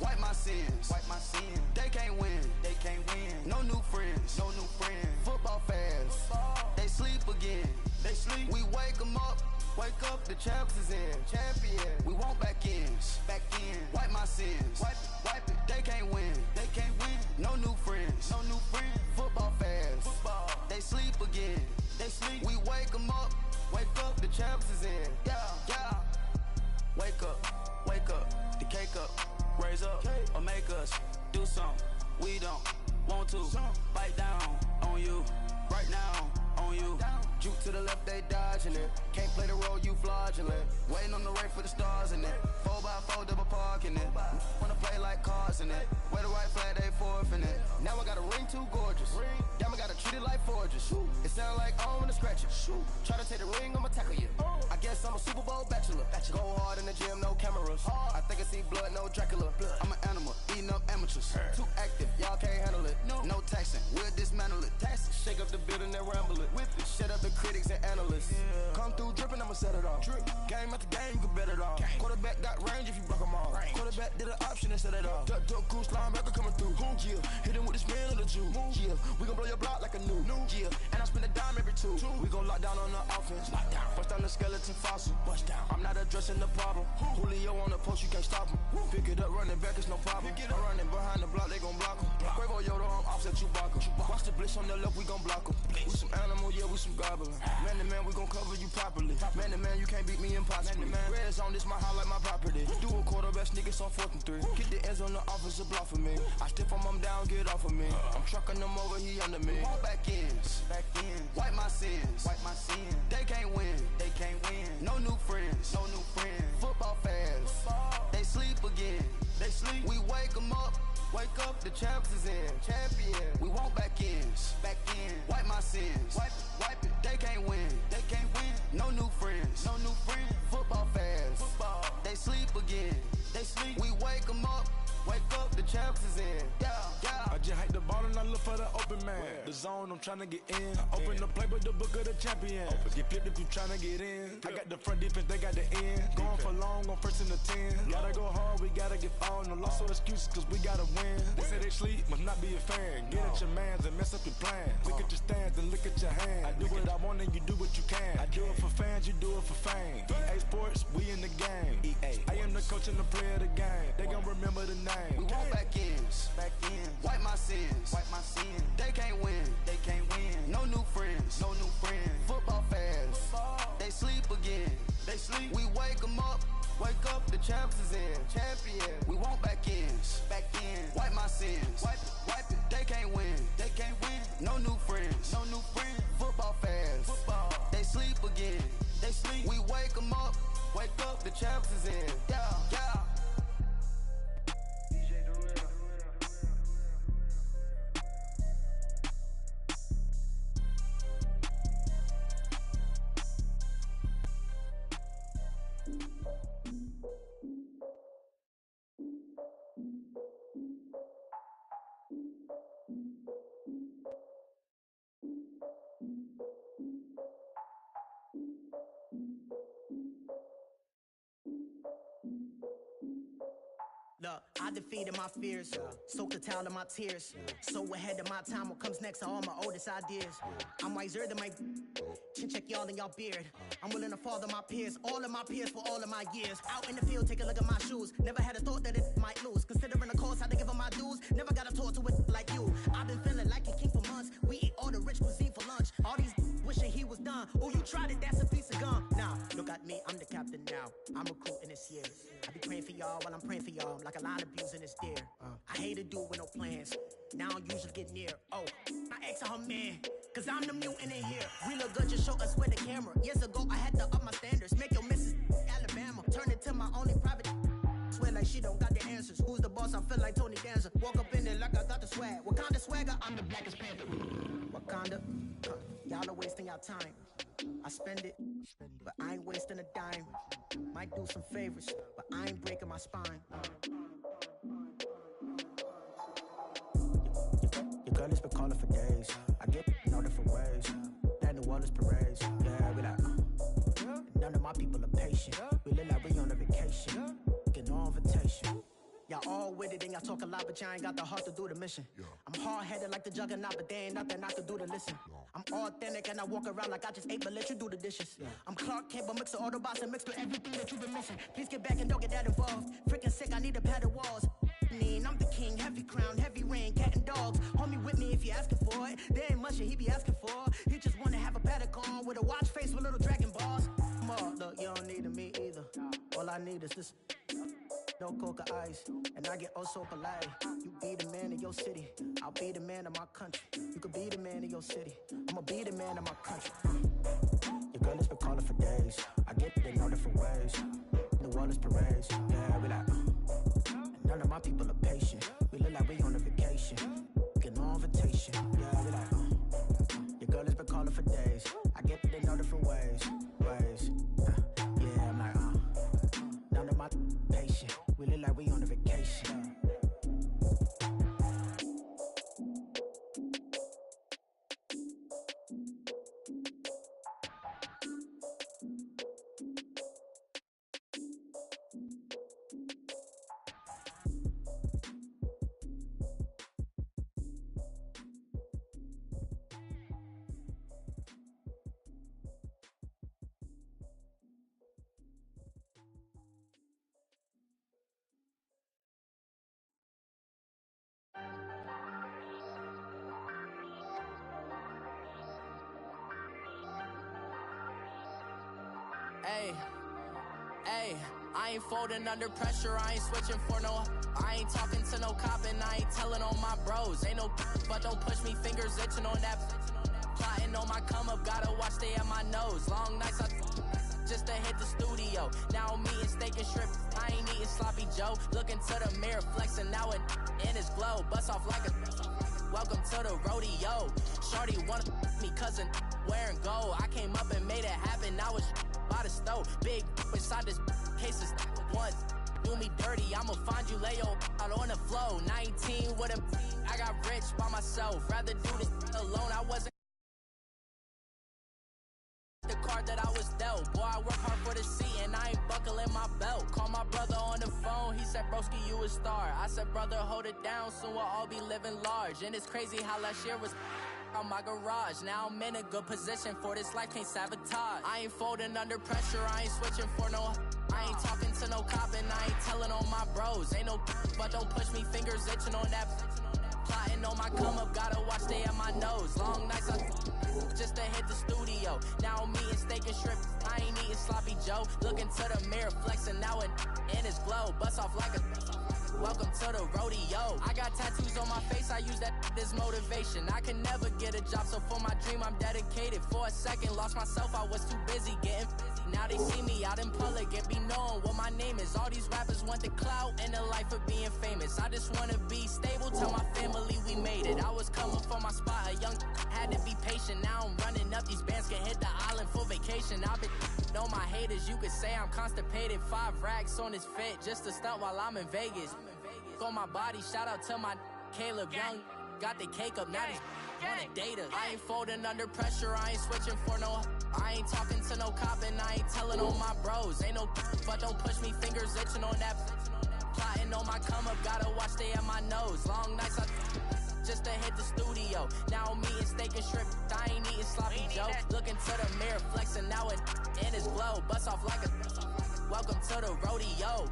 wipe my sins, They can't win, No new friends, Football fans, they sleep again, We wake them up, the champs is in, champion. We want back ends, wipe my sins, wipe it. They can't win, No new friends, Football fans, they sleep again, We wake them up, the champs is in, yeah. Wake up, the cake up, raise up, or make us do something we don't want to. Bite down on you, right now on you. Juke to the left, they dodging it. Can't play the role, you fraudulent. Waiting on the right for the stars in it. 4x4 double parking it. Wanna play like cars in it. Wear the right flag, they forfeiting it. Now I got a ring too gorgeous. Damn, I gotta treat it like forges. It sound like I wanna scratch it. Try to take the ring, I'ma tackle you. I guess I'm a Super Bowl bachelor. Go hard in the gym, no cameras. I think I see blood, no Dracula. I'm an animal, eating up amateurs. Too active, y'all can't handle it. No taxing, we'll dismantle it. Shake up the building and ramble it. Whip it, shut up the critics and analysts. Come through dripping, I'ma set it off. Game after game, you can bet it off. Quarterback got range if you block them all. Quarterback did an option and set it off. Duck goose, linebacker coming through. Yeah, hit him with the spin of the Jew. Yeah, we gon' blow your block like a new. Yeah, and I spend a dime every two. We gon' lock down on the offense. Bust down the skeleton fossil. I'm not addressing the problem. Julio on the post, you can't stop him. Pick it up, running back, it's no problem. I'm running behind the block, they gon' block him. Quavo Yoda, I'm offset Chewbacca. Watch the blitz on the left, we gon' block him. We some animal, yeah, we some goblin. Man to man, we gon' cover you properly. Man to man, you can't beat me impossibly. Red zone, this my highlight, my property. Do a quarterback sneakers on 4th and 3. Get the ends on the offensive block for me. I stiff him, I'm down, get off of me. I'm trucking them over, he under me. Walk back ends, wipe my sins, They can't win, No new friends, Football fans, they sleep again, We wake them up, the champs is in, champion. We want back ends, wipe my sins, wipe it. They can't win, No new friends, Football fans, they sleep again, We wake them up, the champs is in, yeah. I just hate the ball and I look for the open man. The zone, I'm tryna get in. Open the playbook, the book of the champion. Get flipped if you tryna get in. I got the front defense, they got the end. Going for long, on 1st and the 10. Gotta go hard, we gotta get on. No loss or excuses, cause we gotta win. They say they sleep, must not be a fan. Get at your mans and mess up your plans. Look at your stands and look at your hands. I do what I want and you do what you can. I do it for fans, you do it for fame. EA Sports, we in the game. I am the coach and the player of the game. They gon' remember the name. We want back ends, wipe my sins, They can't win, No new friends, Football fans, they sleep again, We wake them up, the champs is in, champion. We want back ends, wipe my sins, wipe it. They can't win, No new friends, Football fans, they sleep again, We wake them up, the champs is in, yeah. I defeated my fears, soaked the towel in my tears. So ahead of my time, what comes next are all my oldest ideas. I'm wiser than my chin check y'all in y'all beard. I'm willing to father my peers, all of my peers for all of my years. Out in the field, take a look at my shoes. Never had a thought that it might lose. Considering the cost, had to give them my dues. Never got a talk to it like you. I've been feeling like a king for months. We eat all the rich cuisine for lunch. All these wishing he was done. Oh, you tried it, that's a piece of gum. Now, look at me, I'm the captain now. I'm recruiting this year. I be praying for y'all while I'm praying for y'all. I'm like a line of views in this deer. I hate a dude with no plans. Now I don't usually get near. Oh, my ex her man. Cause I'm the mutant in here. We look good, just show us where the camera. Years ago, I had to up my standards. Make your missus Alabama. Turn it to my only private. Swear like she don't got the answers. Who's the boss? I feel like Tony Danza. Walk up in there like I got the swag. What kind of swagger? I'm the blackest panther. Wakanda. Y'all are wasting your time. I spend it, but I ain't wasting a dime. Might do some favors, but I ain't breaking my spine. Your girl has been calling for days. I get in all different ways. That New Orleans parades. Yeah, we like, none of my people are patient. We look like we on a vacation. Get no invitation. Y'all all with it and y'all talk a lot, but y'all ain't got the heart to do the mission. I'm hard-headed like the juggernaut, but there ain't nothing I can do to listen. I'm authentic and I walk around like I just ate, but let you do the dishes. I'm Clark Kent, but mix the Autobots and mix with everything that you've been missing. Please get back and don't get that involved. Freaking sick, I need a pad of walls. I'm the king, heavy crown, heavy rain, cat and dogs. Homie with me if you asking for it. There ain't much that he be asking for. He just wanna have a paddock on with a watch face with little dragon balls. Look, you don't need me either. All I need is this. No coca ice, and I get oh so polite. You be the man of your city, I'll be the man of my country. You could be the man of your city, I'ma be the man of my country. Your girl has been calling for days. I get it in all different ways. New Orleans parades, yeah, we like. None of my people are patient. We look like we on a vacation. Get no invitation, yeah, we like. Your girl has been calling for days. I get it in all different ways. Yeah, I'm like, none of my patient. We look like we on a vacation. Hey, I ain't folding under pressure, I ain't switching for no. I ain't talking to no cop and I ain't telling on my bros. Ain't no but don't push me, fingers itching on that. Plotting on my come up, gotta watch stay at my nose. Long nights I just to hit the studio. Now I'm eating steak and shrimp, I ain't eating sloppy Joe. Looking to the mirror, flexing now and in his glow. Bust off like a welcome to the rodeo. Shorty wanna me cousin wearing gold. I came up and made it happen, I was by the stove. Big inside this case is once. Do me dirty, I'ma find you, lay your out on the floor. 19 with a I got rich by myself. Rather do this alone, I wasn't the card that I was dealt. Boy, I work hard for the seat and I ain't buckling my belt. Call my brother on the phone, he said, broski, you a star. I said, brother, hold it down, soon we'll all be living large. And it's crazy how last year was on my garage. Now I'm in a good position for this life, can't sabotage. I ain't folding under pressure, I ain't switching for no. I ain't talking to no cop and I ain't telling on my bros. Ain't no but don't push me, fingers itching on that. Plotting on my come up, gotta watch stay at my nose. Long nights I just to hit the studio. Now I'm eating steak and shrimp, I ain't eating sloppy Joe. Looking to the mirror, flexing now and in his glow. Bust off like a welcome to the rodeo. I got tattoos on my face, I use that as motivation. I can never get a job, so for my dream I'm dedicated. For a second, lost myself, I was too busy getting busy. Now they see me out in public and be knowing what my name is. All these rappers want the clout and the life of being famous. I just wanna be stable, tell my family we made it. I was coming for my spot, a young had to be patient. Now I'm running up, these bands can hit the island for vacation. I've been know my haters, you could say I'm constipated. 5 racks on his fit, just to stunt while I'm in Vegas. On my body, shout out to my Caleb Young. Got the cake up, now these wanna date us. I ain't folding under pressure, I ain't switching for no. I ain't talking to no cop and I ain't telling on my bros. Ain't no but don't push me, fingers itching on that. Plotting on my come up, gotta watch stay at my nose. Long nights, just to hit the studio. Now I'm eating steak and shrimp, I ain't eating sloppy joe. Looking to the mirror, flexing now and in his glow. Bust off like a welcome to the rodeo.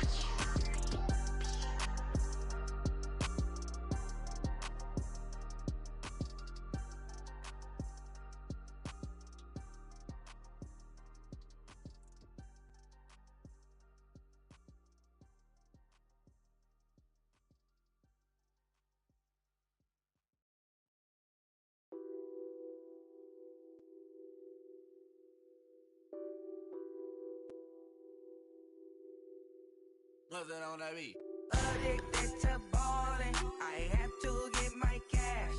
Nothing on that beat. Addicted to ballin', I have to get my cash.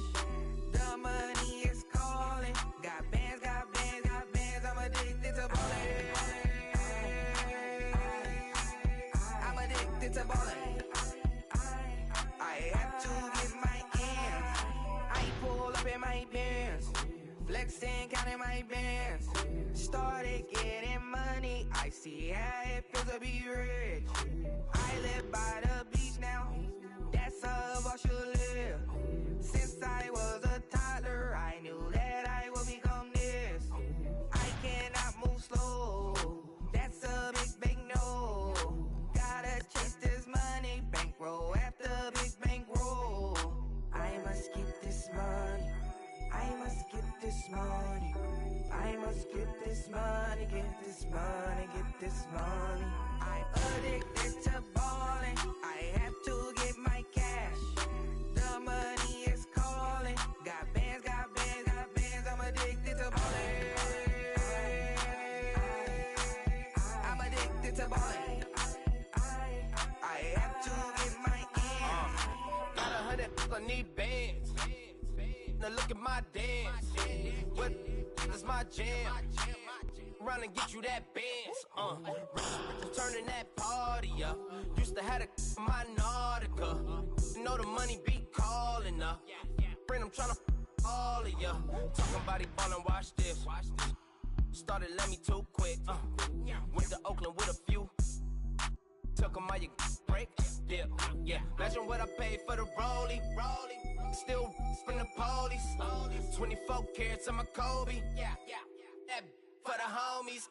The money is calling. Got bands, got bands, got bands. I'm addicted to ballin'. I'm addicted to ballin'. I have to get my ends. I pull up in my bands, flexing, counting my bands. Started getting money. I see how it feels to be rich. I live by the beach now, that's how I should live. Since I was a toddler, I knew that I would become this. I cannot move slow, that's a big no. Gotta chase this money, bankroll after big bankroll. I must get this money, I must get this money. I must get this money, get this money, get this money. I'm addicted to ballin', I have to get my cash. The money is calling. Got bands, got bands, got bands. I'm addicted to ballin'. I'm addicted to ballin'. I have to get my ends. Got 100, I need bands. Now look at my dance. What is my jam? Run and get you that bands. Turning that party up. Used to have a my Nautica. You know the money be calling up. Friend, I'm tryna all of ya. Talking about he ballin', watch this. Started let me too quick. Went to Oakland with a few. Took 'em all you break. Yeah. Imagine what I paid for the rollie. Still from the police. 24 carats on my Kobe. That for the homies.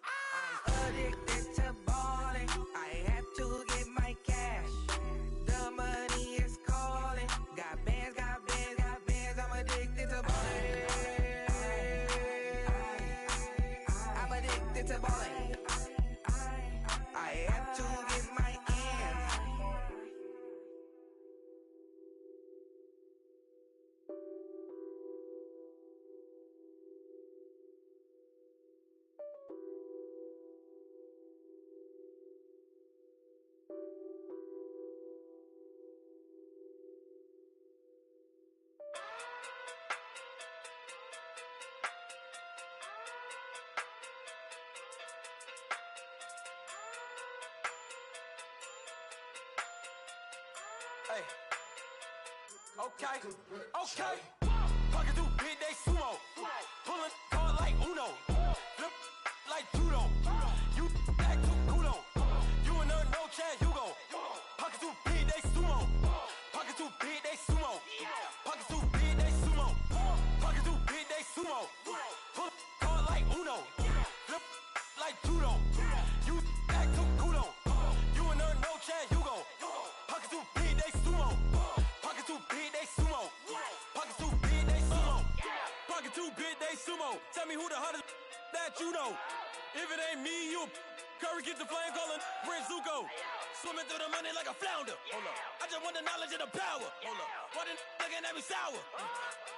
I'm addicted to ballin'. I have to get my cash. The money is calling. Got bands, got bands, got bands. I'm addicted to ballin'. I'm addicted to ballin'. I have to get my ends. Hey. Okay. Pocket through big day sumo. Pulling hard like Uno. Flip like judo. You act too kudo. You and her no chance, you go. Pocket through big day sumo. Pocket through big day sumo. Pocket through big day sumo. Pocket through big day sumo. Pull hard like Uno. Flip like judo. You act too kudo. You and her no chance, you go. Pocket through big day sumo. Pocket too big, they sumo. Pocket too big, they sumo. Pocket too big, they sumo. Tell me who the hottest that you know. If it ain't me, you Curry get the flame calling Prince Zuko. Swimming through the money like a flounder. Hold up. I just want the knowledge and the power. Hold up. Why the looking at me sour?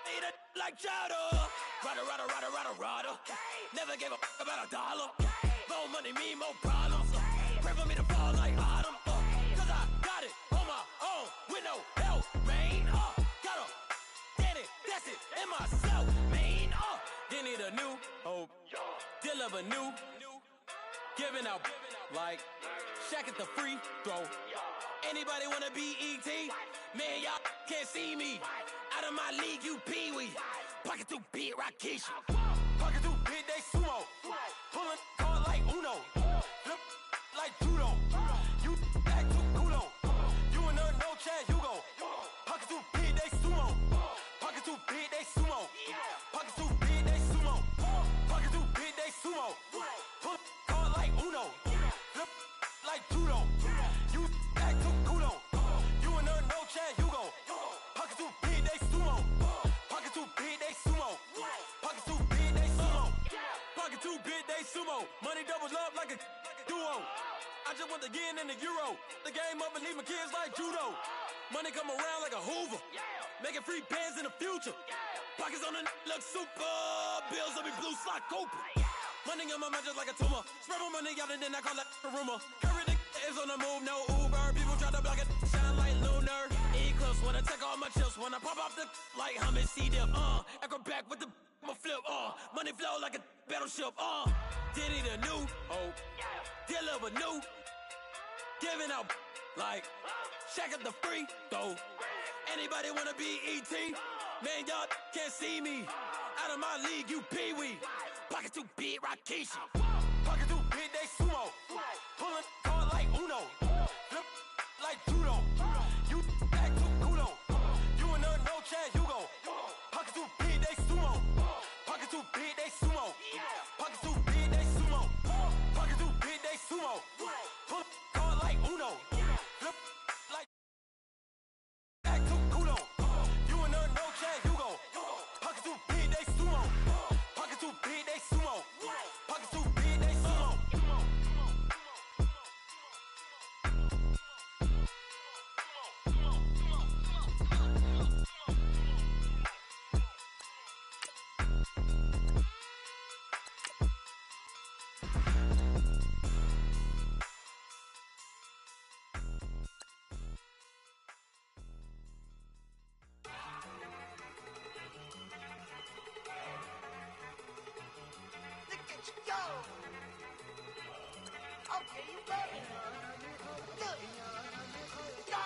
Eat it like chowder. Rada. Never gave a about $1. More money, me, more problems. Pray for me to fall like autumn. Cause I got it on my own with no help, man. Got a daddy, that's it, in myself, man. They need a new hope, deal of a new, giving out like Shaq at the free throw. Anybody wanna be ET? Man, y'all can't see me. Out of my league, you pee-wee. Pocket too big, Rakishi. Pocket too big, they sumo. Pulling hard like Uno. Flip like judo. You act too kudo. Pockets too big, they sumo. Pockets too big, they sumo. Pockets too big, they sumo. Pockets too big, they sumo. Pull card like Uno. Flip like judo. You back to kudo. You and her no chance, you go. Pockets too big, they sumo. Pockets too big, they sumo. Pockets too big, they sumo. Pockets too big, they sumo. Money doubles up like a duo. I just want the yen and the euro. The game up and leave my kids like judo. Money come around like a Hoover. Making free bands in the future. Pockets on the look super. Bills on me blue slot Cooper. Money on my mind just like a tumor. Spread my money out and then I call that a rumor. Curry the is on the move, no Uber. People try to block it, shine like lunar. Eclipse when I take all my chips. When I pop off the like hummus, see them. Echo back with the I'ma flip. Money flow like a battleship. Diddy the new. Deliver new. Giving out like Shaq at the free throw. Anybody wanna be E.T.? Man, y'all can't see me. Out of my league, you pee-wee. Pocket too big, Rakishi. Pocket too big, they sumo. Pulling card like Uno. Flip like judo. You back to kudo. You and her no chance, you go. Pocket too big, they sumo. Pocket too big, they sumo. Pocket too big, they sumo. Pocket too big, they sumo. Pull card like Uno. Flip like back to kudo. You and her no chance, you go. Pocket too big, they sumo. Pocket too big, they sumo. Pocket too big, they sumo. Okay, you ready? Look, go.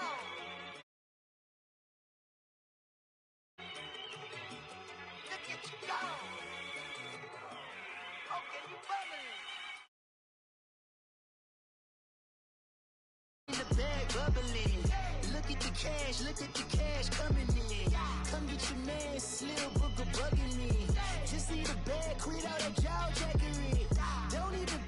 Look at you go. Okay, you bubbling. In the bag bubbling. Look at the cash coming in. Come get your man, Slim Booker bugging me. Just see the bag, quit all that jaw jackery. Don't even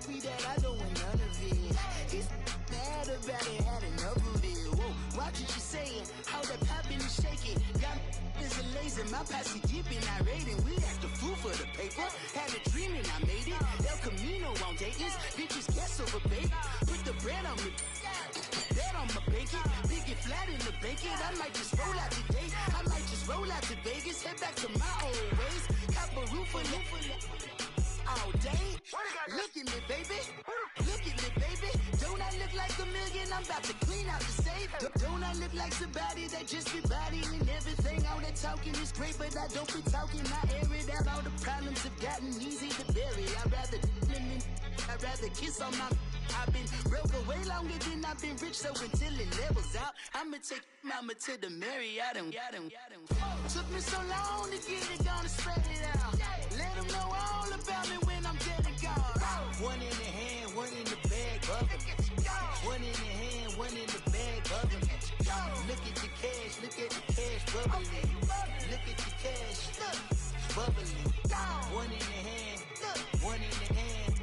be that, I don't want none of it. He's mad about it, had enough of it. Whoa, watch what you saying, how that poppin' and shaking. Got is a lazy, my posse deep and I raiding. We act the fool for the paper, had a dream and I made it. El Camino on Dayton's, bitches guess over baby. Put the bread on me, that on my bacon. Big it flat in the bacon, I might just roll out today. I might just roll out to Vegas, head back to my old ways. Cop a roof for all day. Look at me, baby. Look at me, baby. Don't I look like a million? I'm about to clean out the safe. Don't I look like somebody that just be bodying everything? All that talking is great, but I don't be talking. I air it out. All the problems have gotten easy to bury. I'd rather kiss on my. I've been broke way longer than I've been rich, so until it levels out, I'ma take mama to the Marriott and took me so long to get it, gonna spread it out. Let them know all about me when I'm dead and gone. One in the hand, one in the bag, bubbling. One in the hand, one in the bag, bubbling. Look at the cash, bubbling. Look at the cash, bubbling. One in the hand, one in the hand,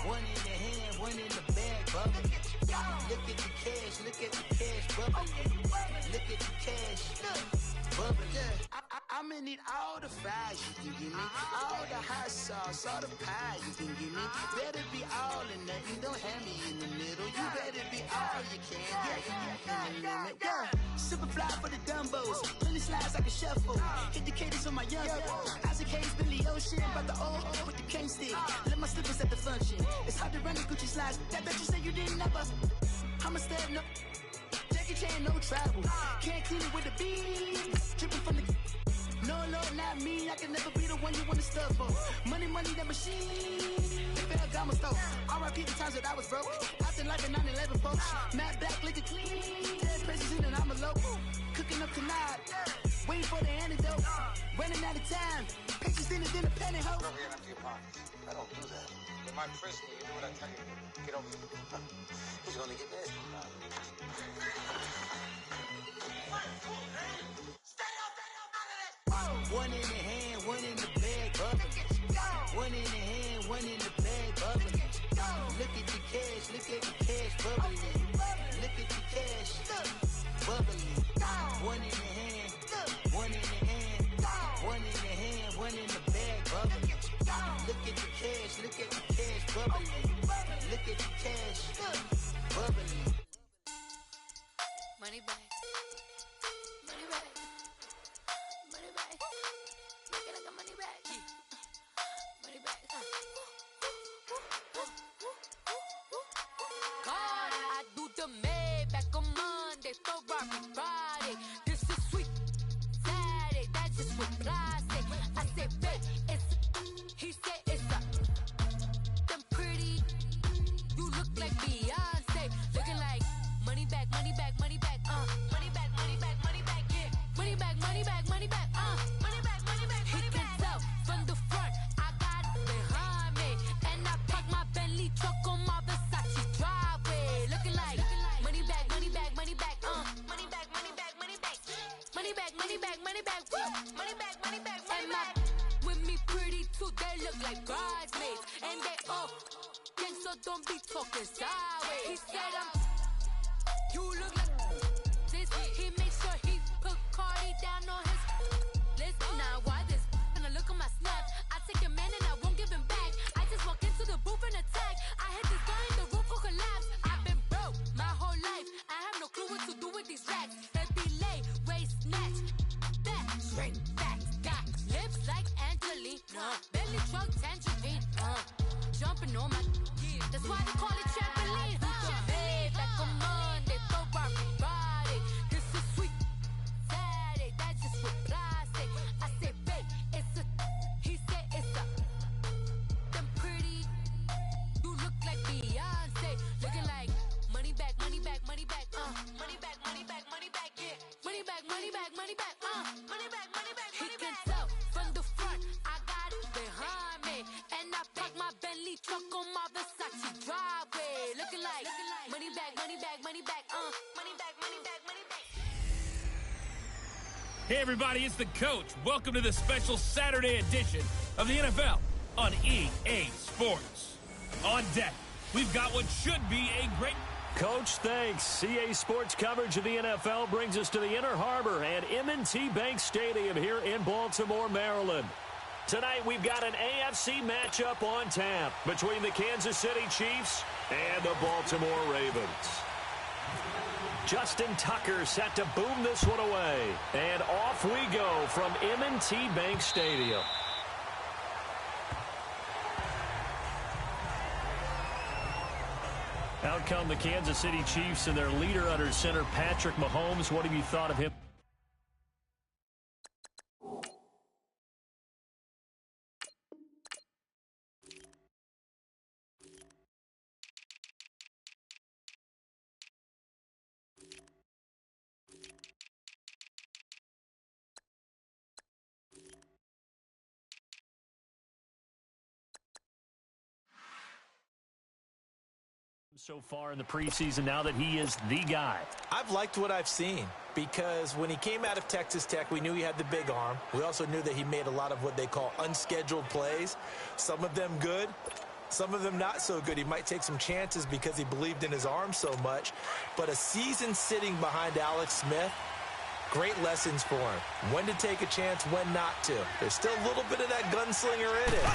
one in the hand, one in the bag, bubbling. Look at the cash, bubbling. Look at the cash, bubbling. I'ma need all the fries you can give me, all the hot sauce, all the pie you can give me. Better be all or nothing, don't have me in the middle. You better be all you can. Yeah. Super fly for the dumbos, plenty slides like a shuffle. Hit the cadence on my young. Isaac Hayes, Billy Ocean, about the old with the cane stick. Let my slippers at the function. It's hard to run the Gucci slides. That bet you say you didn't never. I'ma stand no. Jackie Chan, no travel. Can't clean it with the beat. Dripping from the. No, not me. I can never be the one you want to stuff on. Money, that machine. Ferragamo stove. R.I.P. the times that I was broke. Acting like a 9/11 folks. Matte black, liquor clean. Dead presents in an envelope. Cooking up tonight. Waiting for the antidote. Running out of time. Pictures in it, then a penny hoe. I don't do that. in my prison, you do what I tell you. Get over here. He's gonna get nasty. One in the hand, one in the bag, bubbling. One in the hand, one in the bag, bubbling. Look at the cash, bubbling. Look at the cash, bubbling. One in the hand, one in the hand, one in the hand, one in the bag, bubbling. Look at the cash, bubbling. Look at the cash, bubbling. Money bag. Money bag. Money bag. Look at the money bag. Money bag. God, I do the Maybach on Monday, Ferrari Friday. This is sweet Saturday, that's just what plastic. I said, babe, he said it's a them pretty. You look like Beyonce, looking like money bag, money bag, money bag, money bag, money bag, money bag, yeah. Money bag, money bag, money bag, money bag, money bag, money bag. He can tell from the front, I got it behind me, and I park my Bentley truck on my Versace driveway, looking like money bag, money bag, money bag, money bag, money bag, money bag, money bag, money bag, money bag, money bag, money bag, money bag. With me pretty too, they look like bridesmaids, and they all gang, so don't be talking sideways. He said you look like this. He made sure he put Cardi down on his list. Now why this? When I look at my snap, I take a man and I won't give him back. I just walk into the booth and attack. I hit this guy in the roof will collapse. I've been broke my whole life. I have no clue what to do with these racks. Heavy lay, waist snatch, back, straight back. Got lips like Angelina, belly truck tangerine. Jumping on my, that's why they call it trampoline. Back on Monday, Ferrari Friday. This is sweet Saturday, that's just with plastic. I said, babe, it's a, he said it's a, them pretty. You look like Beyonce, looking like money bag, money bag, money bag, money bag, money bag, money bag, yeah. Money bag, money bag, money bag, money bag, money bag, money bag. He can tell from the front, I got it behind me, and I park my Bentley truck on my Versace driveway, looking like money bag, money bag, money bag, money bag, money bag, money bag. Hey everybody, it's the Coach. Welcome to the special Saturday edition of the NFL on EA Sports. On deck, we've got what should be a great... Coach, thanks. CA Sports coverage of the NFL brings us to the Inner Harbor and M&T Bank Stadium here in Baltimore, Maryland. Tonight, we've got an AFC matchup on tap between the Kansas City Chiefs and the Baltimore Ravens. Justin Tucker set to boom this one away. And off we go from M&T Bank Stadium. Out come the Kansas City Chiefs and their leader under center, Patrick Mahomes. What have you thought of him? So far in the preseason, now that he is the guy. I've liked what I've seen because when he came out of Texas Tech, we knew he had the big arm. We also knew that he made a lot of what they call unscheduled plays. Some of them good, some of them not so good. He might take some chances because he believed in his arm so much. But a season sitting behind Alex Smith, great lessons for him. When to take a chance, when not to. There's still a little bit of that gunslinger in it.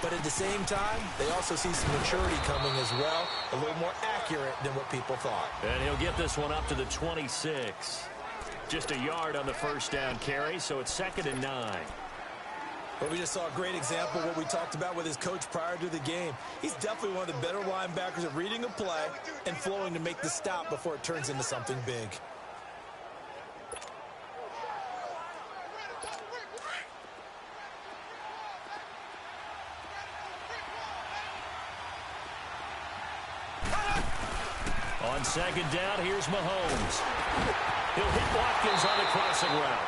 But at the same time, they also see some maturity coming as well, a little more accurate than what people thought. And he'll get this one up to the 26. Just a yard on the first down carry, so it's 2nd and 9. Well, we just saw a great example of what we talked about with his coach prior to the game. He's definitely one of the better linebackers at reading a play and flowing to make the stop before it turns into something big. On 2nd down, here's Mahomes. He'll hit Watkins on the crossing route.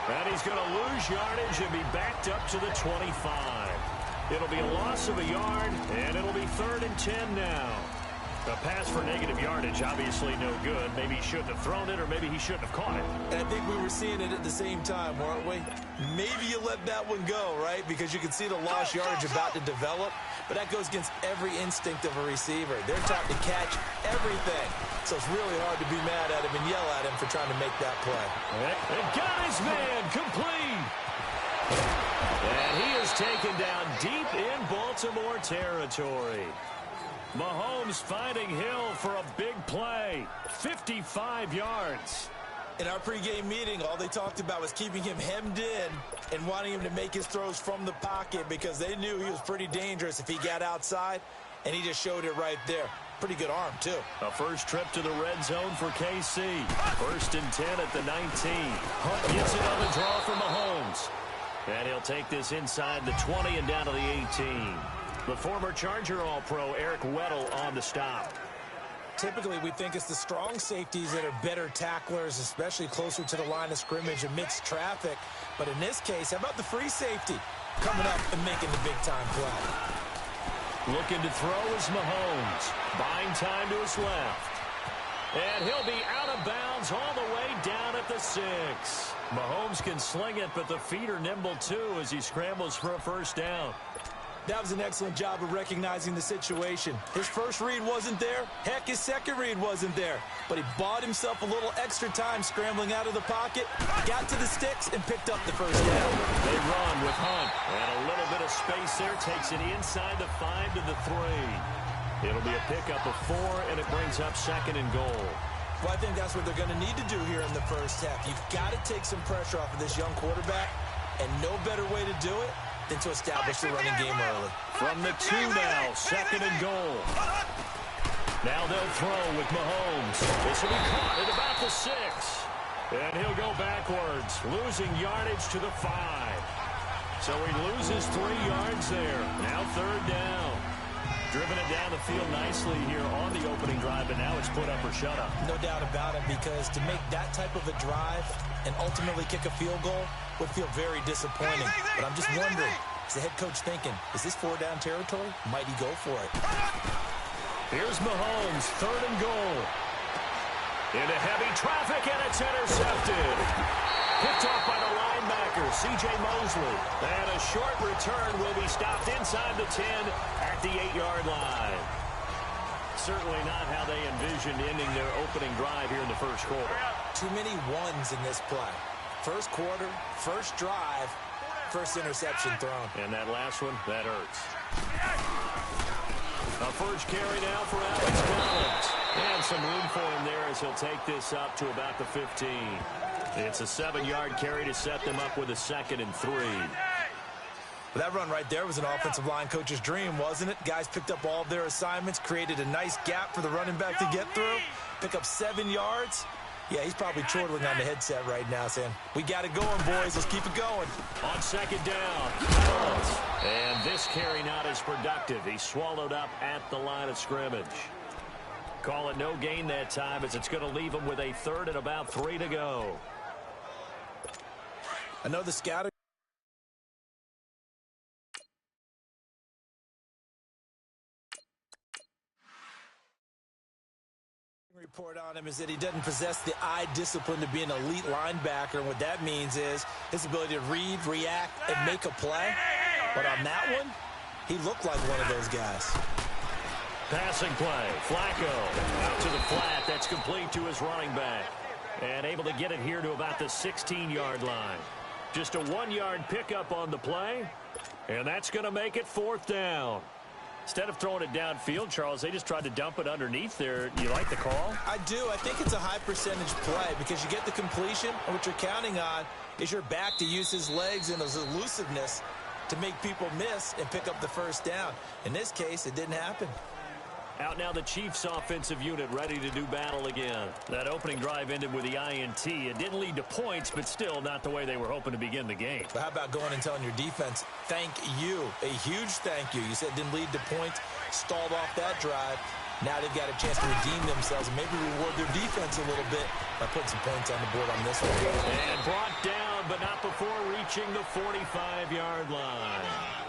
And he's going to lose yardage and be backed up to the 25. It'll be a loss of a yard, and it'll be 3rd and 10 now. A pass for negative yardage, obviously no good. Maybe he shouldn't have thrown it, or maybe he shouldn't have caught it. And I think we were seeing it at the same time, weren't we? Maybe you let that one go, right? Because you can see the lost yardage about to develop. But that goes against every instinct of a receiver. They're taught to catch everything. So it's really hard to be mad at him and yell at him for trying to make that play. And got his man complete. And he is taken down deep in Baltimore territory. Mahomes finding Hill for a big play. 55 yards. In our pregame meeting, all they talked about was keeping him hemmed in and wanting him to make his throws from the pocket because they knew he was pretty dangerous if he got outside, and he just showed it right there. Pretty good arm, too. A first trip to the red zone for KC. 1st and 10 at the 19. Hunt gets it on the draw for Mahomes. And he'll take this inside the 20 and down to the 18. The former Charger All-Pro Eric Weddle on the stop. Typically, we think it's the strong safeties that are better tacklers, especially closer to the line of scrimmage amidst traffic. But in this case, how about the free safety coming up and making the big-time play? Looking to throw is Mahomes. Buying time to his left. And he'll be out of bounds all the way down at the 6. Mahomes can sling it, but the feet are nimble, too, as he scrambles for a first down. That was an excellent job of recognizing the situation. His first read wasn't there. Heck, his second read wasn't there. But he bought himself a little extra time scrambling out of the pocket, got to the sticks, and picked up the first down. They run with Hunt. And a little bit of space there. Takes it inside the 5 to the 3. It'll be a pickup of 4, and it brings up 2nd and goal. Well, I think that's what they're going to need to do here in the first half. You've got to take some pressure off of this young quarterback, and no better way to do it than to establish the running game early. From the 2 now, 2nd and goal. Now they'll throw with Mahomes. This will be caught at about the 6. And he'll go backwards, losing yardage to the 5. So he loses 3 yards there. Now 3rd down. Driven it down the field nicely here on the opening drive, but now it's put up or shut up. No doubt about it, because to make that type of a drive and ultimately kick a field goal would feel very disappointing. But I'm just wondering, is the head coach thinking, is this 4-down territory? Might he go for it? Here's Mahomes, 3rd and goal. Into heavy traffic, and it's intercepted. Picked off by the linebacker, C.J. Mosley. And a short return will be stopped inside the 10 at the 8-yard line. Certainly not how they envisioned ending their opening drive here in the first quarter. Too many ones in this play. First quarter, first drive, first interception thrown. And that last one, that hurts. A first carry now for Alex Collins. And some room for him there as he'll take this up to about the 15. It's a 7-yard carry to set them up with a 2nd and 3. Well, that run right there was an offensive line coach's dream, wasn't it? Guys picked up all of their assignments, created a nice gap for the running back to get through, pick up 7 yards. Yeah, he's probably chortling on the headset right now saying, we got it going, boys. Let's keep it going. On 2nd down. And this carry not as productive. He's swallowed up at the line of scrimmage. Call it no gain that time, as it's going to leave him with a 3rd and about 3 to go. I know the scouting report on him is that he doesn't possess the eye discipline to be an elite linebacker, and what that means is his ability to read, react, and make a play. But on that one, he looked like one of those guys. Passing play, Flacco out to the flat. That's complete to his running back, and able to get it here to about the 16-yard line. Just a 1-yard pickup on the play, and that's going to make it 4th down. Instead of throwing it downfield, Charles, they just tried to dump it underneath there. You like the call? I do. I think it's a high percentage play because you get the completion, and what you're counting on is your back to use his legs and his elusiveness to make people miss and pick up the first down. In this case, it didn't happen. Out now the Chiefs offensive unit ready to do battle again. That opening drive ended with the INT. It didn't lead to points, but still not the way they were hoping to begin the game. But how about going and telling your defense, thank you, a huge thank you. You said it didn't lead to points, stalled off that drive. Now they've got a chance to redeem themselves and maybe reward their defense a little bit by putting some points on the board on this one. And brought down down, but not before reaching the 45-yard line.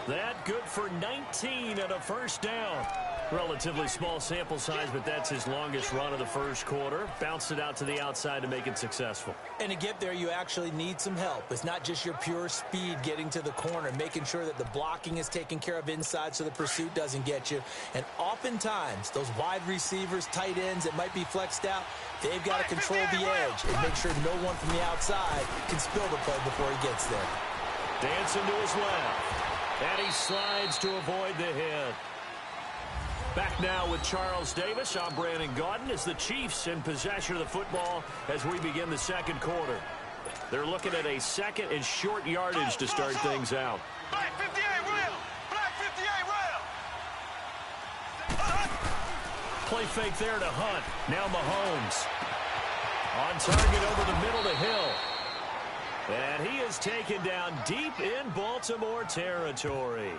That good for 19 and a first down. Relatively small sample size, but that's his longest run of the first quarter. Bounced it out to the outside to make it successful. And to get there, you actually need some help. It's not just your pure speed getting to the corner, making sure that the blocking is taken care of inside so the pursuit doesn't get you. And oftentimes, those wide receivers, tight ends that might be flexed out, they've got to control the edge and make sure no one from the outside can spill the play before he gets there. Dancing to his left. And he slides to avoid the hit. Back now with Charles Davis. I'm Brandon Gaudin as the Chiefs in possession of the football as we begin the second quarter. They're looking at a second and short yardage to start things out. Black 58 real! Black 58 real! Play fake there to Hunt. Now Mahomes. On target over the middle to Hill. And he is taken down deep in Baltimore territory.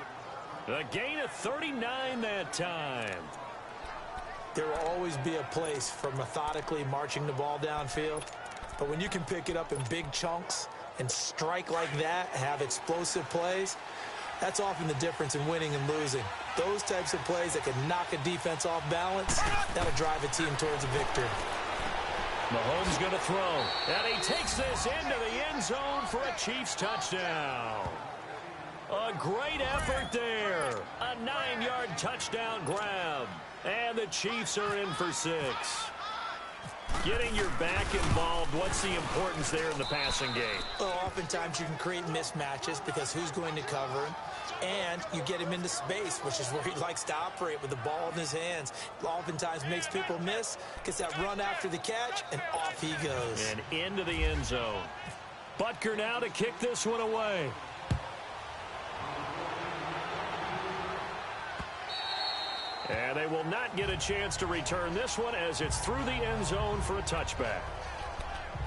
A gain of 39 that time. There will always be a place for methodically marching the ball downfield. But when you can pick it up in big chunks and strike like that, have explosive plays, that's often the difference in winning and losing. Those types of plays that can knock a defense off balance, that'll drive a team towards a victory. Mahomes going to throw. And he takes this into the end zone for a Chiefs touchdown. A great effort there. A 9-yard touchdown grab. And the Chiefs are in for 6. Getting your back involved, what's the importance there in the passing game? Well, oftentimes you can create mismatches because who's going to cover him? And you get him into space, which is where he likes to operate with the ball in his hands. Oftentimes makes people miss, gets that run after the catch, and off he goes. And into the end zone. Butker now to kick this one away. And they will not get a chance to return this one as it's through the end zone for a touchback.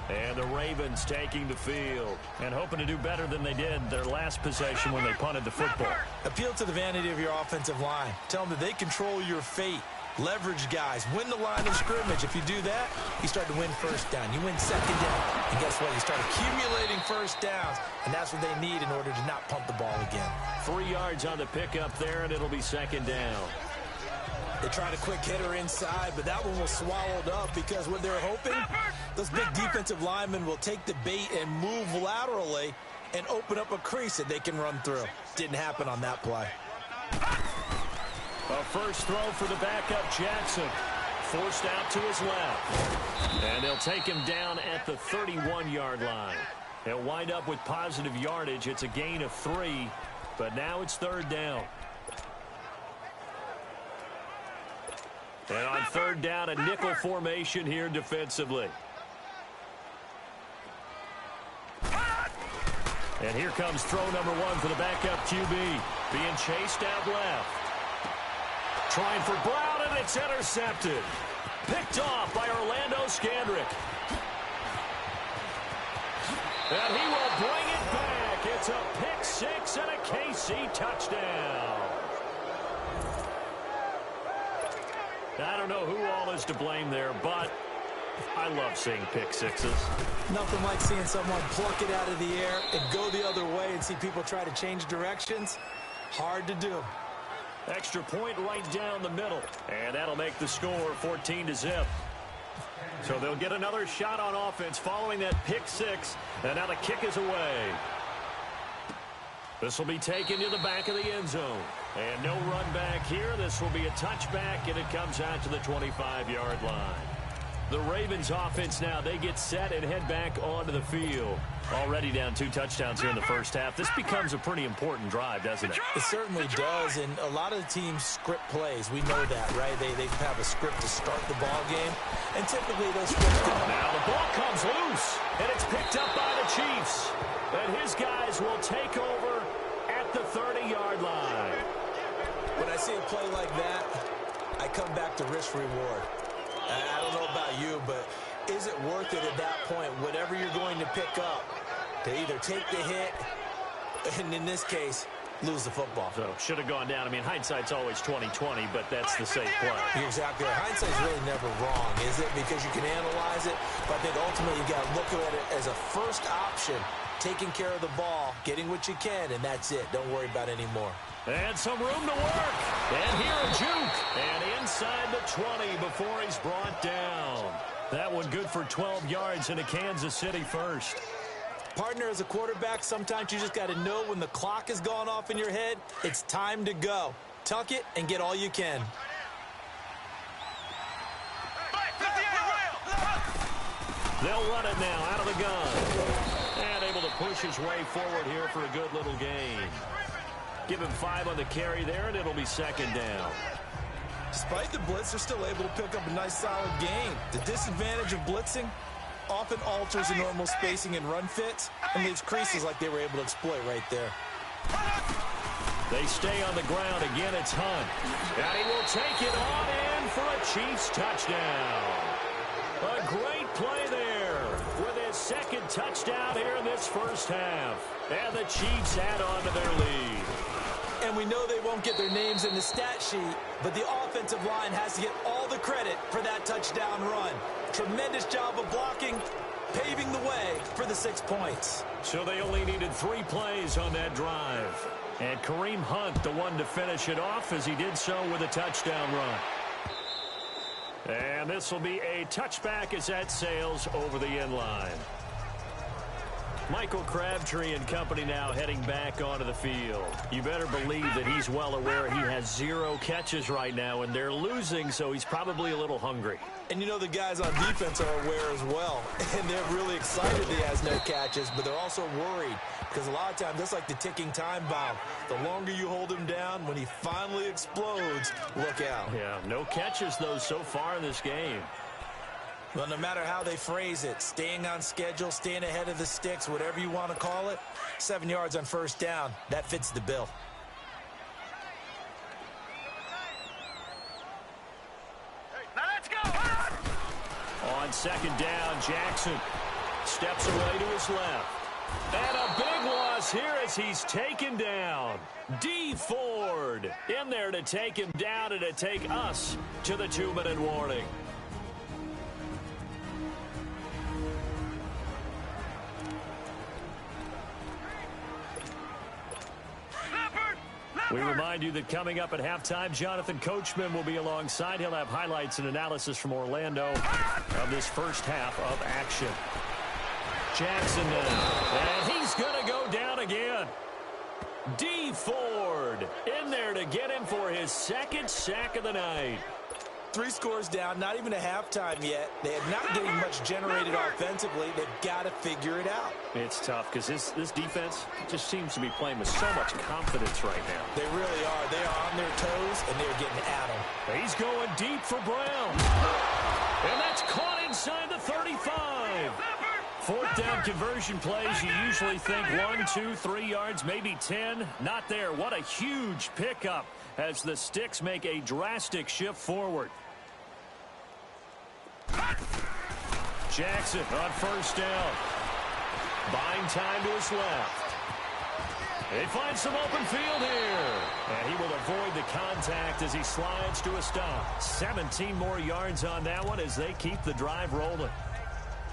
And the Ravens taking the field and hoping to do better than they did their last possession when they punted the football. Appeal to the vanity of your offensive line. Tell them that they control your fate. Leverage guys. Win the line of scrimmage. If you do that, you start to win first down. You win second down. And guess what? You start accumulating first downs. And that's what they need in order to not punt the ball again. 3 yards on the pickup there, and it'll be second down. They tried a quick hitter inside, but that one was swallowed up because what they're hoping, those big defensive linemen will take the bait and move laterally and open up a crease that they can run through. Didn't happen on that play. A first throw for the backup Jackson. Forced out to his left. And they'll take him down at the 31-yard line. They'll wind up with positive yardage. It's a gain of 3, but now it's third down. And on third down, a nickel formation here defensively. And here comes throw number 1 for the backup QB. Being chased out left. Trying for Brown, and it's intercepted. Picked off by Orlando Scandrick. And he will bring it back. It's a pick 6 and a KC touchdown. I don't know who all is to blame there, but I love seeing pick sixes. Nothing like seeing someone pluck it out of the air and go the other way and see people try to change directions. Hard to do. Extra point right down the middle. And that'll make the score 14-0. So they'll get another shot on offense following that pick 6. And now the kick is away. This will be taken to the back of the end zone. And no run back here. This will be a touchback, and it comes out to the 25-yard line. The Ravens offense now, they get set and head back onto the field. Already down 2 touchdowns here in the first half. This becomes a pretty important drive, doesn't it? It certainly does, and a lot of the teams script plays. We know that, right? They have a script to start the ball game, and typically those scripts come. Now the ball comes loose, and it's picked up by the Chiefs. And his guys will take over at the 30-yard line. When I see a play like that, I come back to risk-reward. I don't know about you, but is it worth it at that point, whatever you're going to pick up, to either take the hit, and in this case, lose the football. So should have gone down. I mean, hindsight's always 20/20, but that's the safe play. You're exactly right. Hindsight's really never wrong, is it? Because you can analyze it, but I think ultimately you got to look at it as a first option, taking care of the ball, getting what you can, and that's it. Don't worry about any more. And some room to work. And here a juke. And inside the 20 before he's brought down. That one good for 12 yards into Kansas City first. Partner, as a quarterback, sometimes you just got to know when the clock has gone off in your head, it's time to go. Tuck it and get all you can. They'll run it now out of the gun. And able to push his way forward here for a good little gain. Give him 5 on the carry there, and it'll be second down. Despite the blitz, they're still able to pick up a nice, solid gain. The disadvantage of blitzing often alters the normal spacing and run fits and leaves creases like they were able to exploit right there. They stay on the ground. Again, it's Hunt. And he will take it on in for a Chiefs touchdown. A great play there with his second touchdown here in this first half. And the Chiefs add on to their lead. And we know they won't get their names in the stat sheet, but the offensive line has to get all the credit for that touchdown run. Tremendous job of blocking, paving the way for the 6 points. So they only needed 3 plays on that drive. And Kareem Hunt, the one to finish it off, as he did so with a touchdown run. And this will be a touchback as that sails over the end line. Michael Crabtree and company now heading back onto the field. You better believe that he's well aware he has 0 catches right now, and they're losing, so he's probably a little hungry. And you know the guys on defense are aware as well. And they're really excited he has no catches, but they're also worried because a lot of times that's like the ticking time bomb. The longer you hold him down, when he finally explodes, look out. Yeah, no catches, though, so far in this game. Well, no matter how they phrase it, staying on schedule, staying ahead of the sticks, whatever you want to call it, 7 yards on first down, that fits the bill. Now let's go! On second down, Jackson steps away to his left. And a big loss here as he's taken down. D. Ford in there to take him down and to take us to the 2-minute warning. We remind you that coming up at halftime, Jonathan Coachman will be alongside. He'll have highlights and analysis from Orlando of this first half of action. Jackson now, and he's going to go down again. D. Ford in there to get him for his second sack of the night. 3 scores down, not even a halftime yet. They are not getting much generated offensively. They've got to figure it out. It's tough because this defense just seems to be playing with so much confidence right now. They really are. They are on their toes, and they're getting at them. He's going deep for Brown. And that's caught inside the 35. 4th down conversion plays, you usually think 1, 2, 3 yards, maybe 10. Not there. What a huge pickup as the Sticks make a drastic shift forward. Jackson on first down. Buying time to his left. They find some open field here. And he will avoid the contact as he slides to a stop. 17 more yards on that one as they keep the drive rolling.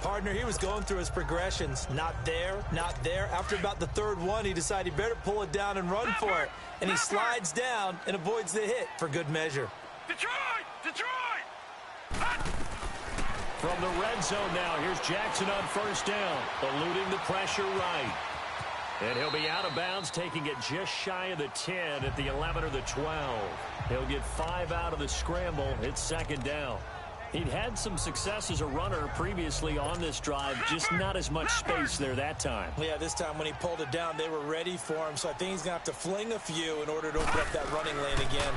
Partner, he was going through his progressions. Not there, not there. After about the 3rd one, he decided he better pull it down and run for it. And he slides down and avoids the hit for good measure. Detroit! From the red zone now, here's Jackson on first down, eluding the pressure right. And he'll be out of bounds, taking it just shy of the 10 at the 11 or the 12. He'll get 5 out of the scramble. It's second down. He'd had some success as a runner previously on this drive, just not as much space there that time. Yeah, this time when he pulled it down, they were ready for him, so I think he's going to have to fling a few in order to open up that running lane again.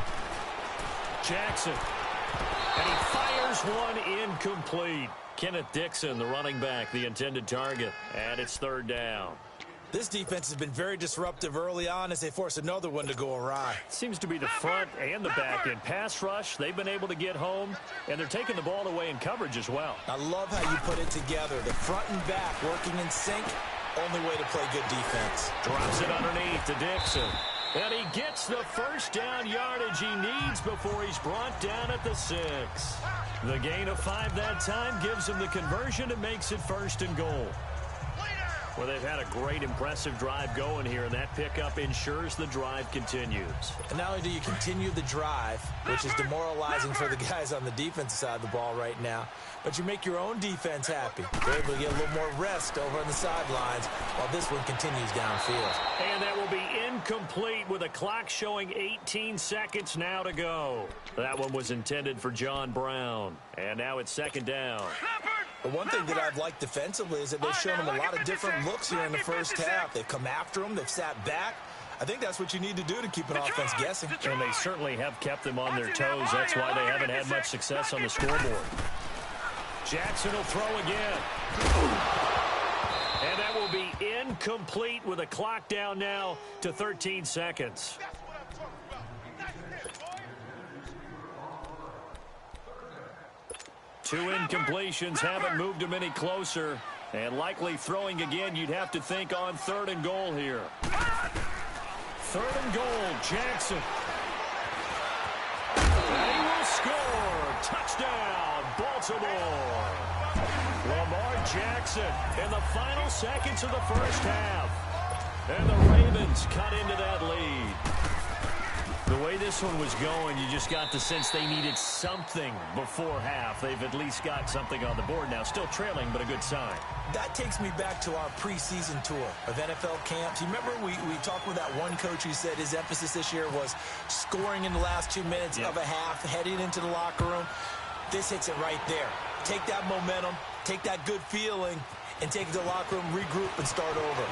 Jackson, and he fires one incomplete. Kenneth Dixon, the running back, the intended target, and it's 3rd down. This defense has been very disruptive early on as they force another one to go awry. Seems to be the front and the back end. Pass rush, they've been able to get home, and they're taking the ball away in coverage as well. I love how you put it together. The front and back working in sync, only way to play good defense. Drops it underneath to Dixon. And he gets the first down yardage he needs before he's brought down at the 6. The gain of 5 that time gives him the conversion and makes it 1st and goal. Well, they've had a great, impressive drive going here, and that pickup ensures the drive continues. And not only do you continue the drive, which is demoralizing for the guys on the defensive side of the ball right now, but you make your own defense happy. They're able to get a little more rest over on the sidelines while this one continues downfield. And that will be incomplete with a clock showing 18 seconds now to go. That one was intended for John Brown. And now it's 2nd down. The one thing that I've liked defensively is that they've shown him a lot of different looks here in the first half. They've come after him. They've sat back. I think that's what you need to do to keep an offense guessing. And they certainly have kept them on their toes. That's why they haven't had much success on the scoreboard. Jackson will throw again. And that will be incomplete with a clock down now to 13 seconds. Two incompletions haven't moved him any closer. And likely throwing again, you'd have to think on 3rd and goal here. 3rd and goal, Jackson. And he will score. Touchdown, Baltimore. Lamar Jackson in the final seconds of the first half. And the Ravens cut into that lead. The way this one was going, you just got the sense they needed something before half. They've at least got something on the board now. Still trailing, but a good sign. That takes me back to our preseason tour of NFL camps. You remember we talked with that one coach who said his emphasis this year was scoring in the last 2 minutes of a half, heading into the locker room. This hits it right there. Take that momentum, take that good feeling, and take it to the locker room, regroup, and start over.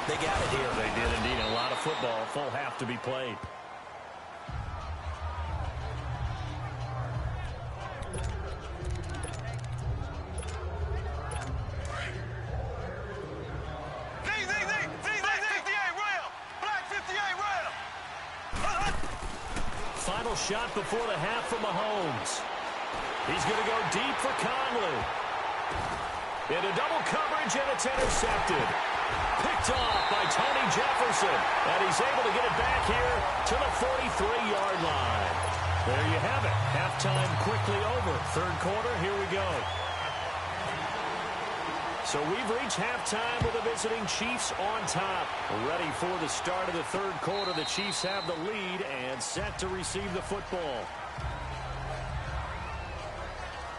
They got it here. They did indeed. A lot of football, full half to be played. Final shot before the half from Mahomes. He's going to go deep for Conley. Into double coverage, and it's intercepted. Picked off by Tony Jefferson. And he's able to get it back here to the 43-yard line. There you have it. Halftime quickly over. 3rd quarter, here we go. So we've reached halftime with the visiting Chiefs on top. Ready for the start of the 3rd quarter. The Chiefs have the lead and set to receive the football.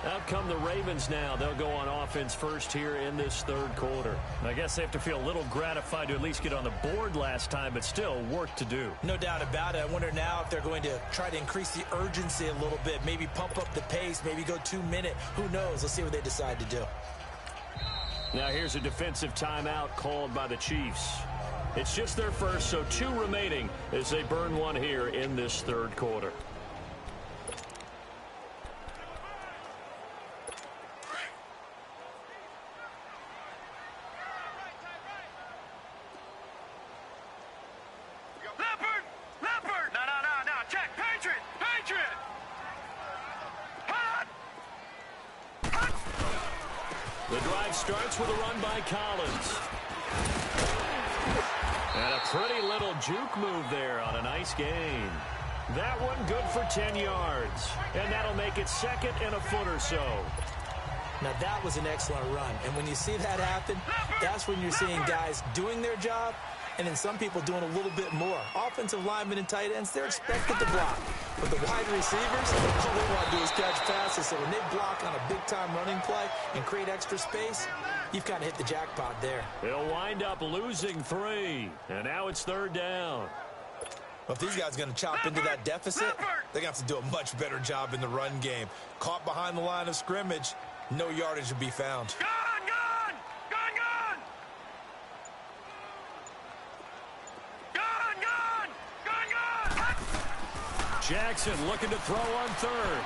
Out come the Ravens now. They'll go on offense first here in this 3rd quarter. I guess they have to feel a little gratified to at least get on the board last time, but still work to do. No doubt about it. I wonder now if they're going to try to increase the urgency a little bit, maybe pump up the pace, maybe go 2-minute. Who knows? Let's see what they decide to do. Now here's a defensive timeout called by the Chiefs. It's just their first, so 2 remaining as they burn one here in this 3rd quarter. Leopard! No, check, Patriot! The drive starts with a run by Collins. And a pretty little juke move there on a nice gain. That one good for 10 yards. And that'll make it 2nd and a foot or so. Now that was an excellent run. And when you see that happen, that's when you're seeing guys doing their job and then some people doing a little bit more. Offensive linemen and tight ends, they're expected to block. But the wide receivers, all they want to do is catch passes. So when they block on a big-time running play and create extra space, you've kind of hit the jackpot there. They'll wind up losing 3. And now it's 3rd down. Well, if these guys are going to chop into that deficit, they're going to have to do a much better job in the run game. Caught behind the line of scrimmage, no yardage will be found. Gone! Jackson looking to throw on 3rd.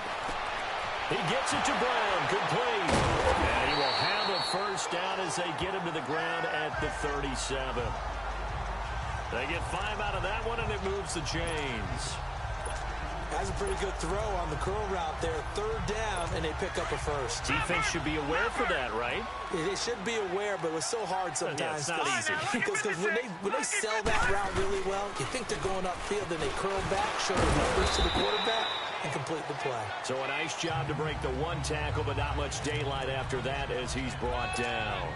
He gets it to Brown, complete. And he will have a first down as they get him to the ground at the 37. They get 5 out of that one, and it moves the chains. Has a pretty good throw on the curl route there. Third down, and they pick up a first. Defense should be aware for that, right? They should be aware, but it was so hard sometimes. Yeah, it's not easy. Because when they sell that route really well, you think they're going upfield, then they curl back, show the numbers to the quarterback, and complete the play. So a nice job to break the one tackle, but not much daylight after that as he's brought down.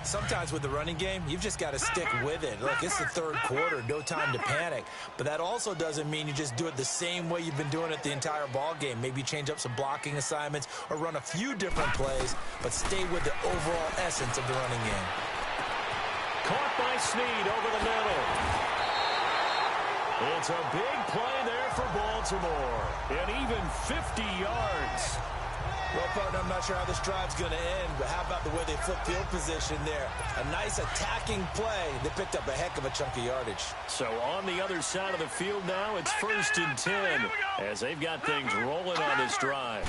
Sometimes with the running game, you've just got to stick with it. Look, it's the third quarter, no time to panic. But that also doesn't mean you just do it the same way you've been doing it the entire ball game. Maybe change up some blocking assignments or run a few different plays, but stay with the overall essence of the running game. Caught by Snead over the middle. It's a big play there for Baltimore. An even 50 yards. Well, partner, I'm not sure how this drive's going to end, but how about the way they flip field position there? A nice attacking play. They picked up a heck of a chunk of yardage. So on the other side of the field now, it's 1st and 10 as they've got things rolling on this drive.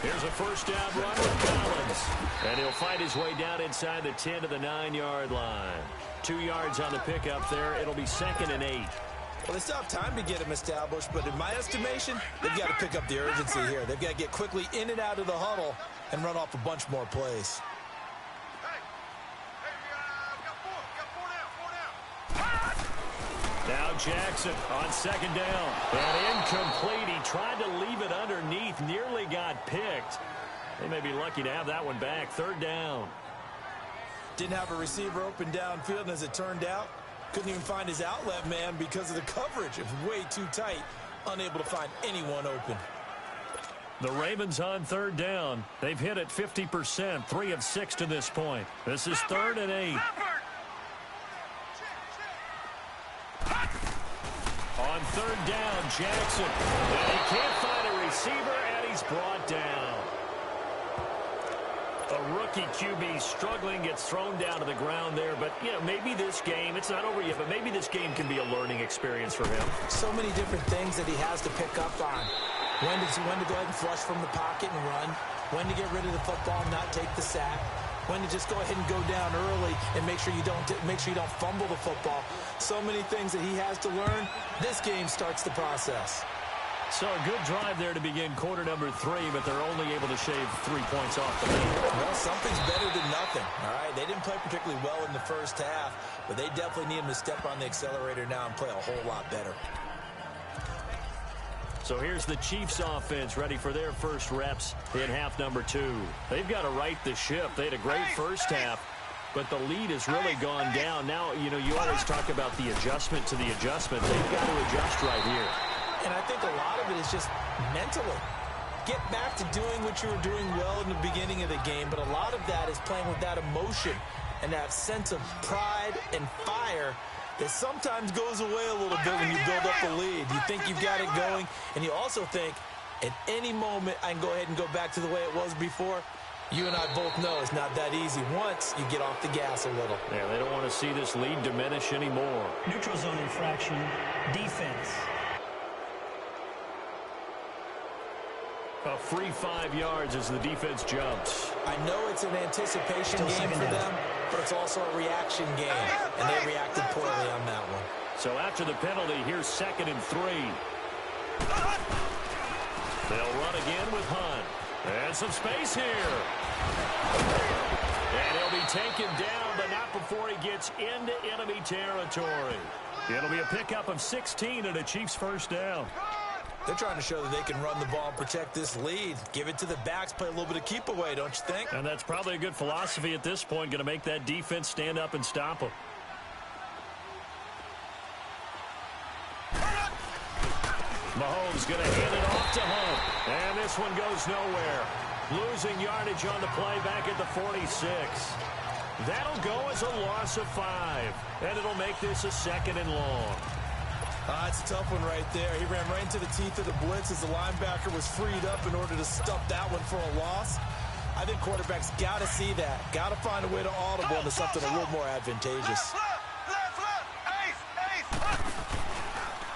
Here's a first down run with Collins, and he'll fight his way down inside the 10 to the 9-yard line. 2 yards on the pickup there. It'll be 2nd and 8. Well, they still have time to get him established, but in my estimation, they've got to pick up the urgency here. They've got to get quickly in and out of the huddle and run off a bunch more plays. Now Jackson on 2nd down. And incomplete. He tried to leave it underneath, nearly got picked. They may be lucky to have that one back. 3rd down. Didn't have a receiver open downfield, and as it turned out, couldn't even find his outlet man because of the coverage. It was way too tight. Unable to find anyone open. The Ravens on 3rd down. They've hit it 50%, 3 of 6 to this point. This is 3rd and 8. On 3rd down, Jackson. And he can't find a receiver, and he's brought down. A rookie QB struggling, gets thrown down to the ground there. But, you know, maybe this game, it's not over yet, but maybe this game can be a learning experience for him. So many different things that he has to pick up on. When to go ahead and flush from the pocket and run. When to get rid of the football and not take the sack. When to just go ahead and go down early and make sure you don't fumble the football. So many things that he has to learn. This game starts the process. So a good drive there to begin quarter number 3, but they're only able to shave 3 points off the lead. Well, something's better than nothing, all right? They didn't play particularly well in the first half, but they definitely need him to step on the accelerator now and play a whole lot better. So here's the Chiefs offense ready for their first reps in half number 2. They've got to right the ship. They had a great first half, but the lead has really gone down. Now, you know, you always talk about the adjustment to the adjustment. They've got to adjust right here. And I think a lot of it is just mentally. Get back to doing what you were doing well in the beginning of the game, but a lot of that is playing with that emotion and that sense of pride and fire that sometimes goes away a little bit when you build up a lead. You think you've got it going, and you also think at any moment I can go ahead and go back to the way it was before. You and I both know it's not that easy once you get off the gas a little. Yeah, they don't want to see this lead diminish anymore. Neutral zone infraction, defense. A free 5 yards as the defense jumps. I know it's an anticipation game for them, but it's also a reaction game, and they reacted poorly on that one. So after the penalty, here's 2nd and 3. They'll run again with Hunt. And some space here. And he'll be taken down, but not before he gets into enemy territory. It'll be a pickup of 16 and a Chiefs first down. They're trying to show that they can run the ball and protect this lead. Give it to the backs, play a little bit of keep away, don't you think? And that's probably a good philosophy at this point, going to make that defense stand up and stop them. Mahomes going to hand it off to Hunt. And this one goes nowhere. Losing yardage on the play back at the 46. That'll go as a loss of 5. And it'll make this a 2nd and long. It's a tough one right there. He ran right into the teeth of the blitz as the linebacker was freed up in order to stop that one for a loss. I think quarterbacks got to see that. Got to find a way to audible into something a little more advantageous.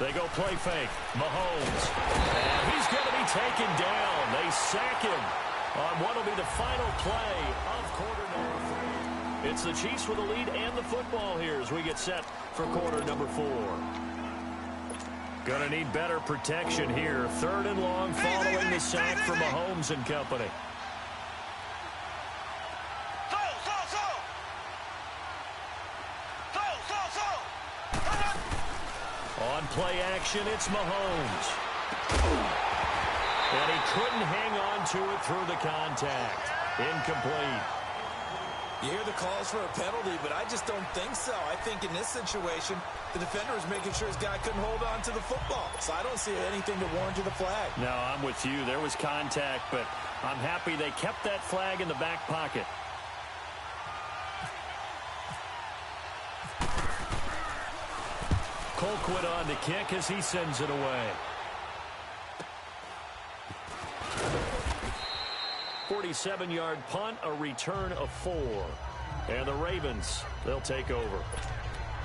They go play fake. Mahomes. And he's going to be taken down. They sack him on what will be the final play of quarter number 3. It's the Chiefs with the lead and the football here as we get set for quarter number 4. Gonna need better protection here. 3rd and long following the sack from Mahomes and company. On play action, it's Mahomes. And he couldn't hang on to it through the contact. Incomplete. You hear the calls for a penalty, but I just don't think so. I think in this situation, the defender was making sure his guy couldn't hold on to the football. So I don't see anything to warrant the flag. No, I'm with you. There was contact, but I'm happy they kept that flag in the back pocket. Colquitt on to kick as he sends it away. 47-yard punt, a return of 4. And the Ravens, they'll take over.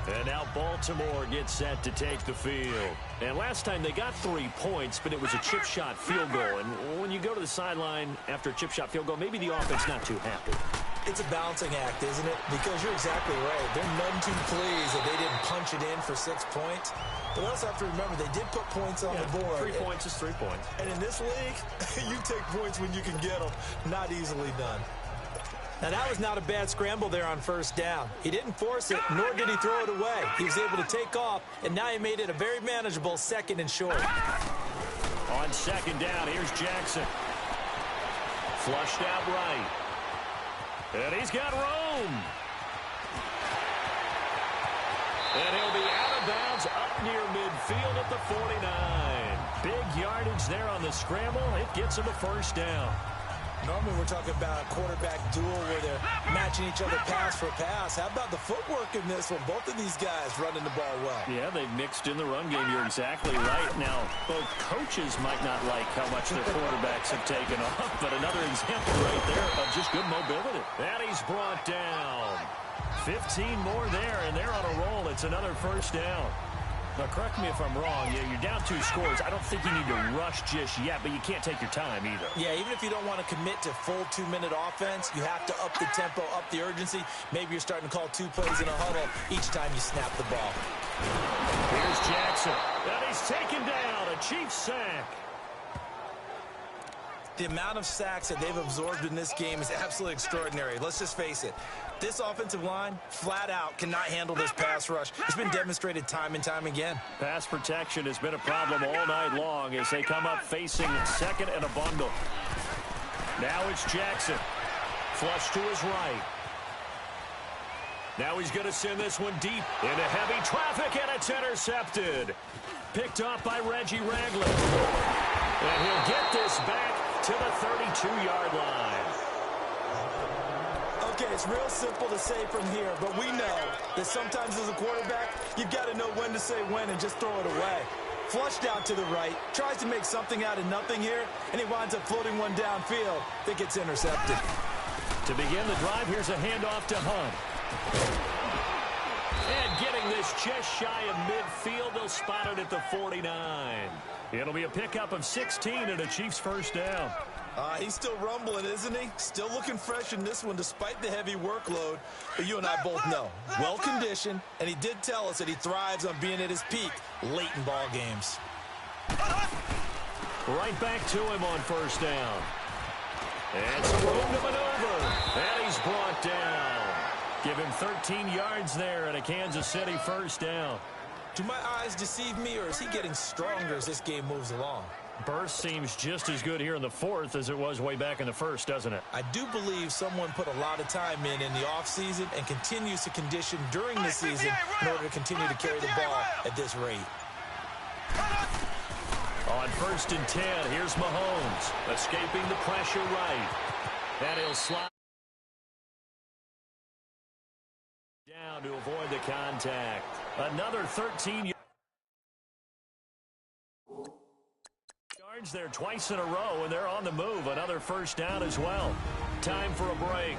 And now Baltimore gets set to take the field. And last time they got 3 points, but it was a chip shot field goal. And when you go to the sideline after a chip shot field goal, maybe the offense not too happy. It's a balancing act, isn't it? Because you're exactly right. They're none too pleased that they didn't punch it in for 6 points. But we also have to remember they did put points on the board. 3 points is 3 points. And in this league, you take points when you can get them. Not easily done. Now, that was not a bad scramble there on 1st down. He didn't force it, nor did he throw it away. He was able to take off, and now he made it a very manageable 2nd and short. On 2nd down, here's Jackson. Flushed out right. And he's got room. And he'll be out of bounds up near midfield at the 49. Big yardage there on the scramble. It gets him a 1st down. Normally we're talking about a quarterback duel where they're matching each other pass for pass. How about the footwork in this one? Both of these guys running the ball well. Yeah, they've mixed in the run game. You're exactly right. Now, both coaches might not like how much their quarterbacks have taken off, but another example right there of just good mobility. And he's brought down. 15 more there, and they're on a roll. It's another 1st down. Now, correct me if I'm wrong. Yeah, you're down 2 scores. I don't think you need to rush just yet, but you can't take your time either. Yeah, even if you don't want to commit to full 2-minute offense, you have to up the tempo, up the urgency. Maybe you're starting to call 2 plays in a huddle each time you snap the ball. Here's Jackson. And he's taken down. A Chiefs sack. The amount of sacks that they've absorbed in this game is absolutely extraordinary. Let's just face it. This offensive line, flat out, cannot handle this pass rush. It's been demonstrated time and time again. Pass protection has been a problem all night long as they come up facing 2nd and a bundle. Now it's Jackson. Flush to his right. Now he's going to send this one deep into heavy traffic, and it's intercepted. Picked off by Reggie Ragland. And he'll get this back to the 32-yard line. Okay, it's real simple to say from here, but we know that sometimes as a quarterback, you've got to know when to say when and just throw it away. Flushed out to the right, tries to make something out of nothing here, and he winds up floating one downfield that gets intercepted. To begin the drive, here's a handoff to Hunt. And getting this just shy of midfield, they'll spot it at the 49. It'll be a pickup of 16 and a Chiefs 1st down. He's still rumbling, isn't he? Still looking fresh in this one despite the heavy workload. But you and I both know, well-conditioned, and he did tell us that he thrives on being at his peak late in ball games. Right back to him on 1st down. And some room to maneuver. And he's brought down. Give him 13 yards there and a Kansas City 1st down. Do my eyes deceive me, or is he getting stronger as this game moves along? Burst seems just as good here in the 4th as it was way back in the 1st, doesn't it? I do believe someone put a lot of time in the offseason and continues to condition during the season in order to continue to carry the ball at this rate. On 1st and 10, here's Mahomes, escaping the pressure right. And he'll slide down to avoid the contact. Another 13 yards there twice in a row, and they're on the move. Another 1st down as well. Time for a break.